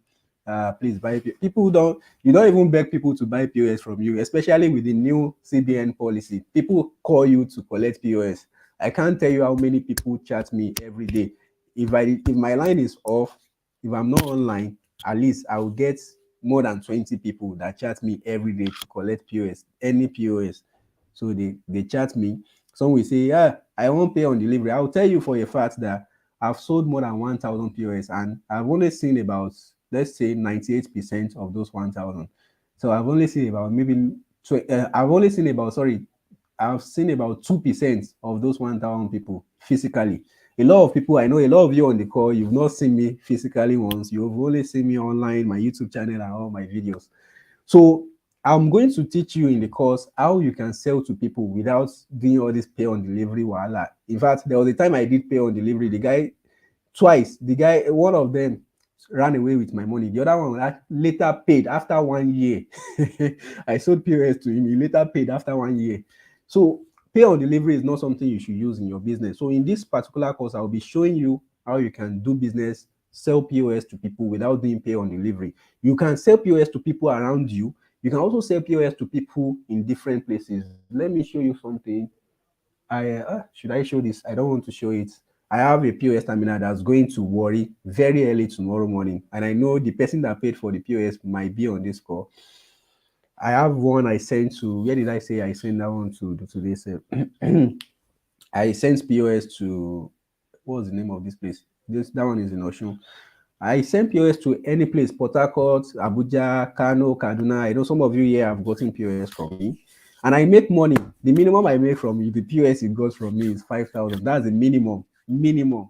Please buy. People don't. You don't even beg people to buy POS from you, especially with the new CBN policy. People call you to collect POS. I can't tell you how many people chat me every day. If my line is off, if I'm not online, at least I will get more than 20 people that chat me every day to collect POS, any POS. So they chat me. Some will say, yeah, I won't pay on delivery. I'll tell you for a fact that I've sold more than 1,000 POS, and I've only seen about, let's say, 98% of those 1,000. So I've only seen about maybe, I've only seen about, sorry, I've seen about 2% of those 1,000 people physically. A lot of people, I know a lot of you on the call, you've not seen me physically once. You've only seen me online, my YouTube channel, and all my videos. So I'm going to teach you in the course how you can sell to people without doing all this pay on delivery wahala. In fact, there was a time I did pay on delivery. The guy twice, one of them ran away with my money. The other one later paid after 1 year. I sold POS to him. He later paid after 1 year. So pay on delivery is not something you should use in your business. So in this particular course, I'll be showing you how you can do business, sell POS to people without doing pay on delivery. You can sell POS to people around you. You can also sell POS to people in different places. Let me show you something. Should I show this? I don't want to show it. I have a POS terminal that's going to worry very early tomorrow morning, and I know the person that paid for the POS might be on this call. I have one I sent to. Where did I say I sent that one to this? I sent POS to, what was the name of this place? This That one is in Oshun. I send POS to any place, Port Harcourt, Abuja, Kano, Kaduna. I know some of you here have gotten POS from me. And I make money. The minimum I make from you, the POS it got from me is 5,000. That's the minimum. Minimum.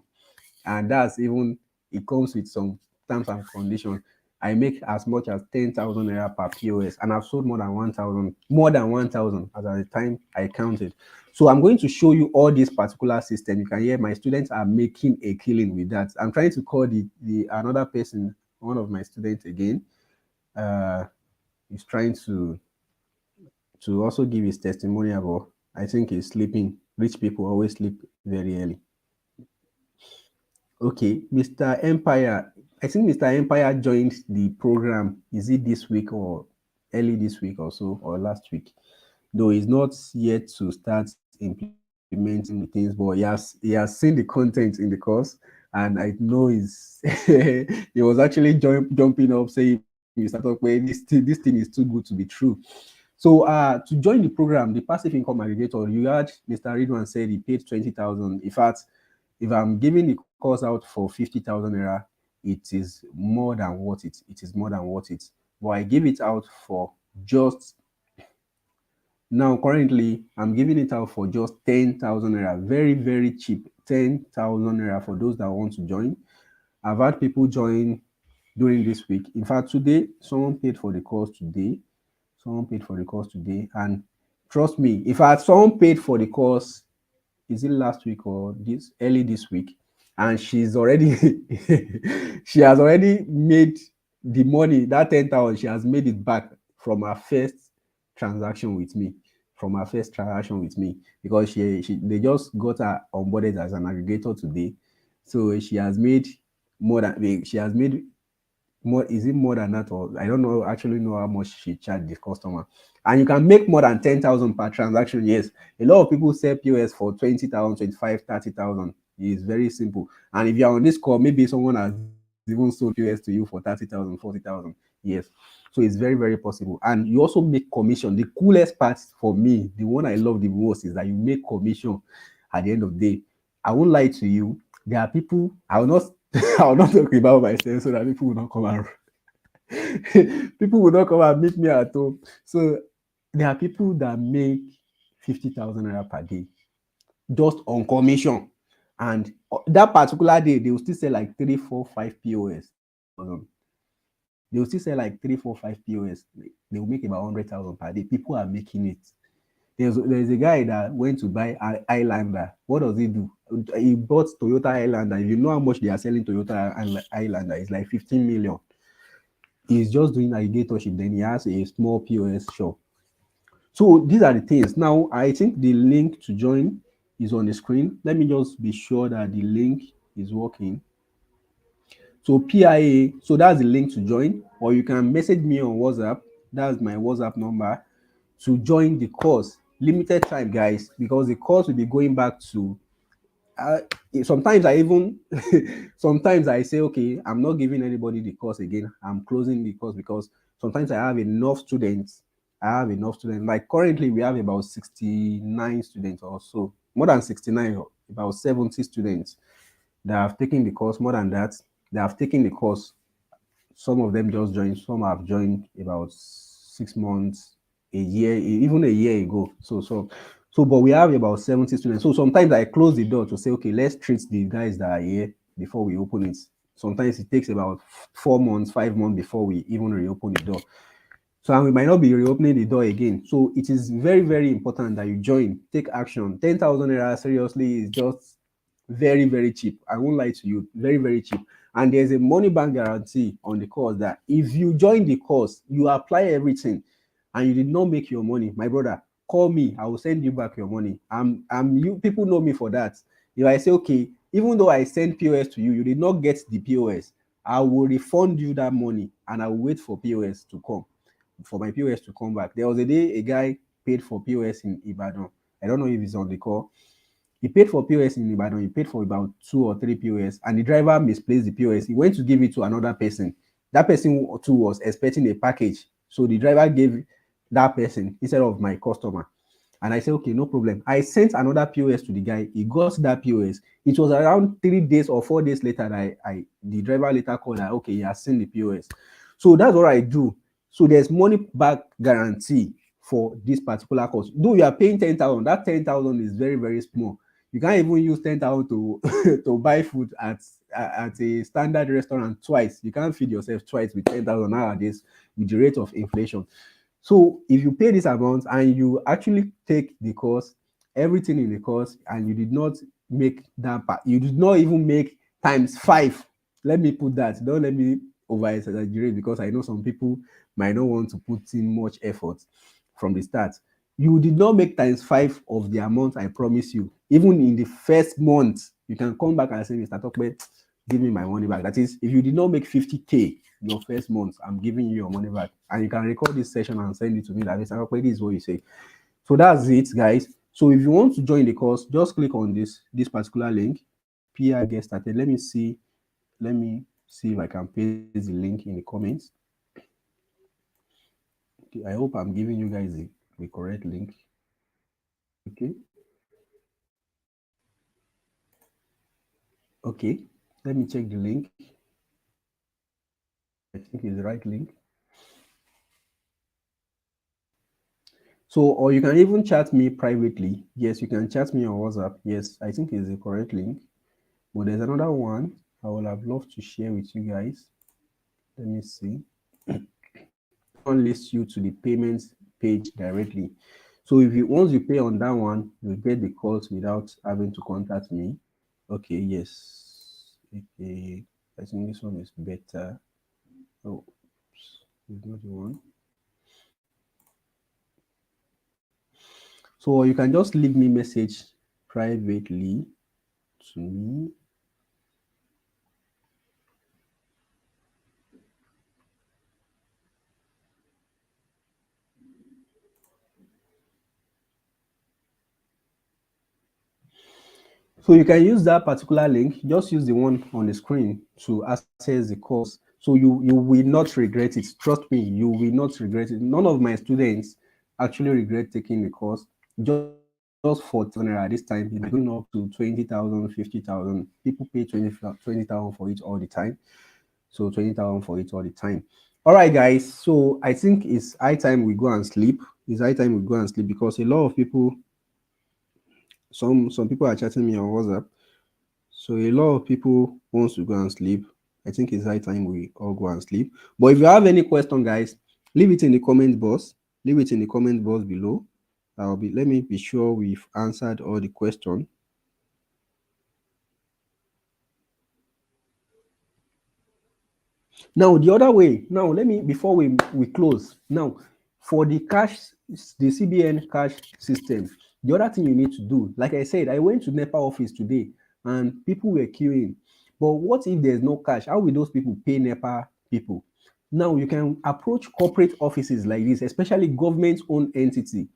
And that's even, it comes with some terms and conditions. I make as much as 10,000 naira per POS, and I've sold more than 1,000 as at the time I counted. So I'm going to show you all this particular system. You can hear my students are making a killing with that. I'm trying to call the another person, one of my students again. He's trying to also give his testimonial, but I think he's sleeping. Rich people always sleep very early. Okay, Mr. Empire. I think Mr. Empire joined the program. Is it this week or early this week or so, or last week? Though he's not yet to start implementing the things, but he has seen the content in the course, and I know he's he was actually jumping up saying, "Mr. Tokwe, this thing is too good to be true." So to join the program, the passive income aggregator, you heard Mr. Ridwan said he paid 20,000. In fact, if I'm giving the course out for 50,000 naira, it is more than worth it. It is more than worth it. But I give it out for just now. Currently, I'm giving it out for just 10,000 naira. Very, very cheap. 10,000 naira for those that want to join. I've had people join during this week. In fact, today, someone paid for the course today. And trust me, if I had someone paid for the course, is it last week or this early this week, and she's already she has already made the money, that 10,000, she has made it back from her first transaction with me. Because they just got her onboarded as an aggregator today. So she has made more than she has made more. Is it more than that, or I don't know actually know how much she charged the customer? And you can make more than 10,000 per transaction. Yes, a lot of people sell POS for 20,000, 25, 30,000. It's very simple. And if you're on this call, maybe someone has even sold POS to you for 30,000, 40,000. Yes. So it's very, very possible. And you also make commission. The coolest part for me, the one I love the most, is that you make commission at the end of the day. I won't lie to you. There are people, I will not I will not talk about myself so that people will not come and people will not come and meet me at home. So there are people that make 50,000 naira per day just on commission, and that particular day they will still sell like 3, 4, 5 POS. They will still sell like 3, 4, 5 POS. They will make about 100,000 per day. People are making it. There's a guy that went to buy an Highlander. What does he do? He bought Toyota Highlander. If you know how much they are selling Toyota Highlander, it's like 15 million. He's just doing aggregatorship. Then he has a small POS shop. So these are the things. Now, I think the link to join is on the screen. Let me just be sure that the link is working. So PIA, so that's the link to join, or you can message me on WhatsApp. That's my WhatsApp number to join the course. Limited time, guys, because the course will be going back to sometimes I even sometimes I say, okay, I'm not giving anybody the course again. I'm closing the course because sometimes I have enough students. Like currently we have about 69 students or so, more than 69, about 70 students that have taken the course. More than that, they have taken the course. Some of them just joined, some have joined about 6 months, a year, even a year ago. So, but we have about 70 students. So sometimes I close the door to say, okay, let's treat the guys that are here before we open it. Sometimes it takes about 4 months, 5 months before we even reopen the door. So, and we might not be reopening the door again. So it is very, very important that you join, take action. 10,000 naira seriously is just very, very cheap. I won't lie to you, very, very cheap. And there's a money bank guarantee on the course that if you join the course, you apply everything, and you did not make your money, my brother, call me, I will send you back your money. You people know me for that. If I say, okay, even though I send POS to you, you did not get the POS, I will refund you that money and I will wait for POS to come, for my POS to come back. There was a day a guy paid for POS in Ibadan. I don't know if he's on the call. He paid for POS in Ibadan. He paid for about 2 or 3 POS, and the driver misplaced the POS. He went to give it to another person. That person too was expecting a package, so the driver gave that person instead of my customer. And I said, okay, no problem. I sent another POS to the guy. He got that POS. It was around 3 days or 4 days later that the driver later called that, okay, he has seen the POS. So that's what I do. So there's money back guarantee for this particular course. Though you are paying 10,000, that 10,000 is very, very small. You can't even use 10,000 to to buy food at a standard restaurant twice. You can't feed yourself twice with 10,000 nowadays with the rate of inflation. So if you pay this amount and you actually take the course, everything in the course, and you did not make that part, you did not even make times 5. Let me put that. Don't let me over exaggerate, because I know some people might not want to put in much effort from the start. You did not make times 5 of the amount I promise you. Even in the first month, you can come back and say, Mr. Tope, give me my money back. That is, if you did not make 50K your first month, I'm giving you your money back. And you can record this session and send it to me. That Mr. Tope, this is what you say. So that's it, guys. So if you want to join the course, just click on this particular link. PI get started. Let me see if I can paste the link in the comments. Okay, I hope I'm giving you guys the correct link. Okay. Okay, let me check the link. I think it's the right link. So, or you can even chat me privately. Yes, you can chat me on WhatsApp. Yes, I think it's the correct link. But there's another one I would have loved to share with you guys. Let me see. This one leads you to the payments page directly. So if you once you pay on that one, you get the calls without having to contact me. Okay, yes. Okay, I think this one is better. Oh, it's not the one. So you can just leave me message privately to me. So you can use that particular link. Just use the one on the screen to access the course. So you will not regret it. Trust me, you will not regret it. None of my students actually regret taking the course. Just for 10,000 naira at this time, it's going up to 20,000, 50,000. People pay 20,000 for it all the time. So 20,000 for it all the time. All right, guys. So I think it's high time we go and sleep. It's high time we go and sleep, because a lot of people, some people are chatting me on WhatsApp. So a lot of people wants to go and sleep. I think it's high time we all go and sleep. But if you have any question, guys, leave it in the comment box. Leave it in the comment box below. Let me be sure we've answered all the questions. Now the other way. Now let me, before we close. Now for the CBN cash system, the other thing you need to do, like I said, I went to NEPA office today and people were queuing. But what if there's no cash? How will those people pay NEPA people? Now you can approach corporate offices like this, especially government-owned entity,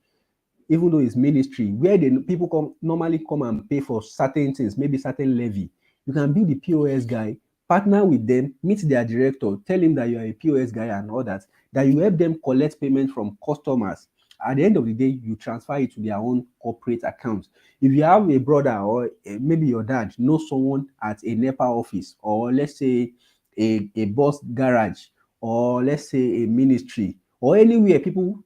even though it's ministry, where people normally come and pay for certain things, maybe certain levy. You can be the POS guy, partner with them, meet their director, tell him that you are a POS guy and all that you help them collect payment from customers. At the end of the day, you transfer it to their own corporate account. If you have a brother or maybe your dad knows someone at a NEPA office, or let's say a bus garage, or let's say a ministry, or anywhere people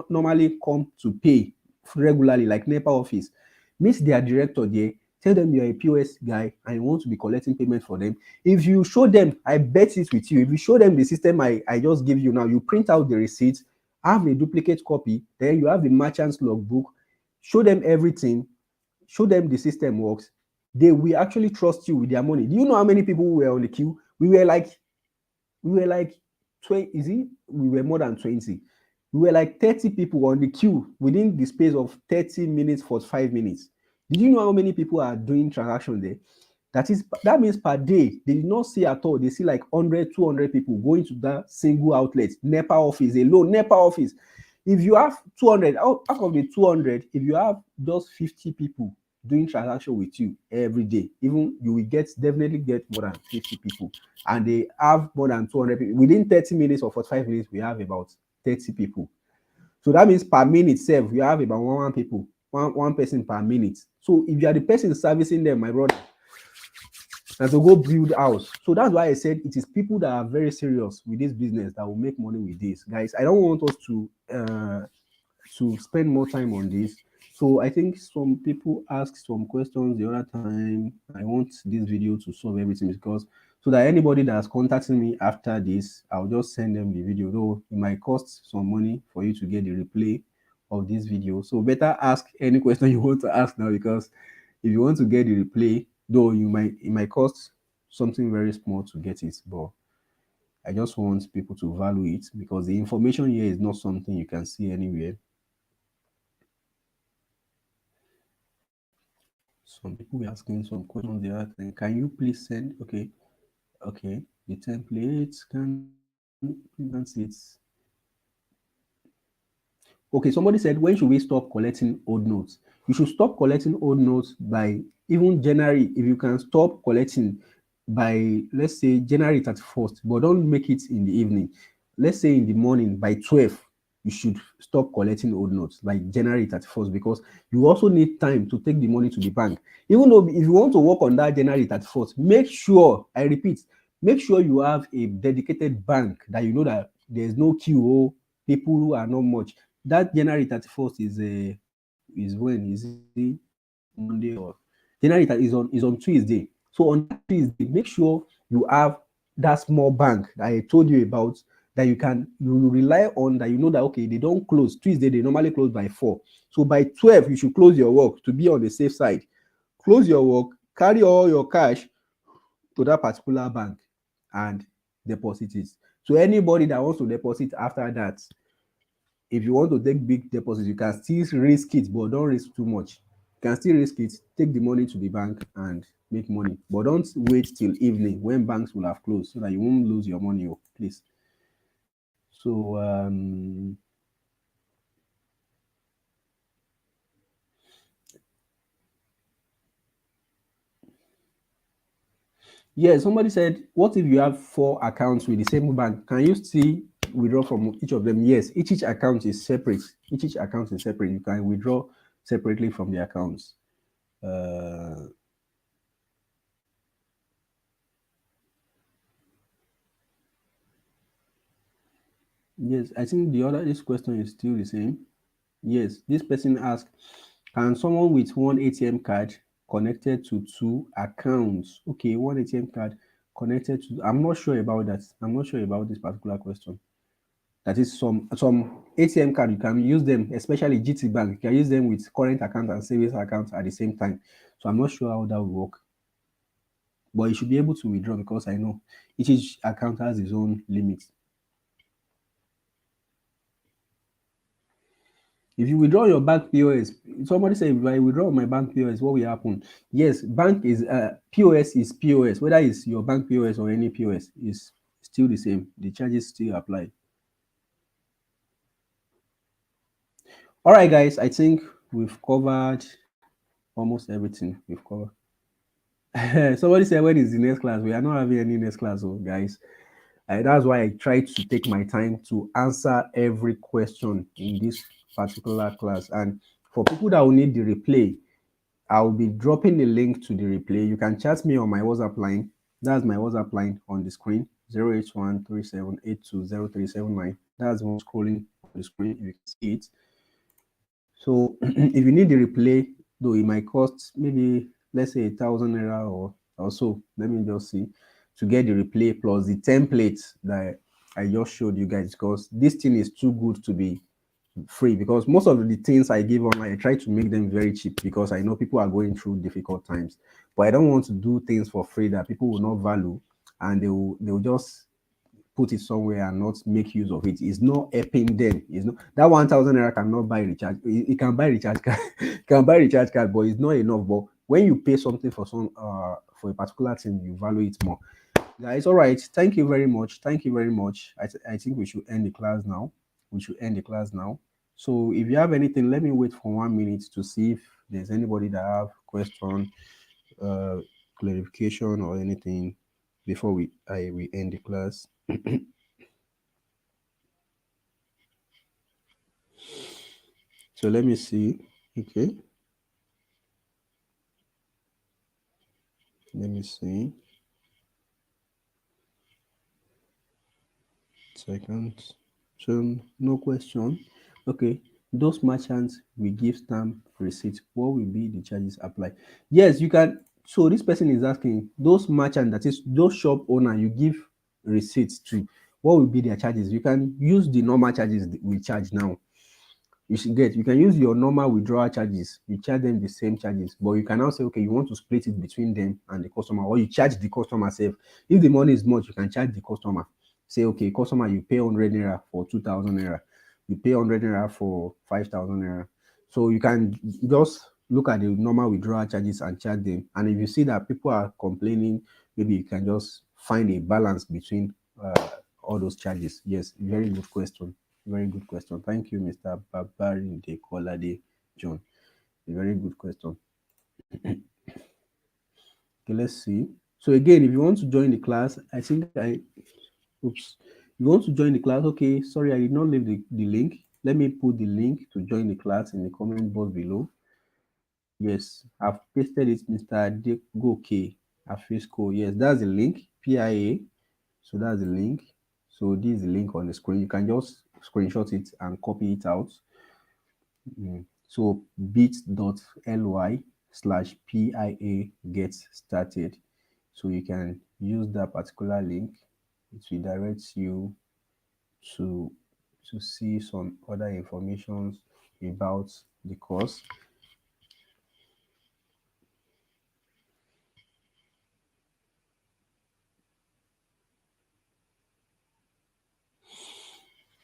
normally come to pay regularly, like NEPA office, meet their director there, tell them you're a POS guy and you want to be collecting payment for them. If you show them, I bet it with you, if you show them the system I just give you now, you print out the receipt, have a duplicate copy, then you have the merchant's logbook, show them everything, show them the system works, they will actually trust you with their money. Do you know how many people were on the queue? We were like 20, we were more than 20. We were like 30 people on the queue within the space of 30 minutes, 45 minutes. Did you know how many people are doing transaction there? That means per day, they did not see at all. They see like 100, 200 people going to that single outlet, NEPA office alone, NEPA office. If you have 200, out of the 200, if you have just 50 people doing transaction with you every day, even you will definitely get more than 50 people, and they have more than 200 people. Within 30 minutes or 45 minutes, we have about 30 people. So that means per minute itself, you have about one people, one person per minute. So if you are the person servicing them, my brother, and to go build house. So that's why I said it is people that are very serious with this business that will make money with this, guys. I don't want us to spend more time on this. So I think some people asked some questions the other time. I want this video to solve everything, because so that anybody that's contacting me after this, I'll just send them the video. Though it might cost some money for you to get the replay of this video. So better ask any question you want to ask now, because if you want to get the replay, though it might cost something very small to get it, but I just want people to value it, because the information here is not something you can see anywhere. Some people were asking some questions the other time. Can you please send? Okay, the templates can see it. Okay, somebody said, when should we stop collecting old notes? You should stop collecting old notes by even January. If you can stop collecting by, let's say, January 31st, but don't make it in the evening. Let's say in the morning by 12, you should stop collecting old notes by January 31st, because you also need time to take the money to the bank. Even though if you want to work on that January 31st, make sure, I repeat, make sure you have a dedicated bank that you know that there's no queue, people who are not much. That January 31st is when? Is it Monday or January is on Tuesday? So on that Tuesday, make sure you have that small bank that I told you about, that you rely on, that you know that okay, they don't close Tuesday, they normally close by 4. So by 12, you should close your work to be on the safe side. Close your work, carry all your cash to that particular bank and deposit it. So anybody that wants to deposit after that, if you want to take big deposits, you can still risk it, but don't risk too much. You can still risk it, take the money to the bank and make money. But don't wait till evening when banks will have closed, so that you won't lose your money, please. So yeah, somebody said, what if you have 4 accounts with the same bank? Can you still withdraw from each of them? Yes, each account is separate. Each account is separate. You can withdraw separately from the accounts. Yes, I think this question is still the same. Yes, this person asked, can someone with one ATM card connected to 2 accounts? Okay, one ATM card connected to, I'm not sure about that. I'm not sure about this particular question. That is some ATM card, you can use them, especially GT Bank, you can use them with current account and savings account at the same time. So I'm not sure how that will work. But you should be able to withdraw, because I know each account has its own limit. If you withdraw your bank POS, somebody say, if I withdraw my bank POS, what will happen? Yes, bank is POS is POS. Whether it's your bank POS or any POS, is still the same. The charges still apply. All right, guys, I think we've covered almost everything. We've covered. Somebody said, when is the next class? We are not having any next class, guys. That's why I try to take my time to answer every question in this particular class. And for people that will need the replay, I'll be dropping the link to the replay. You can chat me on my WhatsApp line. That's my WhatsApp line on the screen, 08137820379. That's one scrolling on the screen. You can see it. So if you need the replay, though it might cost maybe, let's say, 1,000 naira or so. Let me just see, to get the replay plus the templates that I just showed you guys, because this thing is too good to be free. Because most of the things I give online, I try to make them very cheap, because I know people are going through difficult times. But I don't want to do things for free that people will not value, and they will just put it somewhere and not make use of it. It's not helping them. It's not that 1,000 naira cannot buy recharge. It can buy recharge card, can buy recharge card, but it's not enough. But when you pay something for some for a particular thing, you value it more. Guys, all right. Thank you very much. Thank you very much. I think we should end the class now. We should end the class now. So if you have anything, let me wait for 1 minute to see if there's anybody that have question, uh, clarification or anything before we end the class. So let me see. Okay. Let me see. Second. So no question. Okay. Those merchants will give stamp receipt. What will be the charges applied? Yes, you can. So this person is asking those merchant, that is those shop owner you give receipts to. What will be their charges? You can use the normal charges we charge now. You can use your normal withdrawal charges. You charge them the same charges, but you can now say, okay, you want to split it between them and the customer, or you charge the customer self. If the money is much, you can charge the customer. Say, okay, customer, you pay 100 naira for 2,000 naira. You pay 100 naira for 5,000 naira. So you can just look at the normal withdrawal charges and charge them. And if you see that people are complaining, maybe you can just find a balance between all those charges. Yes, very good question. Very good question. Thank you, Mr. Babari de Kolade John. A very good question. Okay, let's see. So again, if you want to join the class, I think oops. You want to join the class? Okay, sorry, I did not leave the link. Let me put the link to join the class in the comment box below. Yes, I've pasted it, Mr. Degoke Afisco. Yes, that's the link, PIA. So that's the link. So this is the link on the screen. You can just screenshot it and copy it out. So bit.ly/PIA get started. So you can use that particular link. It will direct you to see some other information about the course.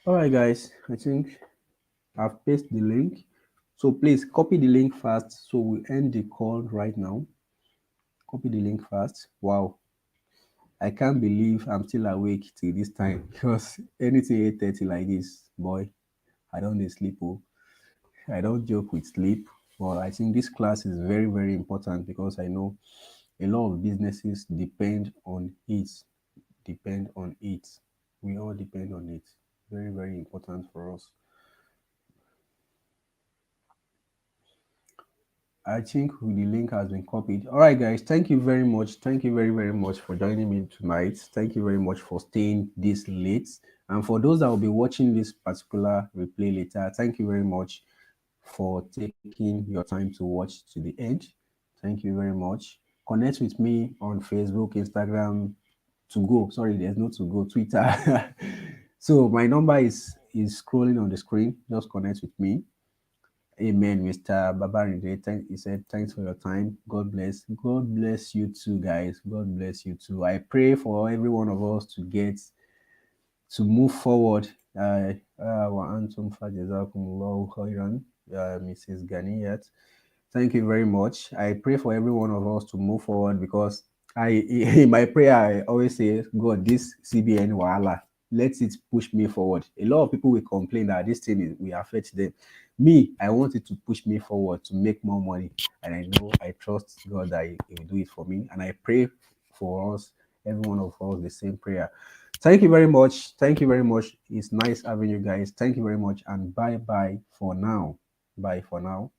All right, guys, I think I've pasted the link. So please copy the link fast. So we end the call right now. Copy the link fast. Wow, I can't believe I'm still awake till this time because anything 8:30 like this, boy, I don't need sleep. Oh. I don't joke with sleep. But I think this class is very, very important because I know a lot of businesses depend on it. Depend on it. We all depend on it. Very, very important for us. I think the link has been copied. All right, guys. Thank you very much. Thank you very, very much for joining me tonight. Thank you very much for staying this late. And for those that will be watching this particular replay later, thank you very much for taking your time to watch to the end. Thank you very much. Connect with me on Facebook, Instagram, to go. Sorry, there's no to go, Twitter. So my number is scrolling on the screen. Just connect with me. Amen, Mr. Babarinde. He said, thanks for your time. God bless. God bless you too, guys. God bless you too. I pray for every one of us to move forward. وأنتم فجزاكم الله خيرا, Mrs. Ganiyat. Thank you very much. I pray for every one of us to move forward because in my prayer, I always say, God, this CBN wahala, let it push me forward. A lot of people will complain that this thing will affect them. Me, I want it to push me forward to make more money. And I trust God that He will do it for me. And I pray for us, every one of us, the same prayer. Thank you very much. Thank you very much. It's nice having you guys. Thank you very much. And bye bye for now. Bye for now.